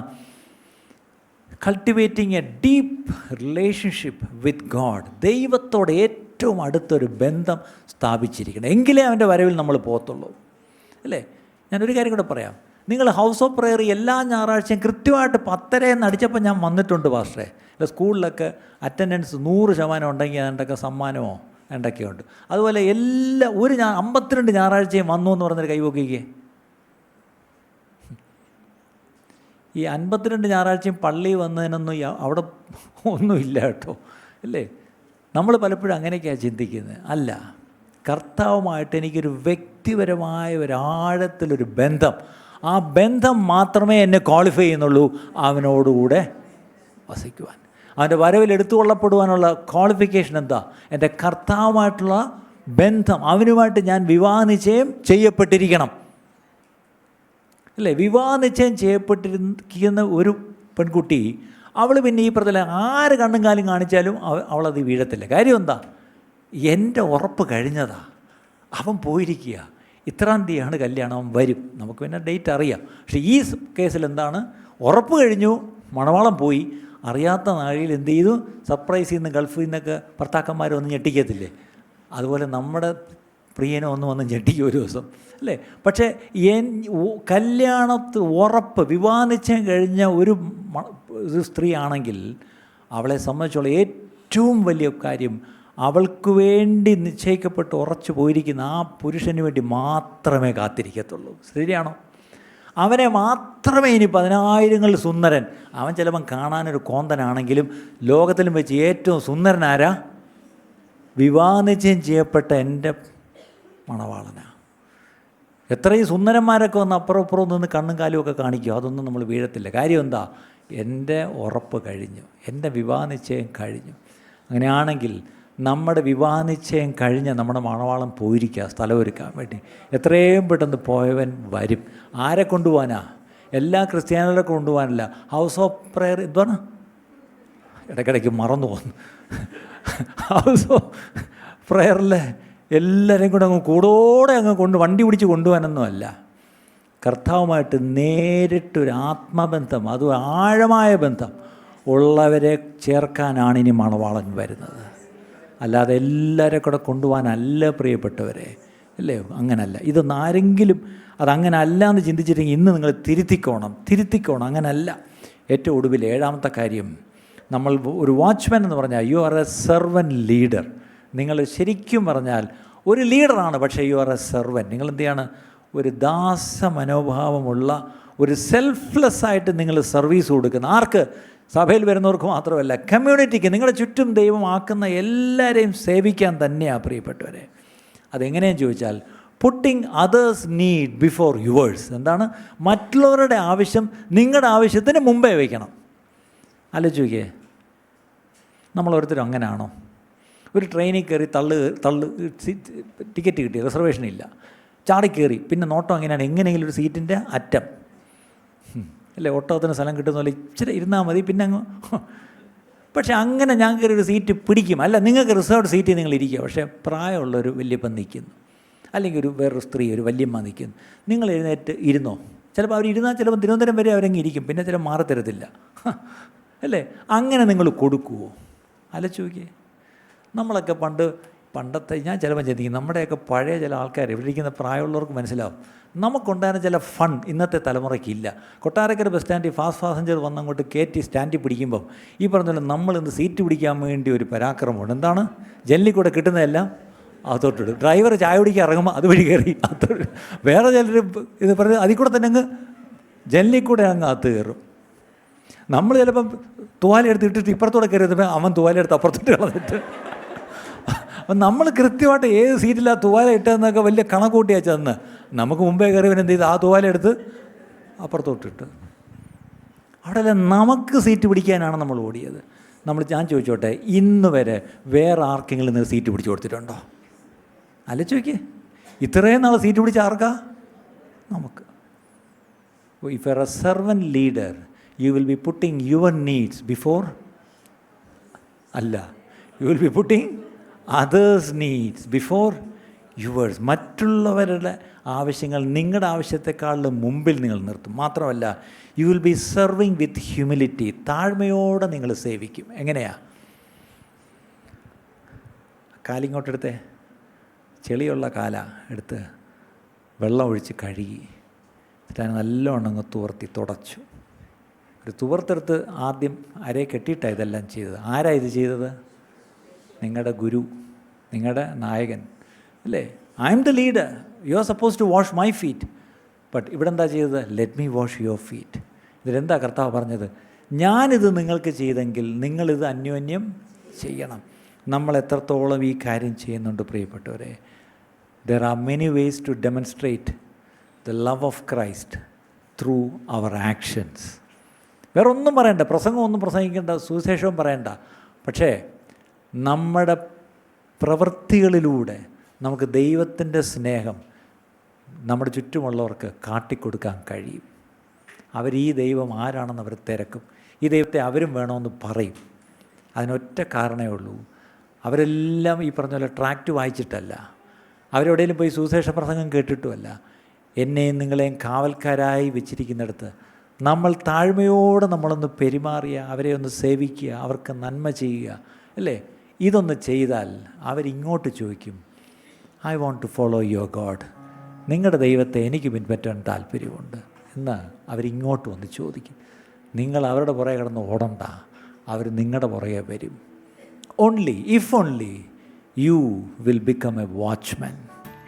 Cultivating A deep relationship with God. ദൈവത്തോട് ഏറ്റവും അടുത്തൊരു ബന്ധം സ്ഥാപിച്ചിരിക്കണം, എങ്കിലേ അവൻ്റെ വരവിൽ നമ്മൾ പോകത്തുള്ളൂ, അല്ലേ? ഞാനൊരു കാര്യം കൂടെ പറയാം. നിങ്ങൾ ഹൗസ് ഓഫ് പ്രെയർ എല്ലാ ഞായറാഴ്ചയും കൃത്യമായിട്ട് 10:30 അടിച്ചപ്പോൾ ഞാൻ വന്നിട്ടുണ്ട് പാസ്റ്ററെ. അല്ല, സ്കൂളിലൊക്കെ അറ്റൻഡൻസ് 100% ഉണ്ടെങ്കിൽ അതിൻ്റെയൊക്കെ സമ്മാനമോ എന്തൊക്കെയുണ്ട്. അതുപോലെ ഒരു 52 ഞായറാഴ്ചയും വന്നു എന്ന് പറഞ്ഞൊരു കൈവക്കിക്കേ. ഈ 52 ഞായറാഴ്ചയും പള്ളി വന്നതിനൊന്നും അവിടെ ഒന്നുമില്ല കേട്ടോ, അല്ലേ? നമ്മൾ പലപ്പോഴും അങ്ങനെയൊക്കെയാണ് ചിന്തിക്കുന്നത്. അല്ല, കർത്താവുമായിട്ട് എനിക്കൊരു വ്യക്തിപരമായ ഒരു ആഴത്തിലൊരു ബന്ധം, ആ ബന്ധം മാത്രമേ എന്നെ ക്വാളിഫൈ ചെയ്യുന്നുള്ളൂ അവനോടുകൂടെ വസിക്കുവാൻ. അവൻ്റെ വരവിൽ എടുത്തുകൊള്ളപ്പെടുവാനുള്ള ക്വാളിഫിക്കേഷൻ എന്താ? എൻ്റെ കർത്താവുമായിട്ടുള്ള ബന്ധം, അവനുമായിട്ട് ഞാൻ വിവാഹ നിശ്ചയം ചെയ്യപ്പെട്ടിരിക്കണം, അല്ലേ? വിവാഹ നിശ്ചയം ചെയ്യപ്പെട്ടിരിക്കുന്ന ഒരു പെൺകുട്ടി, അവൾ പിന്നെ ഈ പറഞ്ഞ ആര് കണ്ണും കാലും കാണിച്ചാലും അവളത് വീഴത്തില്ല. കാര്യം എന്താ? എൻ്റെ ഉറപ്പ് കഴിഞ്ഞതാ, അവൻ പോയിരിക്കുക, ഇത്രാം തീയതിയാണ് കല്യാണം, അവൻ വരും. നമുക്ക് പിന്നെ ഡേറ്റ് അറിയാം. പക്ഷേ ഈ കേസിൽ എന്താണ്? ഉറപ്പ് കഴിഞ്ഞു, മണവാളം പോയി, അറിയാത്ത നാഴിയിൽ എന്ത് ചെയ്തു? സർപ്രൈസിൽ നിന്ന് ഗൾഫിൽ നിന്നൊക്കെ ഭർത്താക്കന്മാർ വന്ന് ഞെട്ടിക്കത്തില്ലേ? അതുപോലെ നമ്മുടെ പ്രിയനെ വന്ന് ഞെട്ടിക്കും ഒരു ദിവസം, അല്ലേ? പക്ഷേ കല്യാണത്തിൽ ഉറപ്പ്, വിവാഹ നിശ്ചയം കഴിഞ്ഞ ഒരു സ്ത്രീ ആണെങ്കിൽ അവളെ സംബന്ധിച്ചുള്ള ഏറ്റവും വലിയ കാര്യം, അവൾക്ക് വേണ്ടി നിശ്ചയിക്കപ്പെട്ട് ഉറച്ചു പോയിരിക്കുന്ന ആ പുരുഷന് വേണ്ടി മാത്രമേ കാത്തിരിക്കത്തുള്ളൂ. ശരിയാണോ? അവനെ മാത്രമേ ഇനി 10,000 സുന്ദരൻ, അവൻ ചിലപ്പം കാണാനൊരു കോന്തനാണെങ്കിലും ലോകത്തിലും വെച്ച് ഏറ്റവും സുന്ദരനാരാ? വിവാഹ നിശ്ചയം ചെയ്യപ്പെട്ട എൻ്റെ മണവാളനാ. എത്രയും സുന്ദരന്മാരൊക്കെ വന്ന് അപ്പുറം ഇപ്പുറം നിന്ന് കണ്ണും കാലും ഒക്കെ കാണിക്കും, അതൊന്നും നമ്മൾ വീഴത്തില്ല. കാര്യം എന്താ? എൻ്റെ ഉറപ്പ് കഴിഞ്ഞു, എൻ്റെ വിവാഹ നിശ്ചയം കഴിഞ്ഞു. അങ്ങനെയാണെങ്കിൽ നമ്മുടെ വിവാഹ നിശ്ചയം കഴിഞ്ഞ് നമ്മുടെ മണവാളം പോയിരിക്കുക സ്ഥലമൊരുക്കാൻ വേണ്ടി. എത്രയും പെട്ടെന്ന് പോയവൻ വരും. ആരെ കൊണ്ടുപോകാനാ? എല്ലാ ക്രിസ്ത്യാനികളെ കൊണ്ടുപോകാനല്ല. ഹൗസ് ഓഫ് പ്രെയർ എന്താണ്? ഇടയ്ക്കിടയ്ക്ക് മറന്നു പോകുന്നു. ഹൗസ് ഓഫ് പ്രെയറിൽ എല്ലാവരെയും കൂടെ കൂടോടെ വണ്ടി പിടിച്ച് കൊണ്ടുപോകാനൊന്നും അല്ല. കർത്താവുമായിട്ട് നേരിട്ടൊരു ആത്മബന്ധം, അതും ആഴമായ ബന്ധം ഉള്ളവരെ ചേർക്കാനാണ് ഇനി മണവാളൻ വരുന്നത്. അല്ലാതെ എല്ലാവരെ കൂടെ കൊണ്ടുപോകാനല്ല പ്രിയപ്പെട്ടവരെ, അല്ലേ? അങ്ങനല്ല. ഇതൊന്നും ആരെങ്കിലും അതങ്ങനെ അല്ല എന്ന് ചിന്തിച്ചിട്ടെങ്കിൽ ഇന്ന് നിങ്ങൾ തിരുത്തിക്കോണം. അങ്ങനല്ല. ഏറ്റവും ഒടുവിൽ 7ാമത്തെ കാര്യം, നമ്മൾ ഒരു വാച്ച്മാൻ എന്ന് പറഞ്ഞാൽ U are a servant leader. നിങ്ങൾ ശരിക്കും പറഞ്ഞാൽ ഒരു ലീഡറാണ്, പക്ഷേ യു ആർ എ സെർവൻറ്റ്. നിങ്ങൾ എന്ത് ചെയ്യാണ്? ഒരു ദാസ മനോഭാവമുള്ള, ഒരു സെൽഫ്ലെസ്സായിട്ട് നിങ്ങൾ സർവീസ് കൊടുക്കുന്ന. ആർക്ക്? സഭയിൽ വരുന്നവർക്ക് മാത്രമല്ല, കമ്മ്യൂണിറ്റിക്ക്, നിങ്ങളുടെ ചുറ്റും ദൈവം ആക്കുന്ന എല്ലാവരെയും സേവിക്കാൻ തന്നെയാണ് പ്രിയപ്പെട്ടവരെ. അതെങ്ങനെയെന്ന് ചോദിച്ചാൽ, putting others need before yours. എന്താണ്? മറ്റുള്ളവരുടെ ആവശ്യം നിങ്ങളുടെ ആവശ്യത്തിന് മുമ്പേ വയ്ക്കണം. ആലോചിക്കേ, നമ്മൾ ഓരോരുത്തരും അങ്ങനെയാണോ? ഒരു ട്രെയിനിൽ കയറി ടിക്കറ്റ് കിട്ടി, റിസർവേഷൻ ഇല്ല, ചാടിക്കയറി, പിന്നെ നോട്ടം എങ്ങനെയെങ്കിലും ഒരു സീറ്റിൻ്റെ അറ്റം, അല്ലേ? ഒട്ടകത്തിന് സ്ഥലം കിട്ടുന്ന പോലെ ഇച്ചിരി ഇരുന്നാൽ മതി, പിന്നെ അങ്ങ്. പക്ഷേ അങ്ങനെ ഞാൻ കയറി ഒരു സീറ്റ് പിടിക്കും. അല്ല, നിങ്ങൾക്ക് റിസർവ്ഡ് സീറ്റിൽ നിങ്ങൾ ഇരിക്കുക, പക്ഷേ പ്രായമുള്ളൊരു വല്യപ്പൻ നിൽക്കുന്നു, അല്ലെങ്കിൽ വേറൊരു സ്ത്രീ, ഒരു വല്യമ്മ നിൽക്കുന്നു. നിങ്ങൾ എഴുന്നേറ്റ് ഇരുന്നോ? ചിലപ്പോൾ അവർ ഇരുന്നാൽ ചിലപ്പോൾ തിരുവനന്തപുരം വരെ അവരങ്ങ് ഇരിക്കും, പിന്നെ ചില മാറി തരത്തില്ല, അല്ലേ? അങ്ങനെ നിങ്ങൾ കൊടുക്കുമോ? ആലോചിക്കേ. നമ്മളൊക്കെ പണ്ടത്തെ ഞാൻ ചിലപ്പോൾ ചിന്തിക്കും, നമ്മുടെയൊക്കെ പഴയ ചില ആൾക്കാർ, ഇവിടെ ഇരിക്കുന്ന പ്രായമുള്ളവർക്ക് മനസ്സിലാവും, നമുക്കുണ്ടായിരുന്ന ചില ഫൺ ഇന്നത്തെ തലമുറയ്ക്കില്ല. കൊട്ടാരക്കര ബസ് സ്റ്റാൻഡിൽ ഫാസ്റ്റ് പാസഞ്ചർ വന്നങ്ങോട്ട് കയറ്റി സ്റ്റാൻഡിൽ പിടിക്കുമ്പം ഈ പറഞ്ഞ പോലെ നമ്മളിന്ന് സീറ്റ് പിടിക്കാൻ വേണ്ടി ഒരു പരാക്രമമുണ്ട്. എന്താണ്? ജനലിൽ കൂടെ കിട്ടുന്നതെല്ലാം അകത്തോട്ടിടും. ഡ്രൈവർ ചായ പിടിക്കാൻ ഇറങ്ങുമ്പോൾ അതുവഴി കയറി അകത്തോട്ട്, വേറെ ചിലർ ഇത് പറഞ്ഞ് അതിൽ കൂടെ തന്നെ അങ്ങ് ജനലിൽ കൂടെ അങ്ങ് അകത്ത് കയറും. നമ്മൾ ചിലപ്പം തുവാലെടുത്ത് ഇട്ടിട്ട് ഇപ്പുറത്തോടെ കയറിയപ്പോൾ അവൻ തുവാലെടുത്ത് അപ്പുറത്തോട്ട് കളഞ്ഞിട്ട്, അപ്പം നമ്മൾ കൃത്യമായിട്ട് ഏത് സീറ്റിലാണ് തുവാല ഇട്ടതെന്നൊക്കെ വലിയ കണക്കൂട്ടിയാ ചെന്ന് നമുക്ക് മുമ്പേ കയറിയവൻ എന്ത് ചെയ്ത് ആ തുവാലെടുത്ത് അപ്പുറത്തോട്ടിട്ട്. അവിടെ നമുക്ക് സീറ്റ് പിടിക്കാനാണ് നമ്മൾ ഓടിയത്. ഞാൻ ചോദിച്ചോട്ടെ, ഇന്ന് വരെ വേറെ ആർക്കെങ്കിലും നിങ്ങൾ സീറ്റ് പിടിച്ചു കൊടുത്തിട്ടുണ്ടോ? അല്ല ചോദിക്കേ, ഇത്രയും നാൾ സീറ്റ് പിടിച്ച ആർക്കാ? നമുക്ക്. If you are a servant leader, you will be putting your needs before, അല്ല, you will be putting others needs before yours. മറ്റുള്ളവരുടെ ആവശ്യങ്ങൾ നിങ്ങളുടെ ആവശ്യത്തെക്കാളും മുമ്പിൽ നിങ്ങൾ നിർത്തും. മാത്രമല്ല, you will be serving with humility. താഴ്മയോടെ നിങ്ങൾ സേവിക്കും. എങ്ങനെയാ? കാലിങ്ങോട്ടെടുത്തേ, ചെളിയുള്ള കാല എടുത്ത് വെള്ളം ഒഴിച്ച് കഴുകി, എന്നിട്ട് നല്ലോണം അങ്ങ് തുവർത്തി തുടച്ചു. ഒരു തുവർത്തെടുത്ത് ആദ്യം അരയെ കെട്ടിയിട്ടാണ് ഇതെല്ലാം ചെയ്തത്. ആരാ ഇത് ചെയ്തത്? നിങ്ങളുടെ ഗുരു, നിങ്ങളുടെ നായകൻ, അല്ലേ? I am the leader, you are suppose to wash my feet. But ഇവിടെ എന്താ ചെയ്തത്? Let me wash your feet. ഇതിലെന്താ കർത്താവ് പറഞ്ഞത്? ഞാനിത് നിങ്ങൾക്ക് ചെയ്തെങ്കിൽ നിങ്ങളിത് അന്യോന്യം ചെയ്യണം. നമ്മൾ എത്രത്തോളം ഈ കാര്യം ചെയ്യുന്നുണ്ട് പ്രിയപ്പെട്ടവരെ? There are many ways to demonstrate the love of Christ through our actions. വേറെ ഒന്നും പറയണ്ട, പ്രസംഗമൊന്നും പ്രസംഗിക്കേണ്ട, സുവിശേഷവും പറയണ്ട. പക്ഷേ നമ്മുടെ പ്രവൃത്തികളിലൂടെ നമുക്ക് ദൈവത്തിൻ്റെ സ്നേഹം നമ്മുടെ ചുറ്റുമുള്ളവർക്ക് കാട്ടിക്കൊടുക്കാൻ കഴിയും. ഈ ദൈവം ആരാണെന്ന് അവർ തിരക്കും. ഈ ദൈവത്തെ അവരും വേണമെന്ന് പറയും. അതിനൊറ്റ കാരണമേ ഉള്ളൂ, അവരെല്ലാം ഈ പറഞ്ഞ പോലെ ട്രാക്റ്റ് വായിച്ചിട്ടല്ല, അവരെവിടെയെങ്കിലും പോയി സുവിശേഷ പ്രസംഗം കേട്ടിട്ടുമല്ല. എന്നെയും നിങ്ങളെയും കാവൽക്കാരായി വെച്ചിരിക്കുന്നിടത്ത് നമ്മൾ താഴ്മയോടെ നമ്മളൊന്ന് പെരുമാറിയ, അവരെ ഒന്ന് സേവിക്കുക, അവർക്ക് നന്മ ചെയ്യുക, അല്ലേ? ഇതൊന്ന് ചെയ്താൽ അവരിങ്ങോട്ട് ചോദിക്കും, I want to follow your God. നിങ്ങളുടെ ദൈവത്തെ എനിക്ക് പിൻപറ്റാൻ താല്പര്യമുണ്ട് എന്ന് അവരിങ്ങോട്ട് വന്ന് ചോദിക്കും. നിങ്ങൾ അവരുടെ പുറകെ കിടന്ന് ഓടണ്ട, അവർ നിങ്ങളുടെ പുറകെ വരും. Only you will become A watchman.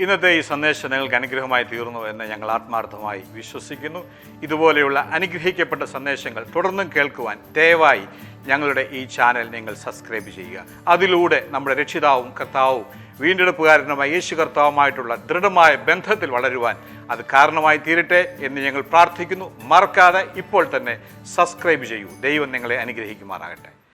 ഇന്നത്തെ ഈ സന്ദേശം നിങ്ങൾക്ക് അനുഗ്രഹമായി തീർന്നു എന്ന് ഞങ്ങൾ ആത്മാർത്ഥമായി വിശ്വസിക്കുന്നു. ഇതുപോലെയുള്ള അനുഗ്രഹിക്കപ്പെട്ട സന്ദേശങ്ങൾ തുടർന്നും കേൾക്കുവാൻ ദയവായി ഞങ്ങളുടെ ഈ ചാനൽ നിങ്ങൾ സബ്സ്ക്രൈബ് ചെയ്യുക. അതിലൂടെ നമ്മുടെ രക്ഷിതാവും കർത്താവും വീണ്ടെടുപ്പുകാരനുമായ യേശു കർത്താവുമായിട്ടുള്ള ദൃഢമായ ബന്ധത്തിൽ വളരുവാൻ അത് കാരണമായി തീരട്ടെ എന്ന് ഞങ്ങൾ പ്രാർത്ഥിക്കുന്നു. മറക്കാതെ ഇപ്പോൾ തന്നെ സബ്സ്ക്രൈബ് ചെയ്യൂ. ദൈവം നിങ്ങളെ അനുഗ്രഹിക്കുമാറാകട്ടെ.